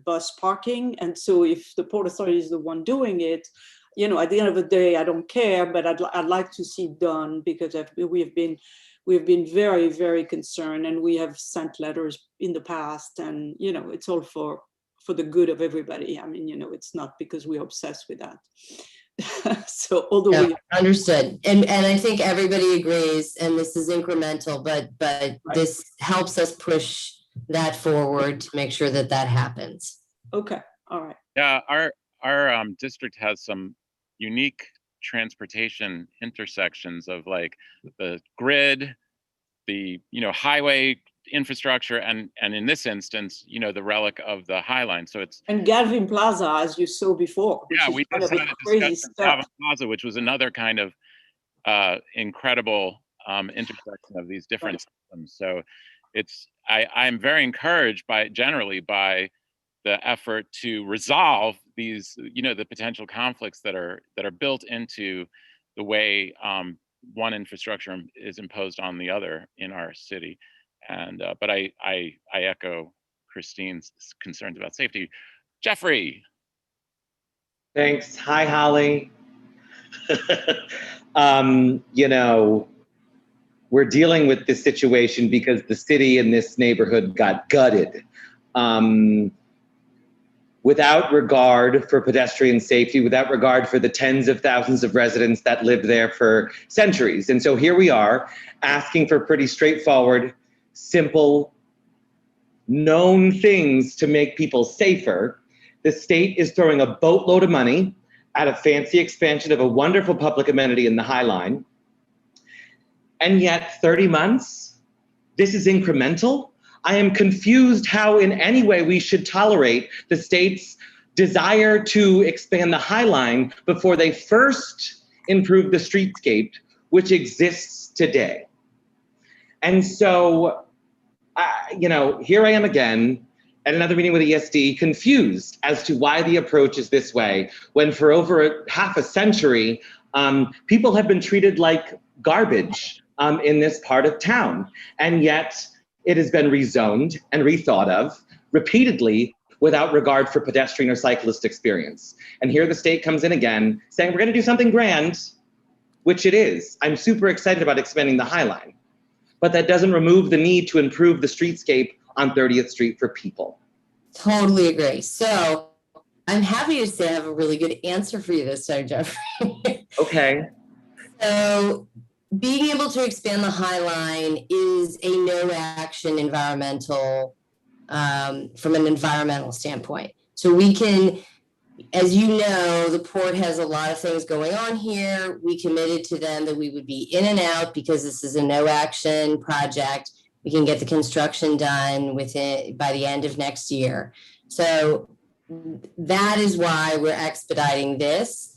bus parking. And so if the Port Authority is the one doing it, at the end of the day, I don't care, but I'd like to see it done because we've been very, very concerned, and we have sent letters in the past, and it's all for the good of everybody. I mean, it's not because we're obsessed with that. So although we understood, and I think everybody agrees, and this is incremental, but right. This helps us push that forward to make sure that happens. Okay, all right. Yeah, our district has some unique transportation intersections of like the grid, the highway infrastructure, and in this instance, the relic of the High Line. So it's and Galvin Plaza, as you saw before. Yeah, we just had a discussion of Galvin Plaza, which was another kind of incredible intersection of these different systems. So I'm very encouraged generally by the effort to resolve these, the potential conflicts that are built into the way one infrastructure is imposed on the other in our city. And but I echo Christine's concerns about safety. Jeffrey. Thanks. Hi, Holly. We're dealing with this situation because the city in this neighborhood got gutted. Without regard for pedestrian safety, without regard for the tens of thousands of residents that lived there for centuries. And so here we are asking for pretty straightforward, simple, known things to make people safer. The state is throwing a boatload of money at a fancy expansion of a wonderful public amenity in the High Line. And yet 30 months, this is incremental. I am confused how in any way we should tolerate the state's desire to expand the High Line before they first improve the streetscape, which exists today. And so, here I am again at another meeting with ESD, confused as to why the approach is this way, when for over half a century, people have been treated like garbage in this part of town. And yet, it has been rezoned and rethought of repeatedly without regard for pedestrian or cyclist experience. And here the state comes in again saying, we're going to do something grand, which it is. I'm super excited about expanding the High Line, but that doesn't remove the need to improve the streetscape on 30th Street for people. Totally agree. So I'm happy to say I have a really good answer for you this time, Jeffrey. Okay. So being able to expand the High Line is a no action environmental, from an environmental standpoint. So we can, as you know, the port has a lot of things going on here. We committed to them that we would be in and out because this is a no action project. We can get the construction done by the end of next year. So that is why we're expediting this.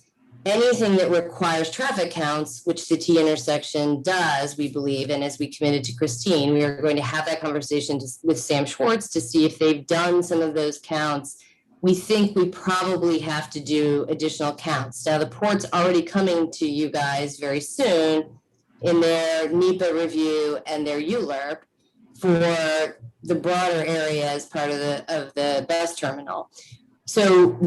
Anything that requires traffic counts, which the T intersection does, we believe, and as we committed to Christine, we are going to have that conversation with Sam Schwartz to see if they've done some of those counts. We think we probably have to do additional counts. Now, the port's already coming to you guys very soon in their NEPA review and their ULURP for the broader area as part of the bus terminal. So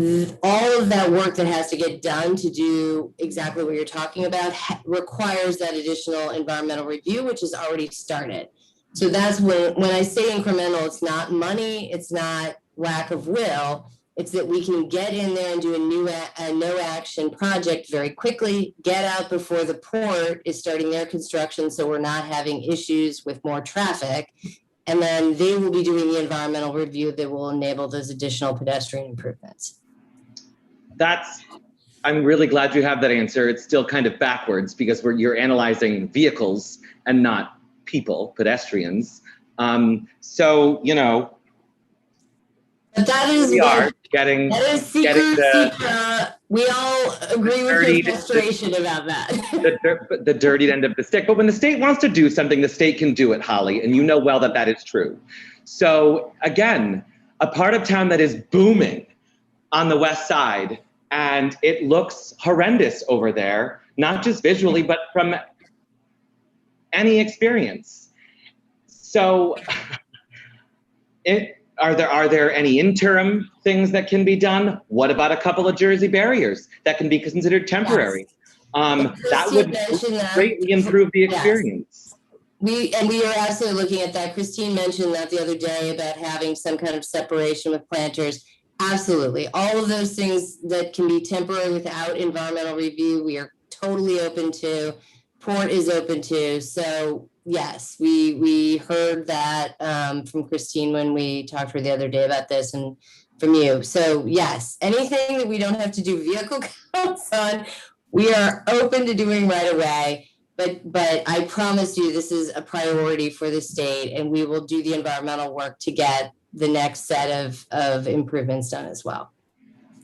all of that work that has to get done to do exactly what you're talking about requires that additional environmental review, which has already started. So that's when I say incremental, it's not money, it's not lack of will, it's that we can get in there and do a no action project very quickly, get out before the port is starting their construction so we're not having issues with more traffic. And then they will be doing the environmental review that will enable those additional pedestrian improvements. I'm really glad you have that answer. It's still kind of backwards because you're analyzing vehicles and not people, pedestrians. So, you know, but that is we are getting the, we all agree with your frustration about that. the dirty end of the stick. But when the state wants to do something, the state can do it, Holly, and you know well that that is true. So again, a part of town that is booming on the west side, and it looks horrendous over there, not just visually, but from any experience. So are there any interim things that can be done? What about a couple of Jersey barriers that can be considered temporary? Yes. That would greatly improve the experience. Yes. We are absolutely looking at that. Christine mentioned that the other day about having some kind of separation with planters. Absolutely. All of those things that can be temporary without environmental review, we are totally open to. Port is open to. So yes, we heard that from Christine when we talked to her the other day about this, and from you. So yes, anything that we don't have to do vehicle counts on, we are open to doing right away. But I promise you, this is a priority for the state, and we will do the environmental work to get the next set of improvements done as well.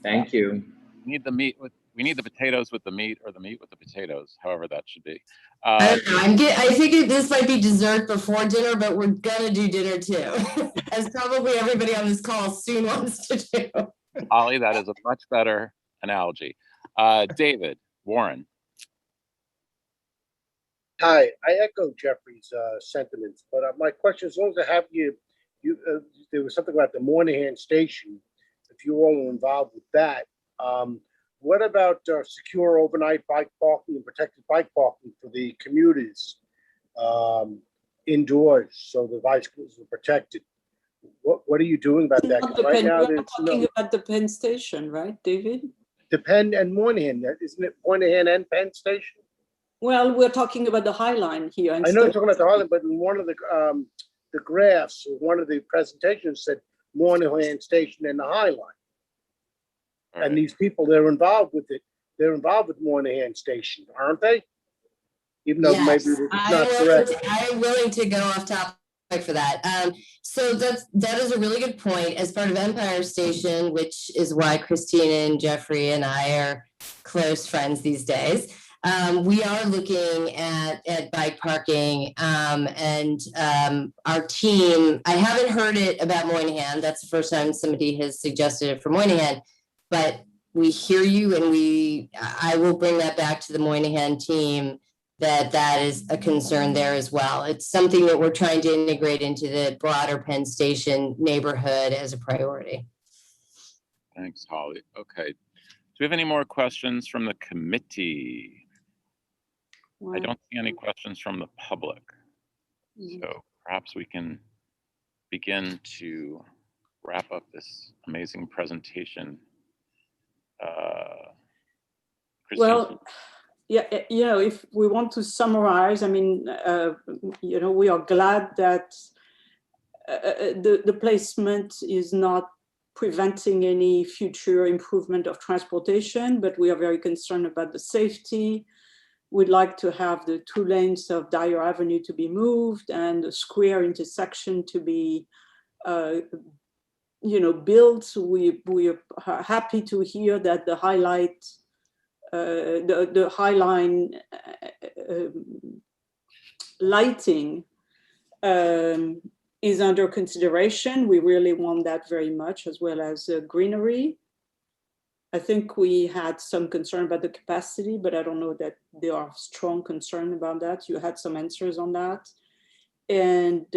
Thank you. We need the potatoes with the meat, or the meat with the potatoes, however that should be. I don't know. I think this might be dessert before dinner, but we're gonna do dinner too, as probably everybody on this call soon wants to do. Holly, that is a much better analogy. David, Warren. Hi, I echo Jeffrey's sentiments, but my question is, as long as I have you, there was something about the Moynihan station. If you all are involved with that, what about secure overnight bike parking and protected bike parking for the commuters indoors, so the bicycles are protected? What are you doing about that? Right now, we're talking about the Penn Station, right, David? The Penn and Moynihan, isn't it Moynihan and Penn Station? Well, we're talking about the High Line here. I know you're talking about the High Line, but in one of the graphs, or one of the presentations said Moynihan Station and the High Line. Right. And these people, they're involved with it. They're involved with Moynihan Station, aren't they? Even though maybe it's not correct. I'm willing to go off topic for that. So that is a really good point. As part of Empire Station, which is why Christine and Jeffrey and I are close friends these days, we are looking at bike parking, and our team, I haven't heard it about Moynihan. That's the first time somebody has suggested it for Moynihan, but we hear you, and I will bring that back to the Moynihan team that is a concern there as well. It's something that we're trying to integrate into the broader Penn Station neighborhood as a priority. Thanks, Holly. Okay. Do we have any more questions from the committee? I don't see any questions from the public. So perhaps we can begin to wrap up this amazing presentation. Christine? Well, yeah, you know, if we want to summarize, I mean, you know, we are glad that the placement is not preventing any future improvement of transportation, but we are very concerned about the safety. We'd like to have the 2 lanes of Dyer Avenue to be moved and the square intersection to be, you know, built. We are happy to hear that the highlight, the High Line lighting is under consideration. We really want that very much, as well as greenery. I think we had some concern about the capacity, but I don't know that there are strong concern about that. You had some answers on that. And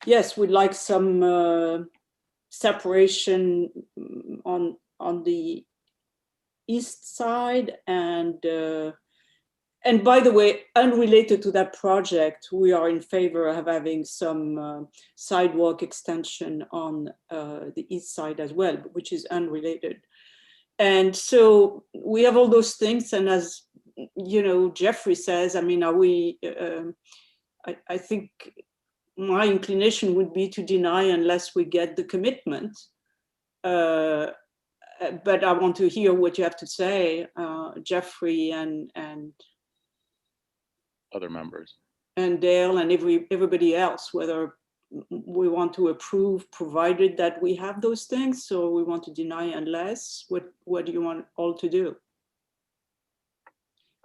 yes, we'd like some separation on the east side. And by the way, unrelated to that project, we are in favor of having some sidewalk extension on the east side as well, which is unrelated. And so we have all those things. And as you know, Jeffrey says, I mean, are we, I think my inclination would be to deny unless we get the commitment. But I want to hear what you have to say, Jeffrey and other members. And Dale and everybody else, whether we want to approve provided that we have those things, or we want to deny unless. What do you want all to do?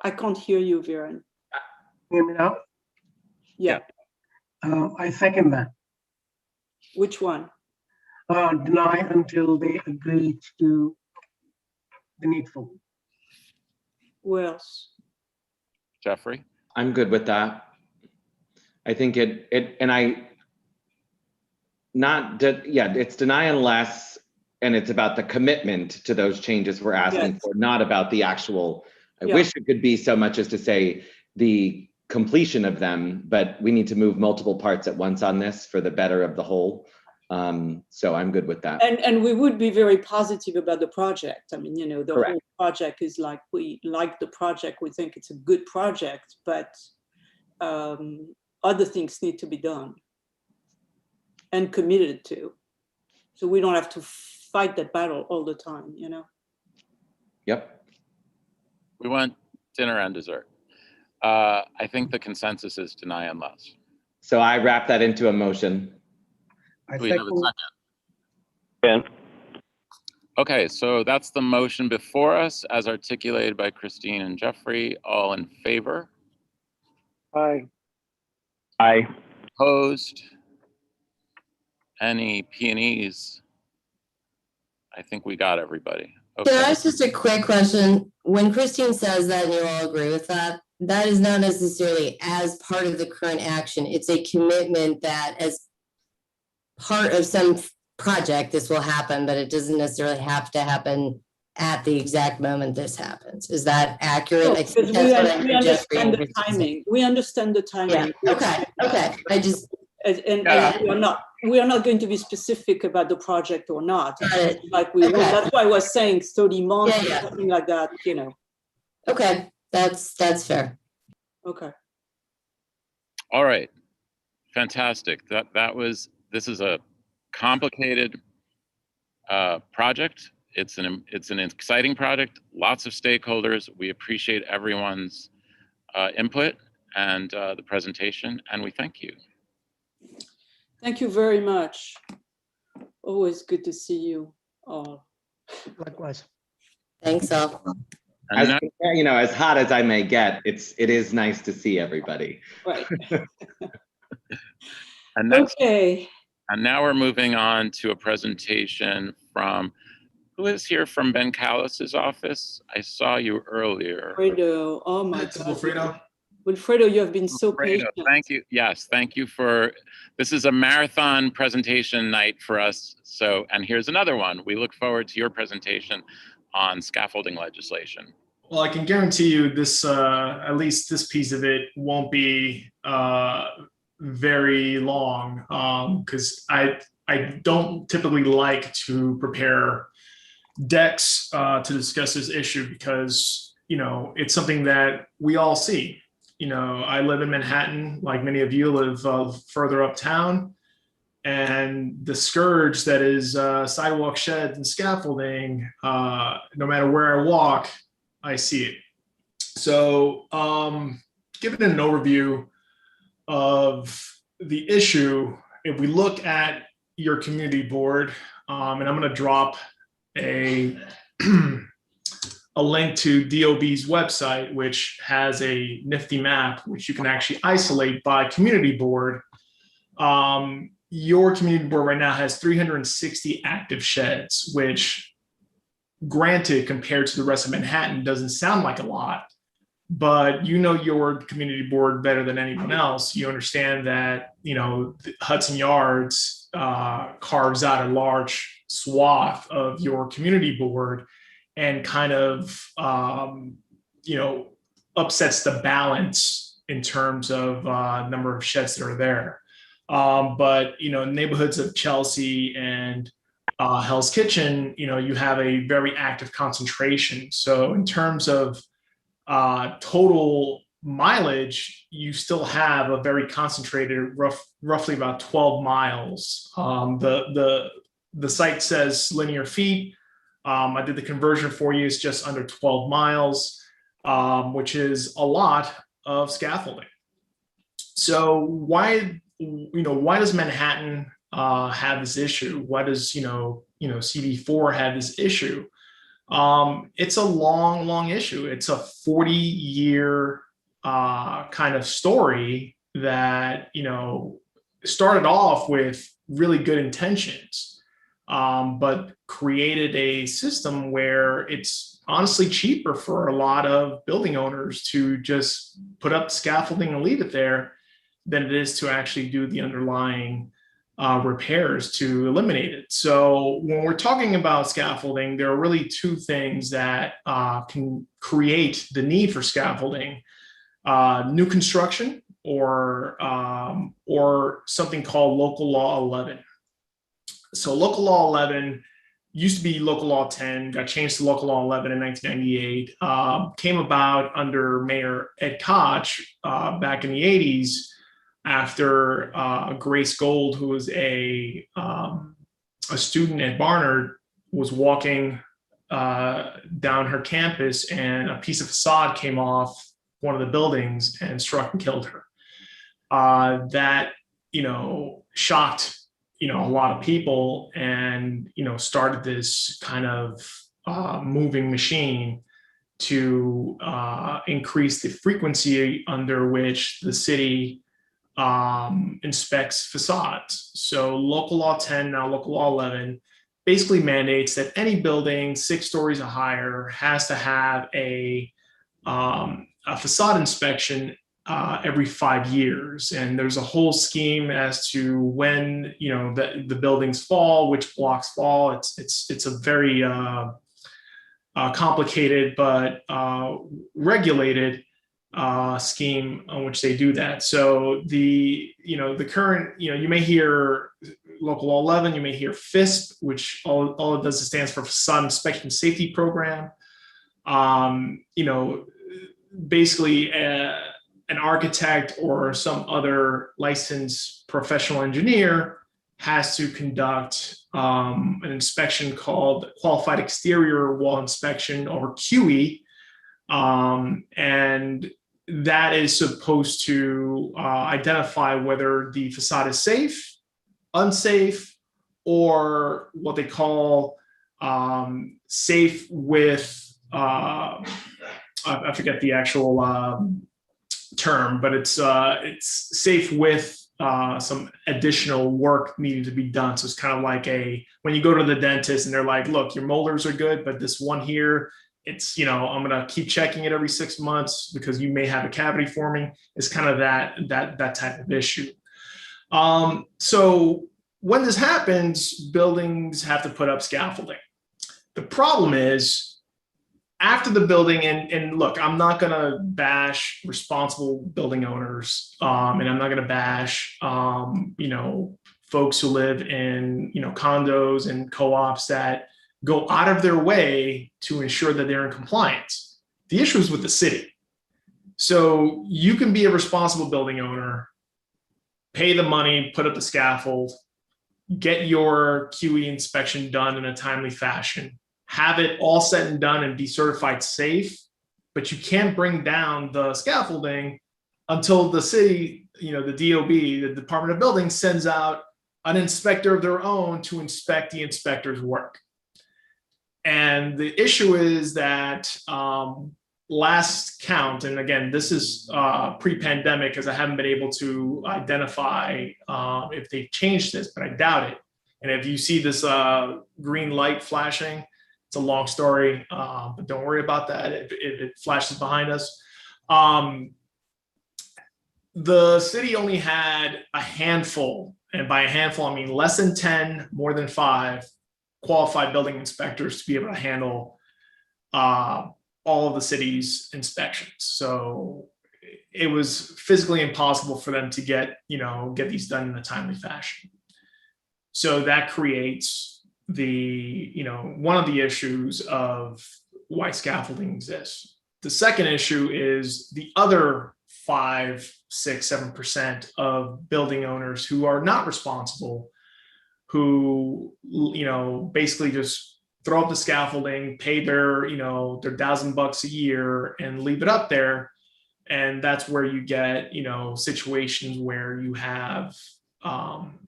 I can't hear you, Viren. Hear me now? Yeah. I second that. Which one? Deny until they agree to the needful. Who else? Jeffrey? I'm good with that. I think it's deny unless, and it's about the commitment to those changes we're asking for, not about the actual, I wish it could be so much as to say the completion of them, but we need to move multiple parts at once on this for the better of the whole. So I'm good with that. And we would be very positive about the project. I mean, you know, the Correct. whole project is like, we like the project, we think it's a good project, but other things need to be done and committed to. So we don't have to fight that battle all the time, you know? Yep. We want dinner and dessert. I think the consensus is deny unless. So I wrap that into a motion. Do we have a second? Okay, so that's the motion before us as articulated by Christine and Jeffrey. All in favor? Aye. Aye. Opposed? Any P&Es? I think we got everybody. Okay. Can I ask just a quick question? When Christine says that and you all agree with that, that is not necessarily as part of the current action. It's a commitment that as part of some project, this will happen, but it doesn't necessarily have to happen at the exact moment this happens. Is that accurate? No, I think because we that's what I heard Jeffrey understand the and Christine say. timing. We understand the timing. Yeah. Okay. I just and we are not going to be specific about the project or not. Like we want, that's why I was saying 30 months or something like that, you know. Okay, that's fair. Okay. All right. Fantastic. This is a complicated project. It's an exciting project, lots of stakeholders. We appreciate everyone's input and the presentation, and we thank you. Thank you very much. Always good to see you all. Likewise. Thanks all. As, you know, as hot as I may get, it is nice to see everybody. Right. And now we're moving on to a presentation from Who is here from Ben Kallos' office? I saw you earlier. Wilfredo, oh my It's God. Wilfredo. Wilfredo, you have been so Wilfredo, patient. thank you. Yes, thank you for, this is a marathon presentation night for us. So, and here's another one. We look forward to your presentation on scaffolding legislation. Well, I can guarantee you this, at least this piece of it won't be very long, because I don't typically like to prepare decks to discuss this issue because, you know, it's something that we all see. You know, I live in Manhattan, like many of you live further uptown, and the scourge that is sidewalk sheds and scaffolding, no matter where I walk, I see it. So giving an overview of the issue, if we look at your community board, and I'm going to drop a link to DOB's website, which has a nifty map, which you can actually isolate by community board. Your community board right now has 360 active sheds, which granted, compared to the rest of Manhattan, doesn't sound like a lot, but you know your community board better than anyone else. You understand that, you know, Hudson Yards carves out a large swath of your community board and kind of, you know, upsets the balance in terms of number of sheds that are there. But, you know, neighborhoods of Chelsea and Hell's Kitchen, you know, you have a very active concentration. So in terms of total mileage, you still have a very concentrated, roughly about 12 miles. The site says linear feet. I did the conversion for you. It's just under 12 miles, which is a lot of scaffolding. So why does Manhattan have this issue? Why does, you know, CB4 have this issue? It's a long issue. It's a 40-year kind of story that, you know, started off with really good intentions, but created a system where it's honestly cheaper for a lot of building owners to just put up scaffolding and leave it there than it is to actually do the underlying repairs to eliminate it. So when we're talking about scaffolding, there are really two things that can create the need for scaffolding: new construction or something called Local Law 11. So Local Law 11 used to be Local Law 10, got changed to Local Law 11 in 1998, came about under Mayor Ed Koch back in the 80s, after Grace Gold, who was a student at Barnard, was walking down her campus, and a piece of facade came off one of the buildings and struck and killed her. That, you know, shocked, you know, a lot of people, and, you know, started this kind of moving machine to increase the frequency under which the city inspects facades. So Local Law 10, now Local Law 11, basically mandates that any building 6 stories or higher has to have a facade inspection every 5 years. And there's a whole scheme as to when, you know, the buildings fall, which blocks fall. It's a very complicated but regulated scheme on which they do that. So the current, you may hear Local Law 11, you may hear FISP, which all it does is stands for Facade Inspection Safety Program. Basically an architect or some other licensed professional engineer has to conduct an inspection called Qualified Exterior Wall Inspection, or QE, and that is supposed to identify whether the facade is safe, unsafe, or what they call safe with, I forget the actual term, but it's safe with some additional work needed to be done. So it's kind of like when you go to the dentist and they're like, look, your molars are good, but this one here, it's, I'm going to keep checking it every 6 months because you may have a cavity forming. It's kind of that type of issue. So when this happens, buildings have to put up scaffolding. The problem is, after the building, and look, I'm not going to bash responsible building owners, and I'm not going to bash, folks who live in, condos and co-ops that go out of their way to ensure that they're in compliance. The issue is with the city. So you can be a responsible building owner, pay the money, put up the scaffold, get your QE inspection done in a timely fashion, have it all said and done and be certified safe, but you can't bring down the scaffolding until the city, the DOB, the Department of Buildings, sends out an inspector of their own to inspect the inspector's work. And the issue is that last count, and again, this is pre-pandemic because I haven't been able to identify if they've changed this, but I doubt it. And if you see this green light flashing, it's a long story, but don't worry about that if it flashes behind us. The city only had a handful, and by a handful, I mean less than 10, more than 5 qualified building inspectors to be able to handle all of the city's inspections. So it was physically impossible for them to get these done in a timely fashion. So that creates one of the issues of why scaffolding exists. The second issue is the other 5, 6, 7% of building owners who are not responsible, who, basically just throw up the scaffolding, pay their $1,000 a year and leave it up there. And that's where you get, situations where you have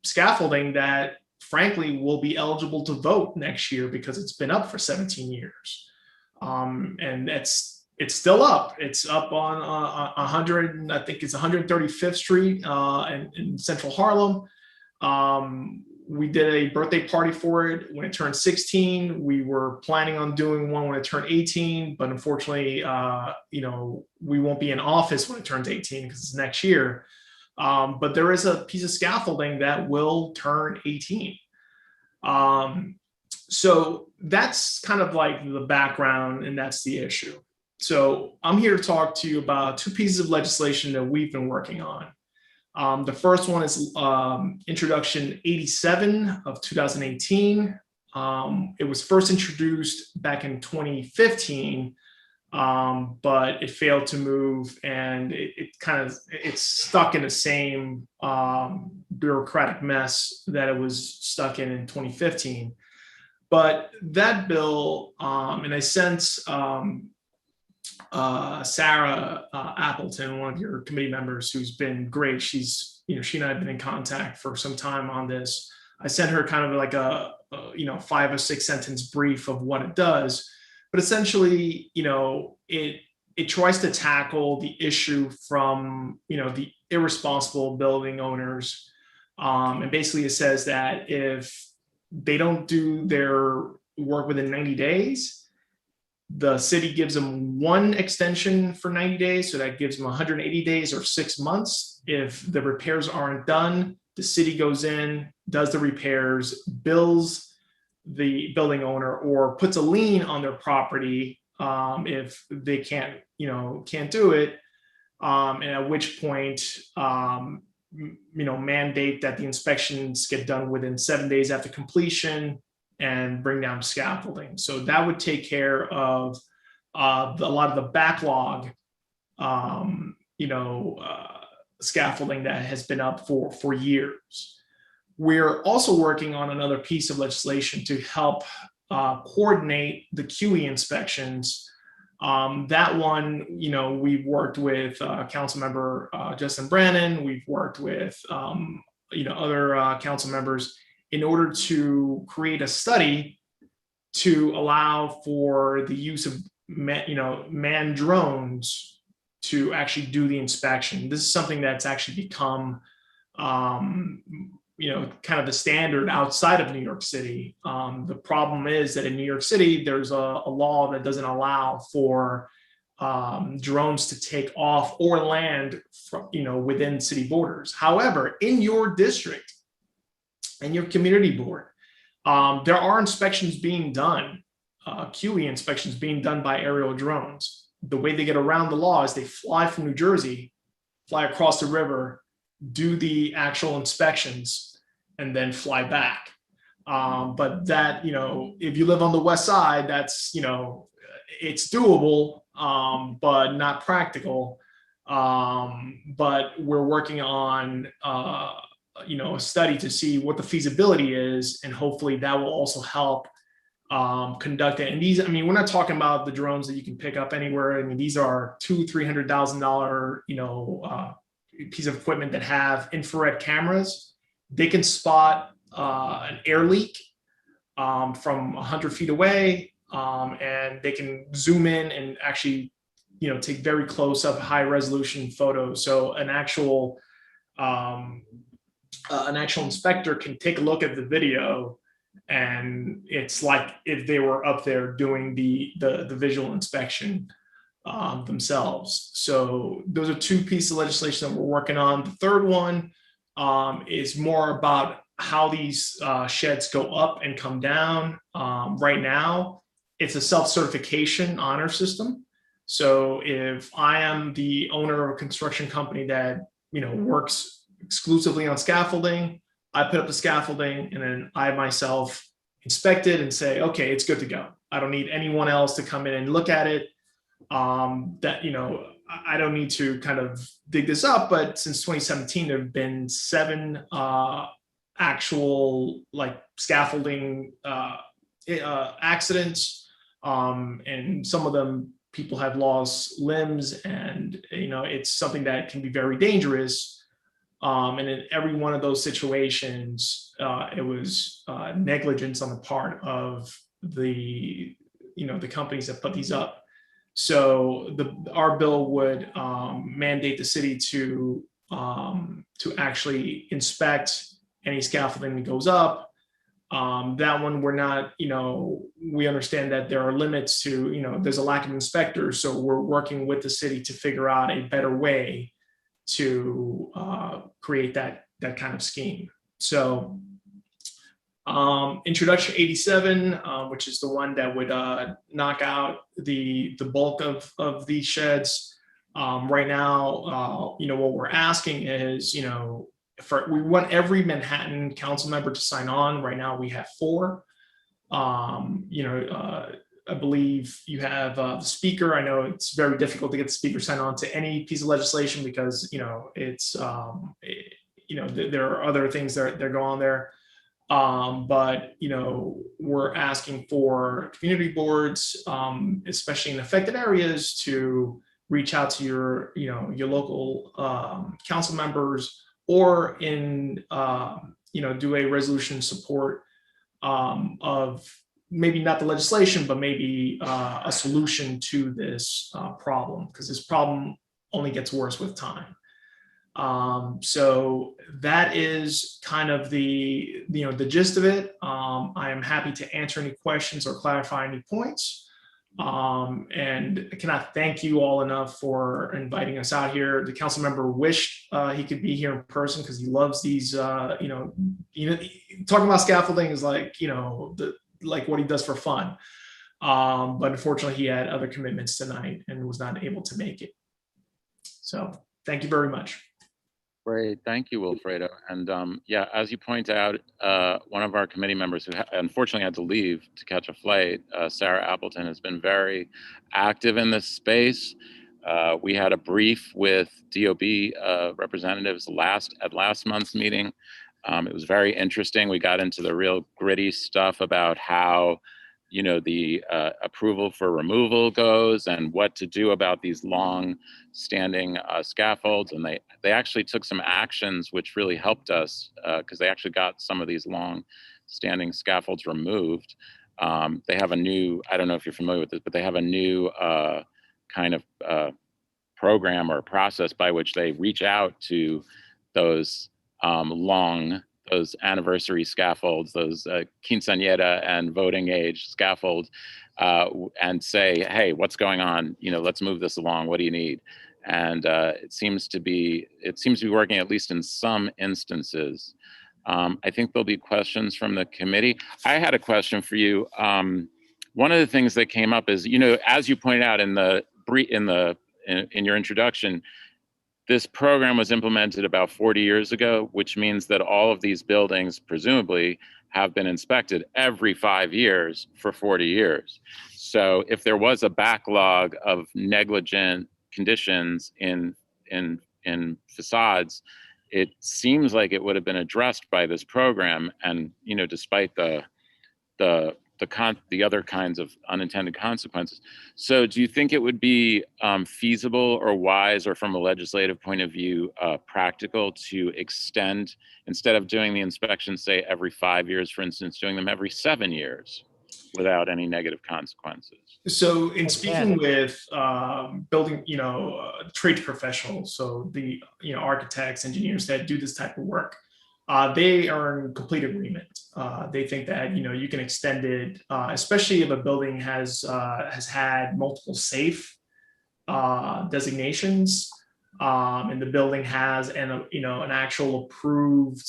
scaffolding that frankly will be eligible to vote next year because it's been up for 17 years. And it's still up. It's up on 100, I think it's 135th Street in Central Harlem. We did a birthday party for it when it turned 16. We were planning on doing one when it turned 18, but unfortunately, we won't be in office when it turns 18 because it's next year. But there is a piece of scaffolding that will turn 18. So that's kind of like the background, and that's the issue. So I'm here to talk to you about 2 pieces of legislation that we've been working on. The first one is Introduction 87 of 2018. It was first introduced back in 2015, but it failed to move, and it's stuck in the same bureaucratic mess that it was stuck in 2015. But that bill, and I sent Sarah Appleton, one of your committee members, who's been great. She and I have been in contact for some time on this. I sent her kind of like a 5 or 6 sentence brief of what it does, but essentially, it tries to tackle the issue from, the irresponsible building owners. And basically it says that if they don't do their work within 90 days, the city gives them 1 extension for 90 days. So that gives them 180 days or 6 months. If the repairs aren't done, the city goes in, does the repairs, bills the building owner, or puts a lien on their property if they can't do it. And at which point, mandate that the inspections get done within 7 days after completion and bring down scaffolding. So that would take care of a lot of the backlog, scaffolding that has been up for years. We're also working on another piece of legislation to help coordinate the QE inspections. That one, we've worked with Councilmember Justin Brannon. We've worked with, other council members in order to create a study to allow for the use of manned drones to actually do the inspection. This is something that's actually become kind of the standard outside of New York City. The problem is that in New York City, there's a law that doesn't allow for drones to take off or land from, within city borders. However, in your district and your community board, there are inspections being done, QE inspections being done by aerial drones. The way they get around the law is they fly from New Jersey, fly across the river, do the actual inspections, and then fly back. But that, if you live on the west side, that's, it's doable, but not practical. But we're working on, a study to see what the feasibility is, and hopefully that will also help conduct it. And these, we're not talking about the drones that you can pick up anywhere. These are $200,000-$300,000, piece of equipment that have infrared cameras. They can spot an air leak from 100 feet away, and they can zoom in and actually, take very close-up, high-resolution photos. So an actual inspector can take a look at the video, and it's like if they were up there doing the visual inspection themselves. So those are two pieces of legislation that we're working on. The third one is more about how these sheds go up and come down. Right now, it's a self-certification honor system. So if I am the owner of a construction company that works exclusively on scaffolding, I put up the scaffolding, and then I myself inspect it and say, okay, it's good to go. I don't need anyone else to come in and look at it. I don't need to kind of dig this up, but since 2017, there have been 7 actual scaffolding accidents, and some of them people have lost limbs, and it's something that can be very dangerous. And in every one of those situations, it was negligence on the part of the companies that put these up. So our bill would mandate the city to actually inspect any scaffolding that goes up. That one, we're not, we understand that there are limits to, there's a lack of inspectors. So we're working with the city to figure out a better way to create that kind of scheme. So Introduction 87, which is the one that would knock out the bulk of these sheds. Right now, what we're asking is, we want every Manhattan council member to sign on. Right now we have 4. I believe you have the speaker. I know it's very difficult to get the speaker signed on to any piece of legislation because, it's, there are other things that go on there. But, we're asking for community boards, especially in affected areas, to reach out to your local council members, or do a resolution support of maybe not the legislation, but maybe a solution to this problem, because this problem only gets worse with time. So that is kind of the gist of it. I am happy to answer any questions or clarify any points. And I cannot thank you all enough for inviting us out here. The council member wished he could be here in person because he loves these, talking about scaffolding is like what he does for fun. But unfortunately he had other commitments tonight and was not able to make it. So thank you very much. Great, thank you, Wilfredo. And yeah, as you point out, one of our committee members who unfortunately had to leave to catch a flight, Sarah Appleton, has been very active in this space. We had a brief with DOB representatives at last month's meeting. It was very interesting. We got into the real gritty stuff about how the approval for removal goes and what to do about these long standing scaffolds. And they actually took some actions which really helped us because they actually got some of these long standing scaffolds removed. They have a new, I don't know if you're familiar with this, but they have a new kind of program or process by which they reach out to those long, those anniversary scaffolds, those quinceañera and voting age scaffolds, and say, hey, what's going on? You know, let's move this along. What do you need? And it seems to be working, at least in some instances. I think there'll be questions from the committee. I had a question for you. One of the things that came up is, you know, as you pointed out in your introduction, this program was implemented about 40 years ago, which means that all of these buildings presumably have been inspected every 5 years for 40 years. So if there was a backlog of negligent conditions in facades, it seems like it would have been addressed by this program. And, you know, despite the other kinds of unintended consequences. So do you think it would be feasible or wise, or from a legislative point of view, practical to extend, instead of doing the inspections, say every 5 years, for instance, doing them every 7 years without any negative consequences? So in speaking with building, trade professionals, so the, architects, engineers that do this type of work, they are in complete agreement. They think that, you can extend it, especially if a building has had multiple safe designations, and the building has an actual approved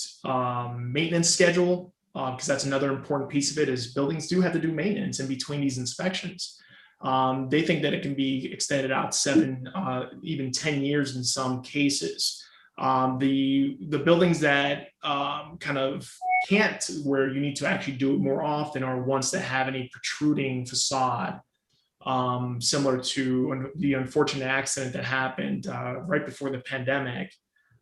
maintenance schedule, because that's another important piece of it, is buildings do have to do maintenance in between these inspections. They think that it can be extended out 7, even 10 years in some cases. The buildings that kind of can't, where you need to actually do it more often, are ones that have any protruding facade, similar to the unfortunate accident that happened right before the pandemic.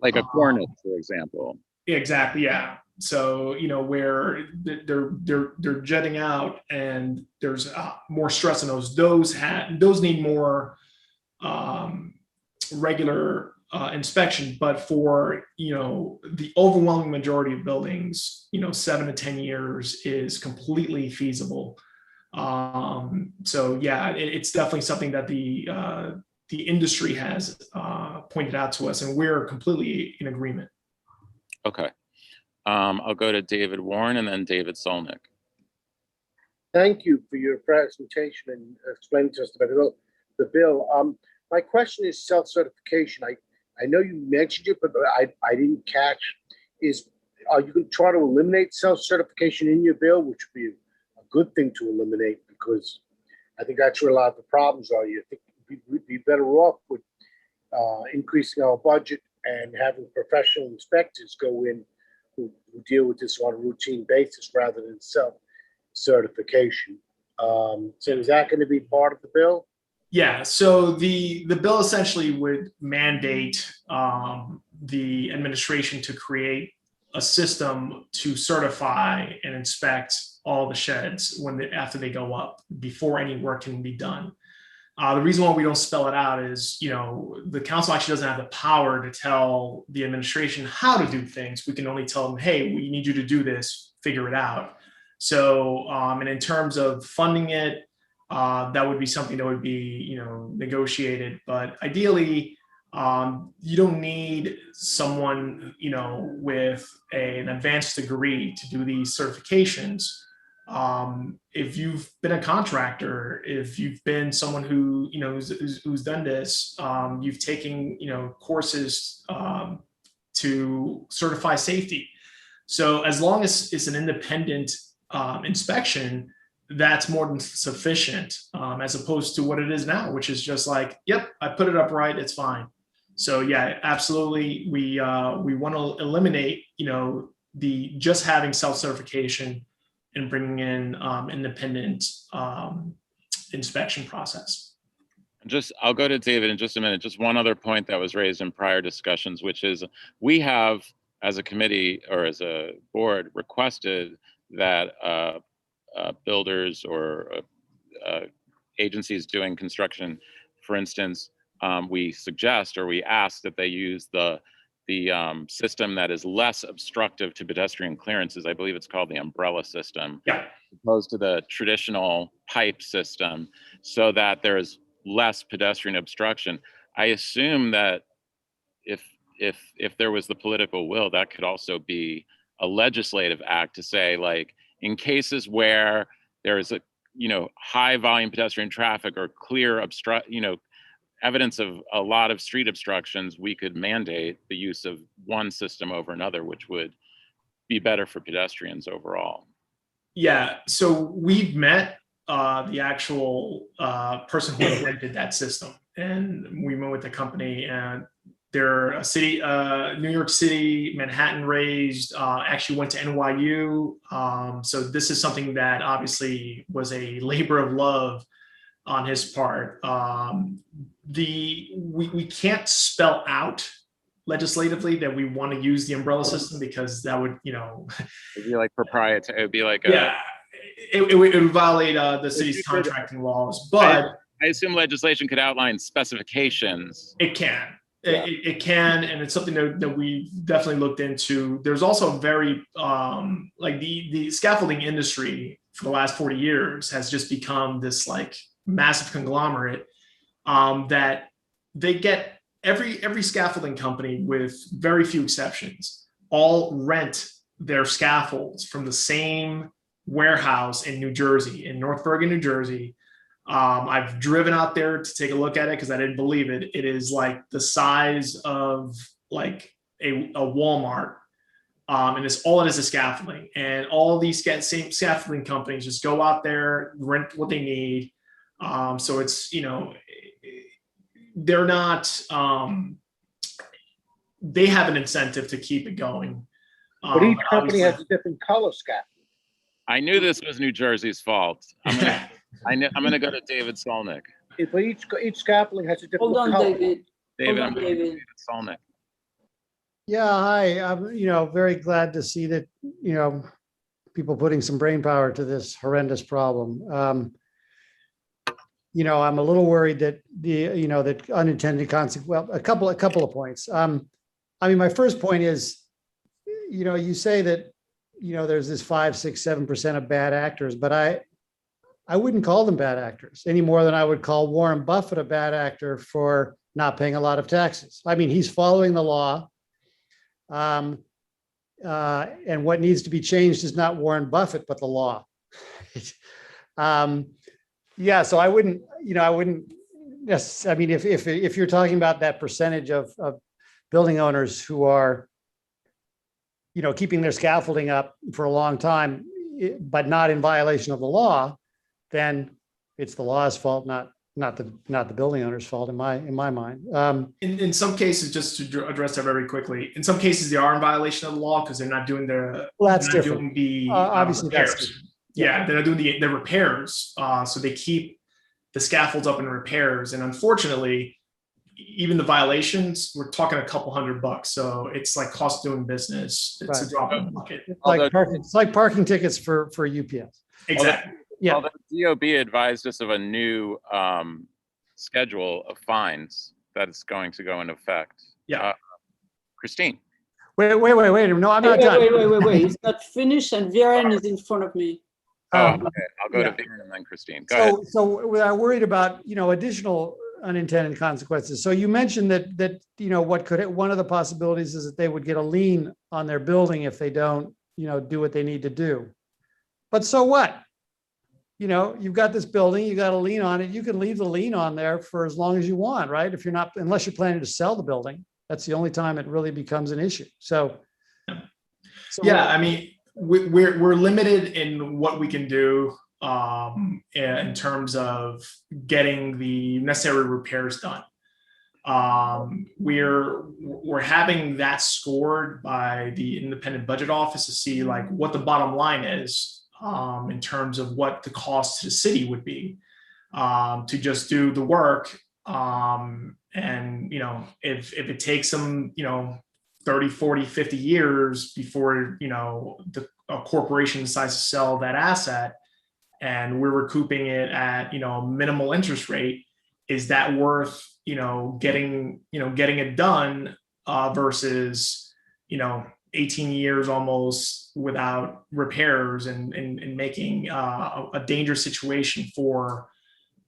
Like a cornice, for example. Exactly, yeah. So, where they're jetting out and there's more stress on those. Those need more regular inspection, but for the overwhelming majority of buildings, 7 to 10 years is completely feasible. So yeah, it's definitely something that the industry has pointed out to us, and we're completely in agreement. Okay. I'll go to David Warren and then David Solnick. Thank you for your presentation and explaining to us about the bill. My question is self-certification. I know you mentioned it, but I didn't catch. Are you going to try to eliminate self-certification in your bill, which would be a good thing to eliminate, because I think that's where a lot of the problems are. You think we'd be better off with increasing our budget and having professional inspectors go in who deal with this on a routine basis rather than self-certification. So is that going to be part of the bill? Yeah, so the bill essentially would mandate the administration to create a system to certify and inspect all the sheds after they go up, before any work can be done. The reason why we don't spell it out is, the council actually doesn't have the power to tell the administration how to do things. We can only tell them, hey, we need you to do this, figure it out. So, and in terms of funding it, that would be something that would be, negotiated. But ideally, you don't need someone, with an advanced degree to do these certifications. If you've been a contractor, if you've been someone who, who's done this, you've taken, courses to certify safety. So as long as it's an independent inspection, that's more than sufficient, as opposed to what it is now, which is just like, yep, I put it up right, it's fine. So yeah, absolutely. We want to eliminate, the just having self-certification and bringing in independent inspection process. I'll go to David in just a minute. Just one other point that was raised in prior discussions, which is we have, as a committee or as a board, requested that builders or agencies doing construction, for instance, we suggest or we ask that they use the system that is less obstructive to pedestrian clearances. I believe it's called the umbrella system, opposed to the traditional pipe system, so that there's less pedestrian obstruction. I assume that if if there was the political will, that could also be a legislative act to say, like, in cases where there is a, high volume pedestrian traffic or clear evidence of a lot of street obstructions, we could mandate the use of one system over another, which would be better for pedestrians overall. Yeah, so we've met the actual person who invented that system, and we met with the company, and they're a city, New York City, Manhattan raised, actually went to NYU. So this is something that obviously was a labor of love on his part. We can't spell out legislatively that we want to use the umbrella system, because that would, it'd be like proprietary. It would be like it would violate the city's contracting laws. But I assume legislation could outline specifications. It can. It can, and it's something that we definitely looked into. There's also very like the scaffolding industry for the last 40 years has just become this like massive conglomerate that they get every scaffolding company, with very few exceptions, all rent their scaffolds from the same warehouse in New Jersey, in North Bergen, New Jersey. I've driven out there to take a look at it because I didn't believe it. It is like the size of like a Walmart. And it's all it is scaffolding. And all these same scaffolding companies just go out there, rent what they need. So it's, they're not, they have an incentive to keep it going. But each company has a different color scaffold. I knew this was New Jersey's fault. I'm gonna go to David Solnick. But each scaffolding has a different Hold on, color. David. David, Hold on, I'm going to David. David Solnick. Yeah, hi. I'm very glad to see that, people putting some brain power to this horrendous problem. I'm a little worried that that unintended consequence. Well, a couple of points. My first point is, you say that, there's this 5, 6, 7% of bad actors, but I wouldn't call them bad actors any more than I would call Warren Buffett a bad actor for not paying a lot of taxes. He's following the law. And what needs to be changed is not Warren Buffett, but the law. So I wouldn't, yes. If you're talking about that percentage of building owners who are, keeping their scaffolding up for a long time, but not in violation of the law, then it's the law's fault, not the building owner's fault in my mind. In some cases, just to address that very quickly, in some cases they are in violation of the law because they're not doing their that's different. Obviously repairs. That's different. Yeah, they're not doing the repairs. So they keep the scaffolds up in repairs, and unfortunately, even the violations, we're talking a couple $100. So it's like cost doing business. It's a drop in the bucket. It's like parking tickets for UPS. Exactly. Yeah. Although DOB advised us of a new schedule of fines that is going to go into effect. Yeah. Wait. Christine. No, I'm not done. Wait. It's not finished, and Viren is in front of me. Okay. I'll go to Viren and then Christine. Go ahead. So we're worried about, additional unintended consequences. So you mentioned that one of the possibilities is that they would get a lien on their building if they don't, do what they need to do. But so what? You've got this building, you got a lien on it. You can leave the lien on there for as long as you want, right? Unless you're planning to sell the building, that's the only time it really becomes an issue. We're limited in what we can do in terms of getting the necessary repairs done. We're having that scored by the independent budget office to see like what the bottom line is in terms of what the cost to the city would be to just do the work. And if it takes them 30, 40, 50 years before a corporation decides to sell that asset, and we're recouping it at minimal interest rate, is that worth getting it done versus 18 years almost without repairs and making a dangerous situation for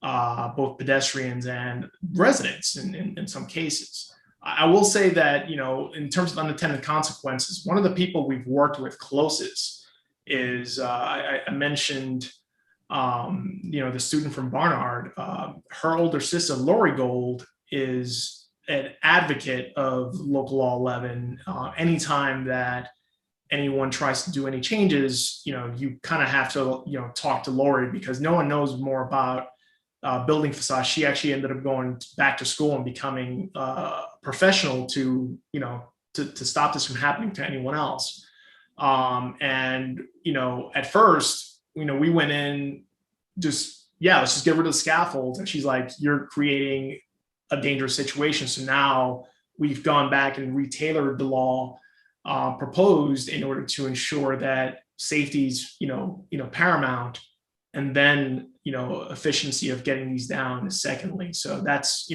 both pedestrians and residents in some cases. I will say that, in terms of unintended consequences, one of the people we've worked with closest is, I mentioned, the student from Barnard. Her older sister, Lori Gold, is an advocate of Local Law 11. Anytime that anyone tries to do any changes, you kind of have to, talk to Lori, because no one knows more about building facades. She actually ended up going back to school and becoming professional to stop this from happening to anyone else. And at first, we went in just, let's just get rid of the scaffolds. And she's like, you're creating a dangerous situation. So now we've gone back and retailored the law proposed in order to ensure that safety's paramount, and then efficiency of getting these down is secondly. So that's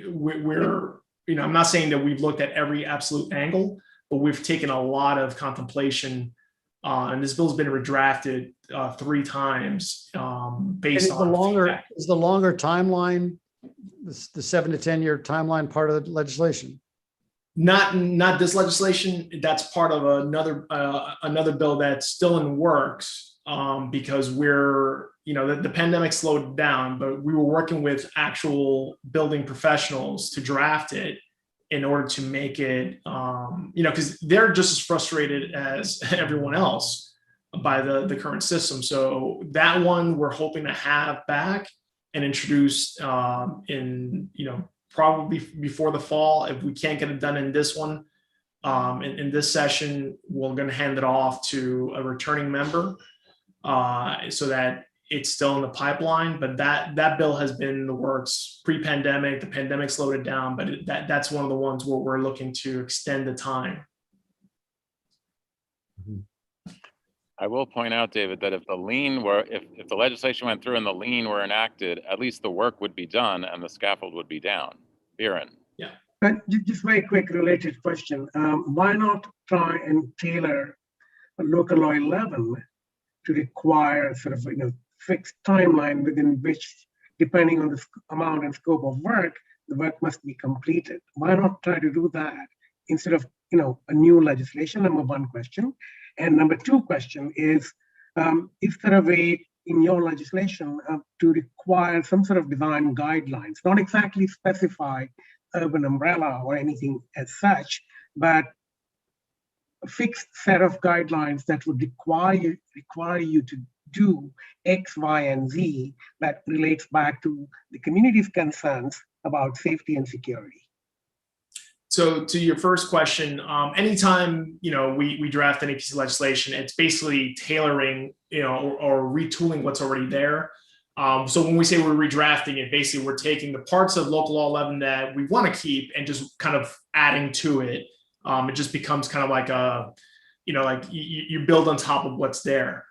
we're I'm not saying that we've looked at every absolute angle, but we've taken a lot of contemplation, and this bill's been redrafted 3 times based on feedback. Is the longer timeline, the 7 to 10 year timeline, part of the legislation? Not this legislation. That's part of another bill that's still in the works, because we're the pandemic slowed down, but we were working with actual building professionals to draft it in order to make it because they're just as frustrated as everyone else by the current system. So that one we're hoping to have back and introduce in probably before the fall. If we can't get it done in this one, in this session, we're going to hand it off to a returning member so that it's still in the pipeline. But that bill has been in the works pre-pandemic. The pandemic slowed it down, but that's one of the ones where we're looking to extend the time. I will point out, David, that if the legislation went through and the lien were enacted, at least the work would be done and the scaffold would be down. Biren. Yeah. Just very quick related question. Why not try and tailor a local law 11 to require sort of fixed timeline within which, depending on the amount and scope of work, the work must be completed? Why not try to do that instead of a new legislation? Number one question. And number two question is there a way in your legislation to require some sort of design guidelines, not exactly specify urban umbrella or anything as such, but a fixed set of guidelines that would require you to do X, Y, and Z that relates back to the community's concerns about safety and security? So to your first question, anytime we draft any piece of legislation, it's basically tailoring or retooling what's already there. So when we say we're redrafting it, basically we're taking the parts of Local Law 11 that we want to keep and just kind of adding to it. It just becomes kind of like like you build on top of what's there.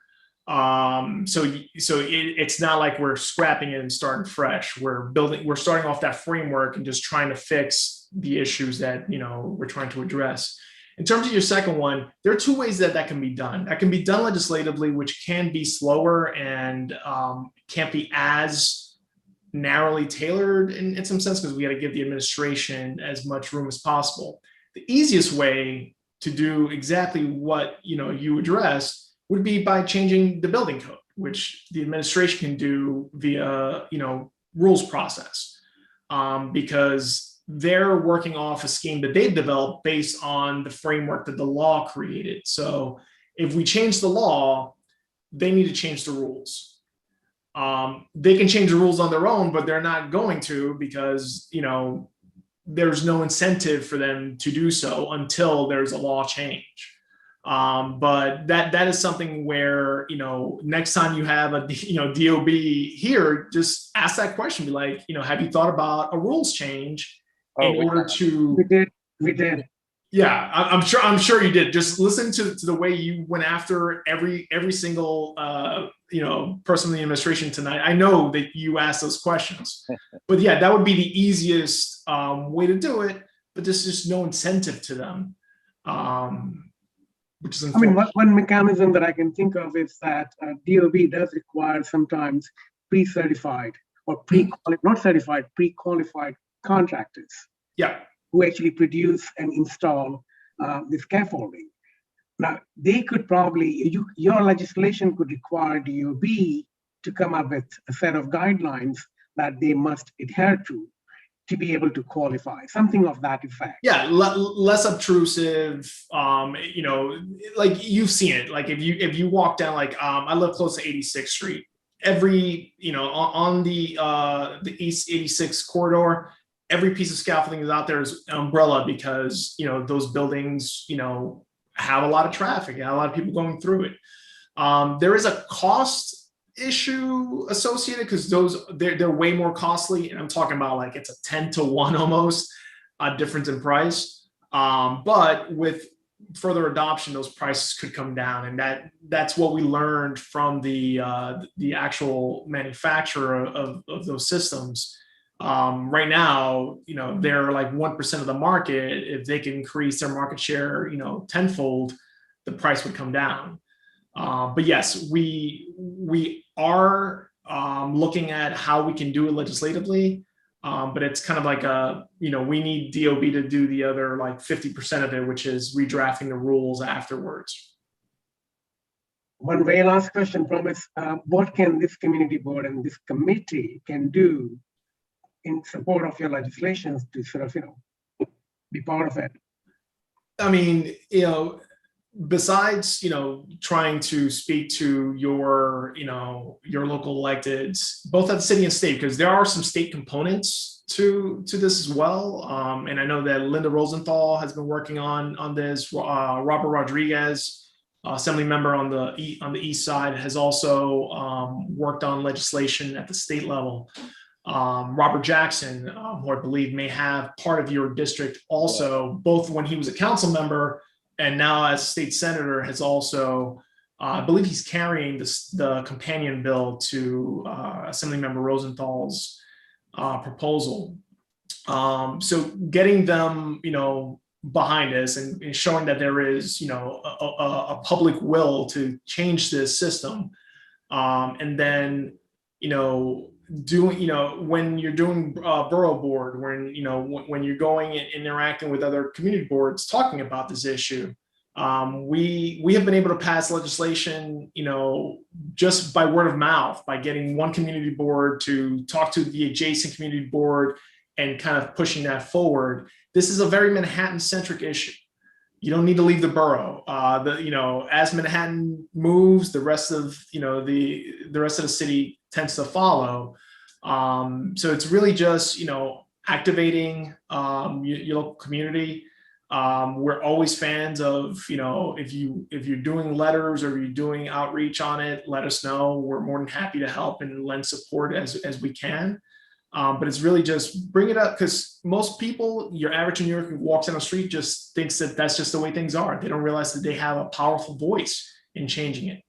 So it's not like we're scrapping it and starting fresh. We're starting off that framework and just trying to fix the issues that we're trying to address. In terms of your second one, there are 2 ways that can be done. That can be done legislatively, which can be slower and can't be as narrowly tailored in some sense, because we got to give the administration as much room as possible. The easiest way to do exactly what you addressed would be by changing the building code, which the administration can do via rules process, because they're working off a scheme that they've developed based on the framework that the law created. So if we change the law, they need to change the rules. They can change the rules on their own, but they're not going to, because there's no incentive for them to do so until there's a law change. But that is something where next time you have a DOB here, just ask that question. Be like, have you thought about a rules change in order to? We did. Yeah, I'm sure you did. Just listen to the way you went after every single person in the administration tonight. I know that you asked those questions, but yeah, that would be the easiest way to do it. But there's just no incentive to them. Which is one mechanism that I can think of is that DOB does require sometimes pre-certified or not certified, pre-qualified contractors. Yeah. who actually produce and install the scaffolding. Now, they could probably, your legislation could require DOB to come up with a set of guidelines that they must adhere to be able to qualify, something of that effect. Yeah, less obtrusive. You know, like you've seen it. Like if you walk down, like I live close to 86th Street. Every, you know, on the East 86 corridor, every piece of scaffolding is out there is an umbrella because, you know, those buildings, you know, have a lot of traffic and a lot of people going through it. There is a cost issue associated because they're way more costly, and I'm talking about like it's a 10-to-1 almost difference in price. But with further adoption, those prices could come down, and that's what we learned from the actual manufacturer of those systems. Right now, you know, they're like 1% of the market. If they can increase their market share, you know, tenfold, the price would come down. But yes, we are looking at how we can do it legislatively. But it's kind of like you know, we need DOB to do the other like 50% of it, which is redrafting the rules afterwards. One very last question, promise. What can this community board and this committee can do in support of your legislations to sort of, you know, be part of it? I mean, you know, besides, you know, trying to speak to your, you know, your local electeds, both at the city and state, because there are some state components to this as well. And I know that Linda Rosenthal has been working on this. Robert Rodriguez, assembly member on the east side, has also worked on legislation at the state level. Robert Jackson, who I believe may have part of your district also, both when he was a council member and now as state senator, has also, I believe he's carrying the companion bill to Assemblymember Rosenthal's proposal. So getting them, you know, behind us and showing that there is, you know, a public will to change this system. And then, you know, doing, you know, when you're doing borough board, when, you know, when you're going and interacting with other community boards talking about this issue, we have been able to pass legislation, you know, just by word of mouth, by getting one community board to talk to the adjacent community board and kind of pushing that forward. This is a very Manhattan-centric issue. You don't need to leave the borough. You know, as Manhattan moves, the rest of, you know, the rest of the city tends to follow. So it's really just, you know, activating your local community. We're always fans of, you know, if you're doing letters or you're doing outreach on it, let us know. We're more than happy to help and lend support as we can. But it's really just bring it up, because most people, your average New Yorker who walks down the street just thinks that that's just the way things are. They don't realize that they have a powerful voice in changing it.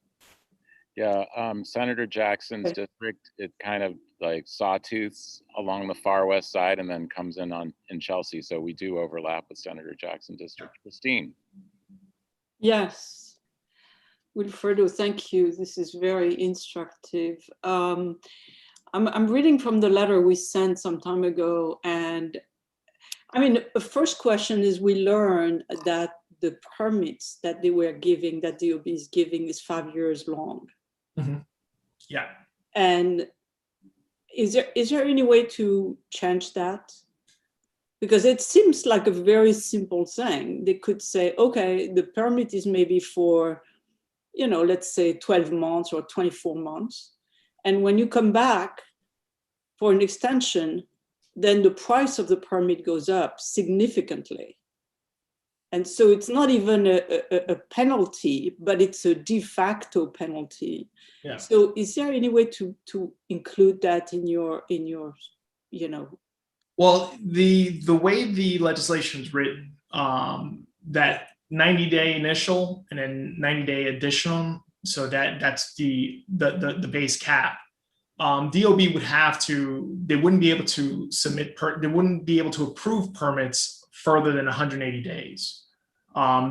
Yeah, Senator Jackson's district, it kind of like sawtooths along the far west side and then comes in Chelsea. So we do overlap with Senator Jackson district. Christine. Yes, Wilfredo, thank you. This is very instructive. I'm reading from the letter we sent some time ago, and I mean, the first question is, we learned that the permits that they were giving, that DOB is giving, is 5 years long. Mm-hmm. Yeah. And is there any way to change that? Because it seems like a very simple thing. They could say, okay, the permit is maybe for, you know, let's say 12 months or 24 months. And when you come back for an extension, then the price of the permit goes up significantly. And so it's not even a penalty, but it's a de facto penalty. Yeah. So is there any way to include that in your, you know? Well, the way the legislation is written, that 90-day initial and then 90-day additional, so that's the base cap. DOB would have to, they wouldn't be able to submit, they wouldn't be able to approve permits further than 180 days.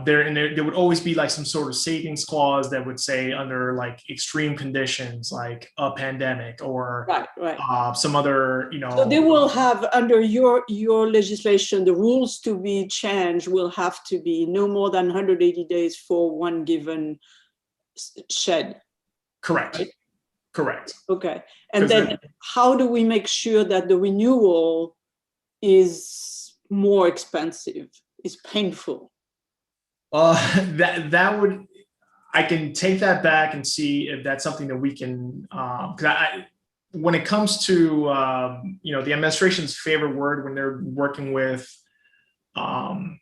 There would always be like some sort of savings clause that would say under like extreme conditions, like a pandemic or some other, So they will have, under your legislation, the rules to be changed will have to be no more than 180 days for one given shed. Correct. Right? Correct. Okay. And then how do we make sure that the renewal is more expensive, is painful? That would, I can take that back and see if that's something that we can, when it comes to, the administration's favorite word when they're working with the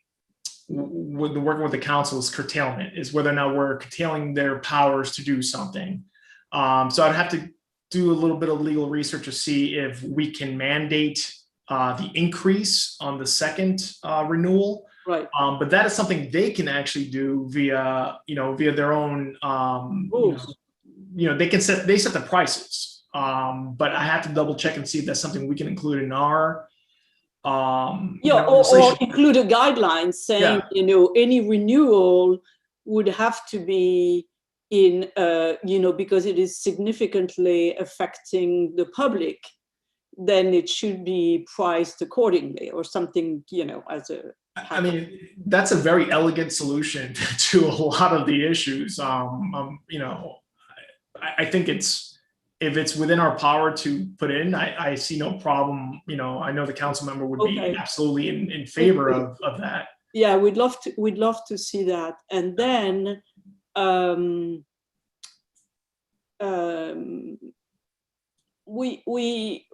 council is curtailment, is whether or not we're curtailing their powers to do something. So I'd have to do a little bit of legal research to see if we can mandate the increase on the second renewal. Right. But that is something they can actually do via their own, they set the prices. But I have to double check and see if that's something we can include in our, or include a guideline saying, any renewal would have to be in, because it is significantly affecting the public, then it should be priced accordingly or something, as a. I mean, that's a very elegant solution to a lot of the issues. I think if it's within our power to put in, I see no problem. I know the council member would be absolutely in favor of that. Yeah, we'd love to see that. And then we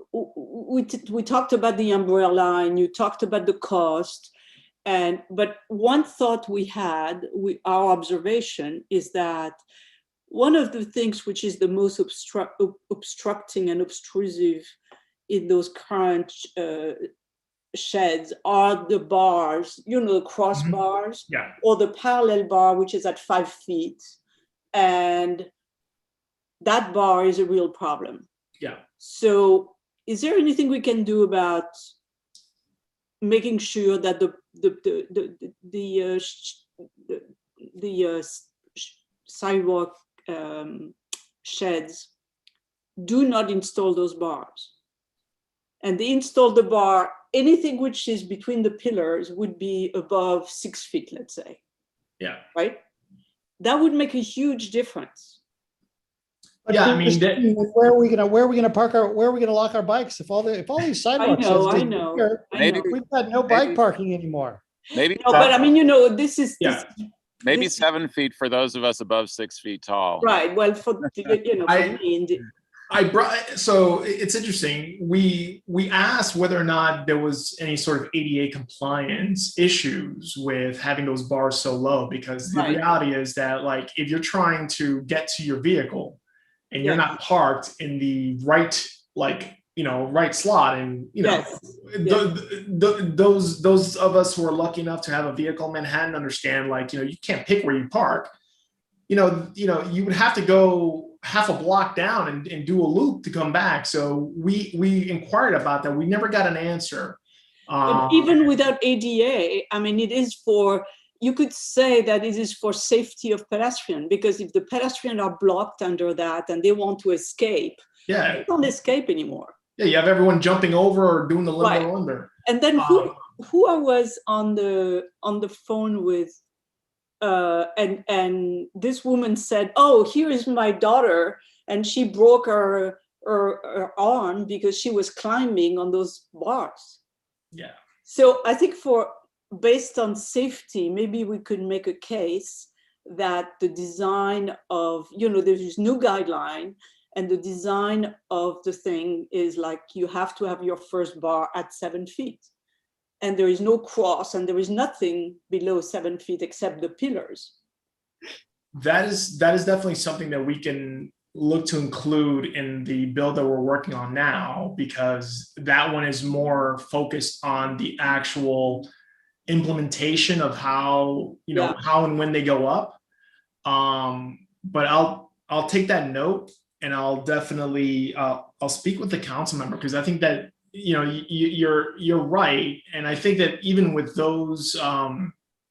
talked about the umbrella, and you talked about the cost. But one thought we had, our observation is that one of the things which is the most obstructing and obtrusive in those current sheds are the bars, the cross bars, or the parallel bar, which is at 5 feet. And that bar is a real problem. Yeah. So is there anything we can do about making sure that the sidewalk sheds do not install those bars, and they install the bar, anything which is between the pillars would be above 6 feet, let's say. Yeah. Right. That would make a huge difference. But where are we gonna park where are we gonna lock our bikes if all these sidewalks? I know. We've got no bike parking anymore. Maybe. No, but I mean, this is. Maybe 7 feet for those of us above 6 feet tall. Right. Well, so it's interesting. We asked whether or not there was any sort of ADA compliance issues with having those bars so low, because the reality is that, like, if you're trying to get to your vehicle and you're not parked in the right, right slot, and those of us who are lucky enough to have a vehicle in Manhattan understand, you can't pick where you park. You would have to go half a block down and do a loop to come back. So we inquired about that. We never got an answer. But even without ADA, I mean, you could say that it is for safety of pedestrian, because if the pedestrians are blocked under that and they want to escape, they don't escape anymore. Yeah, you have everyone jumping over or doing the limbo under. And then who I was on the phone with, and this woman said, "Oh, here is my daughter, and she broke her arm because she was climbing on those bars." Yeah. So I think based on safety, maybe we could make a case that the design of, there's no guideline, and the design of the thing is like, you have to have your first bar at 7 feet. And there is no cross, and there is nothing below 7 feet except the pillars. That is definitely something that we can look to include in the bill that we're working on now, because that one is more focused on the actual implementation of how and when they go up. But I'll take that note, and I'll definitely I'll speak with the council member, because I think that you're right, and I think that even with those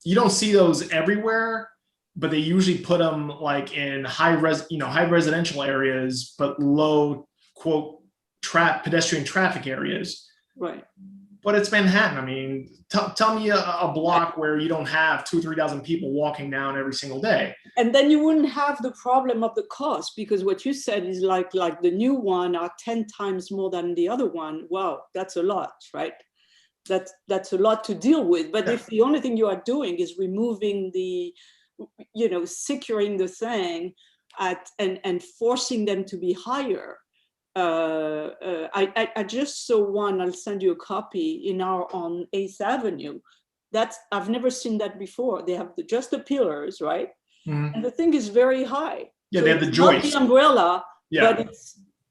you don't see those everywhere, but they usually put them like in high residential areas, but low quote pedestrian traffic areas. Right. But it's Manhattan. I mean, tell me a block where you don't have 2,000 or 3,000 people walking down every single day. And then you wouldn't have the problem of the cost, because what you said is like the new one are 10 times more than the other one. Wow, that's a lot, right? That's a lot to deal with. But if the only thing you are doing is removing the, securing the thing and forcing them to be higher. I just saw one, I'll send you a copy on 8th Avenue. I've never seen that before. They have just the pillars, right? Mm-hmm. And the thing is very high. Yeah, so they have the joists. Not the umbrella, but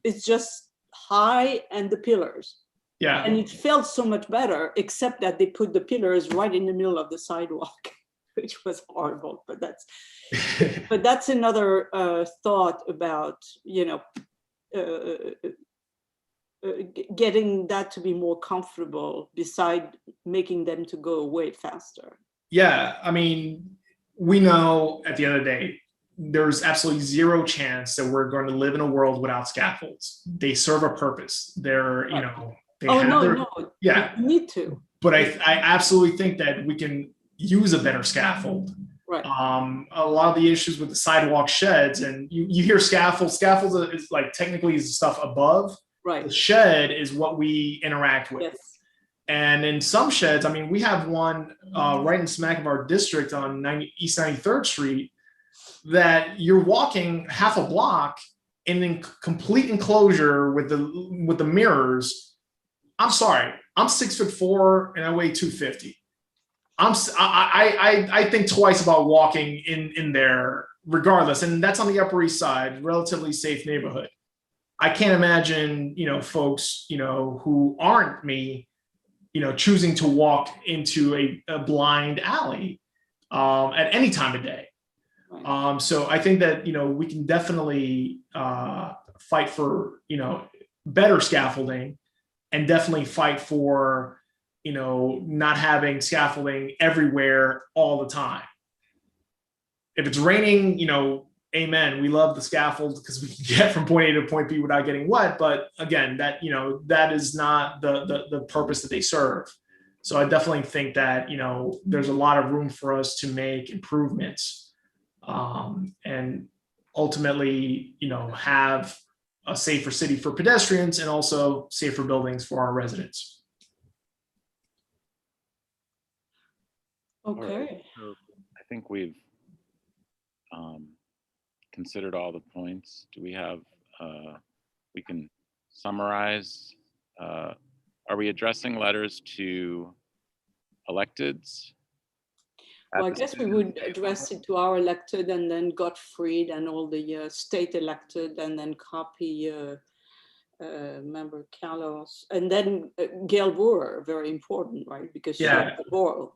it's just high and the pillars. Yeah. And it felt so much better, except that they put the pillars right in the middle of the sidewalk, which was horrible. But that's another thought about, getting that to be more comfortable beside making them to go away faster. Yeah, I mean, we know at the end of the day, there's absolutely zero chance that we're going to live in a world without scaffolds. They serve a purpose. They're, yeah, you need to. But I absolutely think that we can use a better scaffold. Right. A lot of the issues with the sidewalk sheds, and you hear scaffolds is like technically is the stuff above. Right. The shed is what we interact with. Yes. And in some sheds, I mean, we have one right in smack of our district on East 93rd Street that you're walking half a block in complete enclosure with the mirrors. I'm sorry, I'm 6'4" and I weigh 250. I think twice about walking in there regardless. And that's on the Upper East Side, relatively safe neighborhood. I can't imagine, folks, who aren't me, choosing to walk into a blind alley at any time of day. So I think that, we can definitely fight for, better scaffolding, and definitely fight for, not having scaffolding everywhere all the time. If it's raining, amen. We love the scaffold because we can get from point A to point B without getting wet. But again, that is not the purpose that they serve. So I definitely think that, there's a lot of room for us to make improvements and ultimately, have a safer city for pedestrians and also safer buildings for our residents. Okay. So I think we've considered all the points. Do we have, we can summarize, are we addressing letters to electeds? Well, I guess we would address it to our elected, and then Gottfried and all the state elected, and then copy Member Kallos, and then Gail Boer, very important, right? Because she's the borough.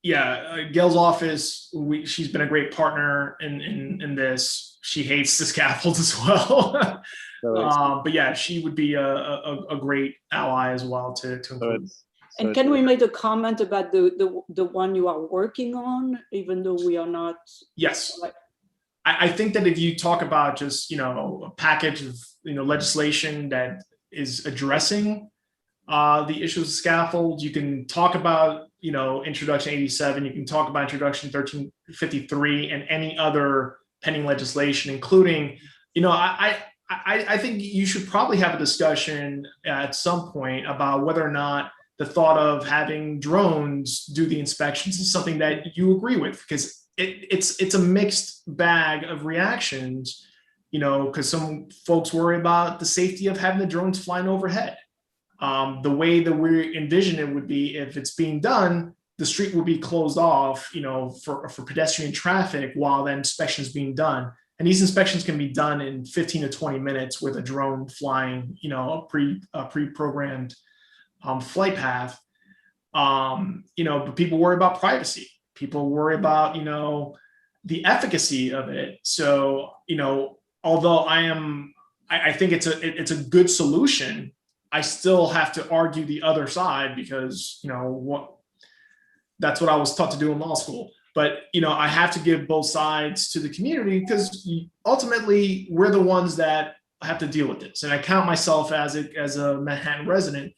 Gail's office, she's been a great partner in this. She hates the scaffolds as well. But yeah, she would be a great ally as well to include. And can we make a comment about the one you are working on, even though we are not? Yes. I think that if you talk about just, a package of, legislation that is addressing the issues of scaffolds, you can talk about, Introduction 87, you can talk about Introduction 1353 and any other pending legislation, including, I think you should probably have a discussion at some point about whether or not the thought of having drones do the inspections is something that you agree with, because it's a mixed bag of reactions, because some folks worry about the safety of having the drones flying overhead. The way that we envision it would be, if it's being done, the street would be closed off, for pedestrian traffic while the inspection is being done. And these inspections can be done in 15 to 20 minutes with a drone flying, a pre-programmed flight path. But people worry about privacy. People worry about, the efficacy of it. So, although I think it's a good solution, I still have to argue the other side, because, That's what I was taught to do in law school. But, I have to give both sides to the community because ultimately we're the ones that have to deal with this. And I count myself as a Manhattan resident.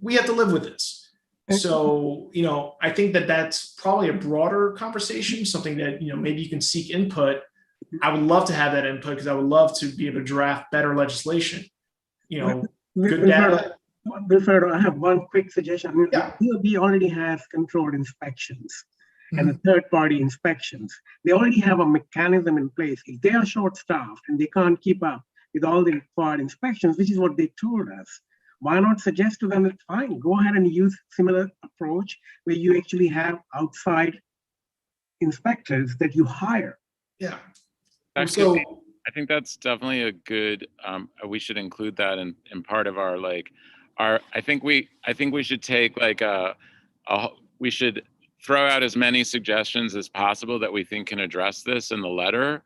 We have to live with this. So, I think that that's probably a broader conversation, something that, maybe you can seek input. I would love to have that input because I would love to be able to draft better legislation. Good data. Wilfredo, I have one quick suggestion. Yeah. DOB already has controlled inspections and the third-party inspections. They already have a mechanism in place. If they are short-staffed and they can't keep up with all the required inspections, which is what they told us, why not suggest to them that, fine, go ahead and use similar approach where you actually have outside inspectors that you hire. Yeah. I think that's definitely a good, we should include that in part of our, I think we should take we should throw out as many suggestions as possible that we think can address this in the letter,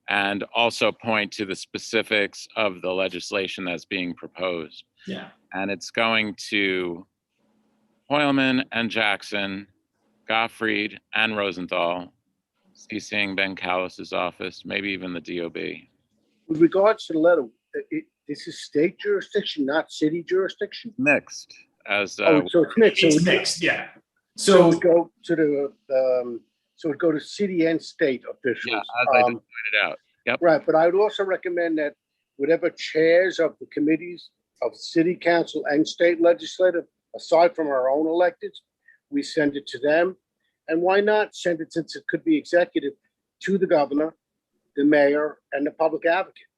and also point to the specifics of the legislation that's being proposed. Yeah. And it's going to Hoylman and Jackson, Gottfried and Rosenthal, CCing Ben Kallos' office, maybe even the DOB. With regards to the letter, this is state jurisdiction, not city jurisdiction? Mixed. So it's mixed. It's mixed, yeah. So it go to the city and state officials. Yeah, as I just pointed out. Yep. Right, but I would also recommend that whatever chairs of the committees of city council and state legislative, aside from our own electeds, we send it to them. And why not send it, since it could be executive, to the governor, the mayor, and the public advocate?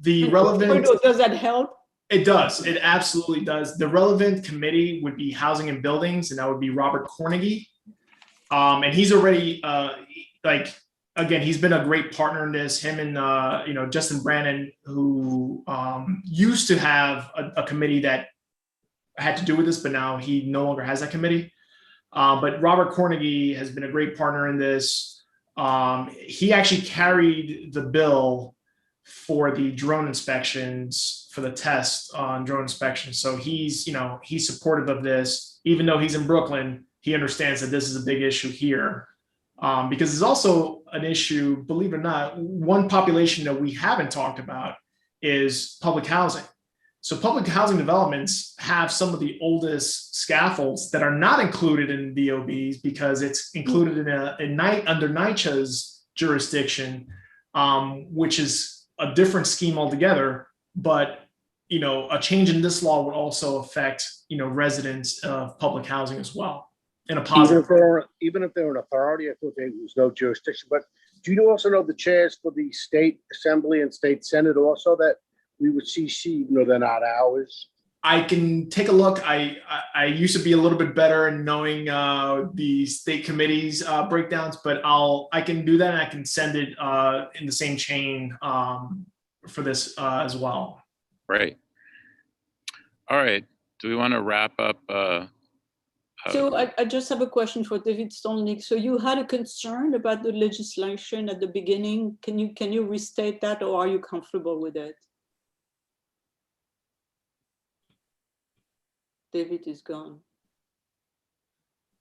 The relevant. Does that help? It does. It absolutely does. The relevant committee would be Housing and Buildings, and that would be Robert Cornegy. And he's already again, he's been a great partner in this. Him and Justin Brannon, who used to have a committee that had to do with this, but now he no longer has that committee. But Robert Cornegy has been a great partner in this. He actually carried the bill for the drone inspections, for the test on drone inspections. So he's supportive of this. Even though he's in Brooklyn, he understands that this is a big issue here. Because it's also an issue, believe it or not, one population that we haven't talked about is public housing. So public housing developments have some of the oldest scaffolds that are not included in DOBs because it's included under NYCHA's jurisdiction, which is a different scheme altogether. But a change in this law would also affect residents of public housing as well in a positive. Even if they're an authority, I thought there was no jurisdiction. But do you also know the chairs for the state assembly and state senate also that we would CC, even though they're not ours? I can take a look. I used to be a little bit better in knowing the state committees breakdowns, but I can do that and I can send it in the same chain for this as well. Great. All right. Do we want to wrap up? So I just have a question for David Stolnik. So you had a concern about the legislation at the beginning. Can you restate that, or are you comfortable with it? David is gone.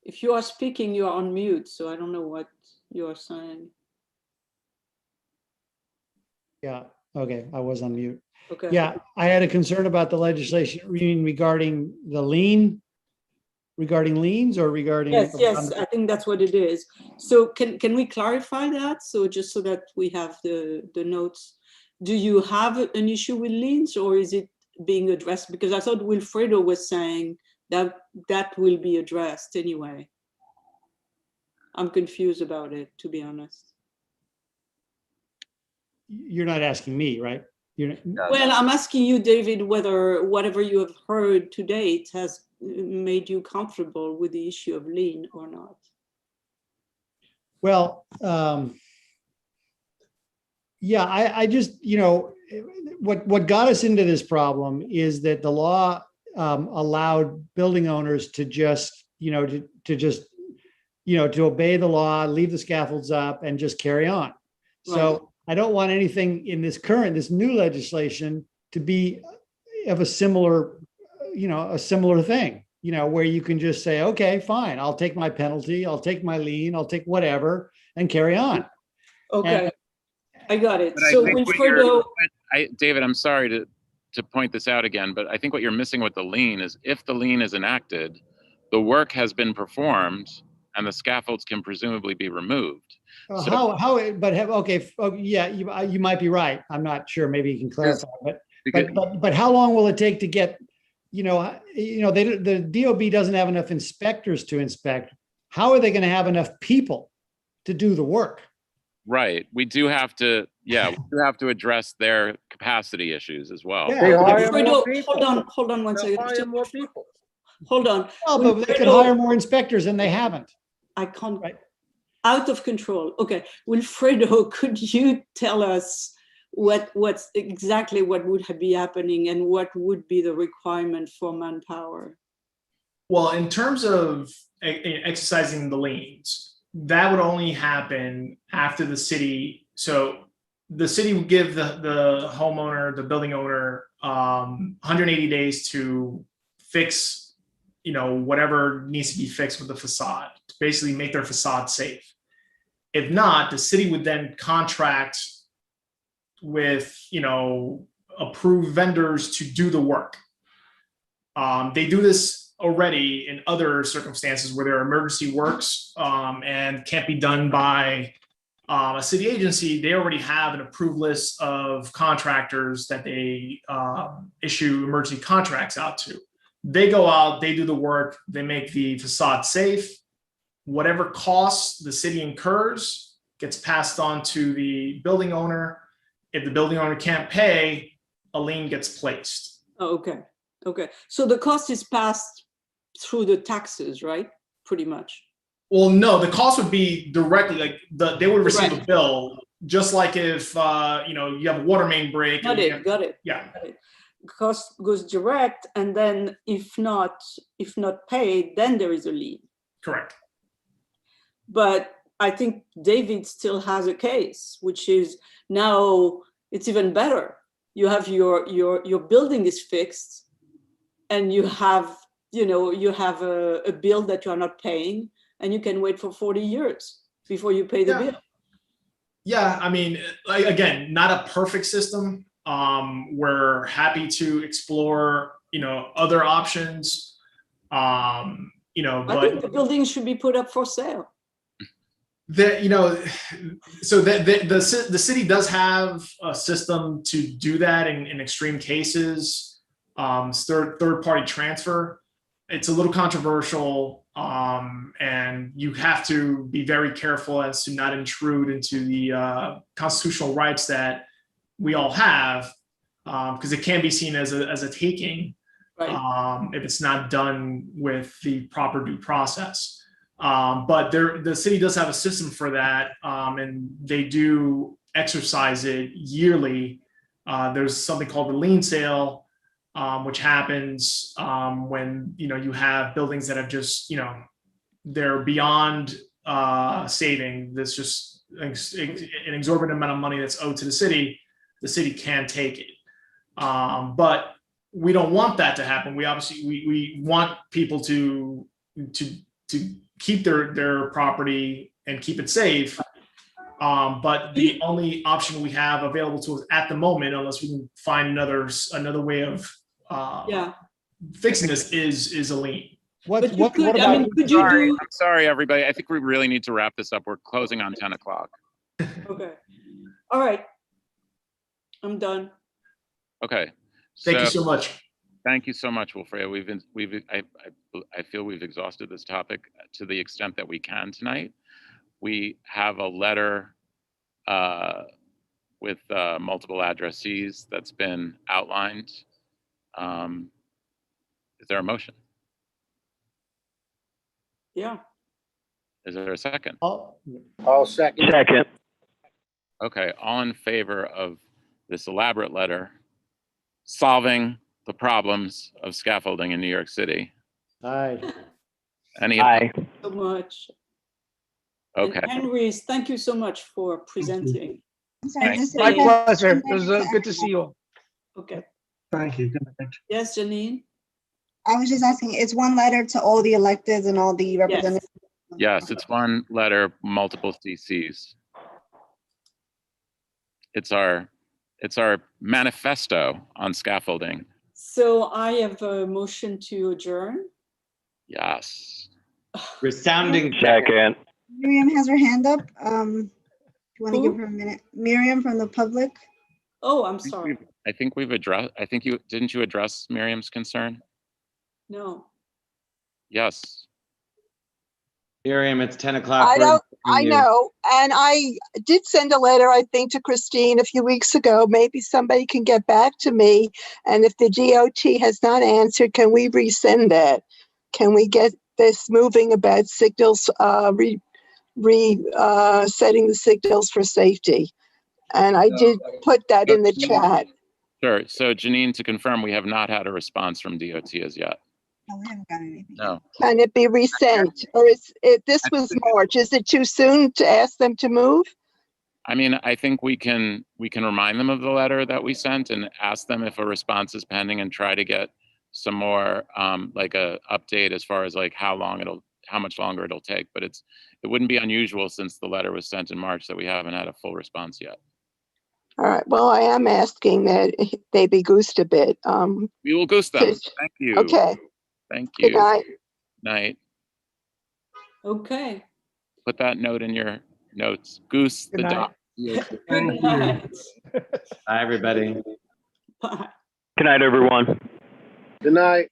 If you are speaking, you are on mute, so I don't know what you are saying. Yeah, okay, I was on mute. Okay. Yeah, I had a concern about the legislation regarding the lien, regarding liens or regarding. Yes, I think that's what it is. So can we clarify that? So just so that we have the notes, do you have an issue with liens, or is it being addressed? Because I thought Wilfredo was saying that that will be addressed anyway. I'm confused about it, to be honest. You're not asking me, right? Well, I'm asking you, David, whether whatever you have heard to date has made you comfortable with the issue of lien or not. Well, yeah, I just, what got us into this problem is that the law allowed building owners to just, to obey the law, leave the scaffolds up and just carry on. Right. So I don't want anything in this new legislation to be of a similar thing. you know, where you can just say, okay, fine, I'll take my penalty, I'll take my lien, I'll take whatever and carry on. Okay, And, I got it. But I So think what Wilfredo, David, I'm sorry to point this out again, but I think what you're missing with the lien is if the lien is enacted, the work has been performed and the scaffolds can presumably be removed. So, yeah, you might be right. I'm not sure. Maybe you can clarify, but how long will it take to get, the DOB doesn't have enough inspectors to inspect. How are they going to have enough people to do the work? right. We do have to address their capacity issues as well. Yeah. hold on one second. Hire more people. Hold on. Oh, but they could hire more inspectors and they haven't. I can't. Right. Out of control. Okay, Wilfredo, could you tell us what's exactly what would be happening and what would be the requirement for manpower? Well, in terms of exercising the liens, that would only happen after the city. So the city would give the homeowner, the building owner, 180 days to fix, whatever needs to be fixed with the facade, to basically make their facade safe. If not, the city would then contract with, approved vendors to do the work. They do this already in other circumstances where there are emergency works and can't be done by a city agency. They already have an approved list of contractors that they issue emergency contracts out to. They go out, they do the work, they make the facade safe. Whatever costs the city incurs gets passed on to the building owner. If the building owner can't pay, a lien gets placed. Oh, okay. So the cost is passed through the taxes, right? Pretty much. Well, no, the cost would be directly, they would receive a bill, just like if, you have a water main break. Got it. Yeah. Got it. Cost goes direct, and then if not paid, then there is a lien. Correct. But I think David still has a case, which is now it's even better. You have your building is fixed, and you have a bill that you are not paying, and you can wait for 40 years before you pay the bill. Yeah, I mean, again, not a perfect system. We're happy to explore, other options. I think the building should be put up for sale. So the city does have a system to do that in extreme cases. Third party transfer. It's a little controversial, and you have to be very careful as to not intrude into the constitutional rights that we all have, because it can be seen as a taking, right, if it's not done with the proper due process. But the city does have a system for that, and they do exercise it yearly. There's something called the lien sale, which happens when you have buildings that have just they're beyond saving. There's just an exorbitant amount of money that's owed to the city. The city can take it, but we don't want that to happen. We obviously we want people to keep their property and keep it safe. But the only option we have available to us at the moment, unless we can find another way of fixing this, is a lien. I'm sorry, everybody. I think we really need to wrap this up. We're closing on 10 o'clock. Okay. All right. I'm done. Okay. Thank you so much. Thank you so much, Wilfredo. I feel we've exhausted this topic to the extent that we can tonight. We have a letter with multiple addressees that's been outlined. Is there a motion? Yeah. Is there a second? I'll second. Second. Okay, all in favor of this elaborate letter solving the problems of scaffolding in New York City? Aye. Aye. So much. Okay. And Henry, thank you so much for presenting. My pleasure. It was good to see you all. Okay. Thank you. Yes, Janine? I was just asking, it's one letter to all the electeds and all the representatives? Yes, it's one letter, multiple CCs. It's our manifesto on scaffolding. So I have a motion to adjourn. Yes. Resounding second. Miriam has her hand up. You want to give her a minute? Miriam from the public. Oh, I'm sorry. I think we've addressed, didn't you address Miriam's concern? No. Yes. Miriam, it's 10 o'clock. I know. And I did send a letter, I think, to Christine a few weeks ago. Maybe somebody can get back to me. And if the DOT has not answered, can we resend that? Can we get this moving about signals, setting the signals for safety? And I did put that in the chat. Sure. So Janine, to confirm, we have not had a response from DOT as yet. No, we haven't got anything. No. Can it be resent? Or is it, this was March, is it too soon to ask them to move? I mean, I think we can remind them of the letter that we sent and ask them if a response is pending and try to get some more like a update as far as like how much longer it'll take. But it wouldn't be unusual since the letter was sent in March that we haven't had a full response yet. All right, well, I am asking that they be goosed a bit. We will goose them. Thank you. Okay. Thank you. Good night. Night. Okay. Put that note in your notes. Goose the dog. Good night. Bye, everybody. Bye. Good night, everyone. Good night.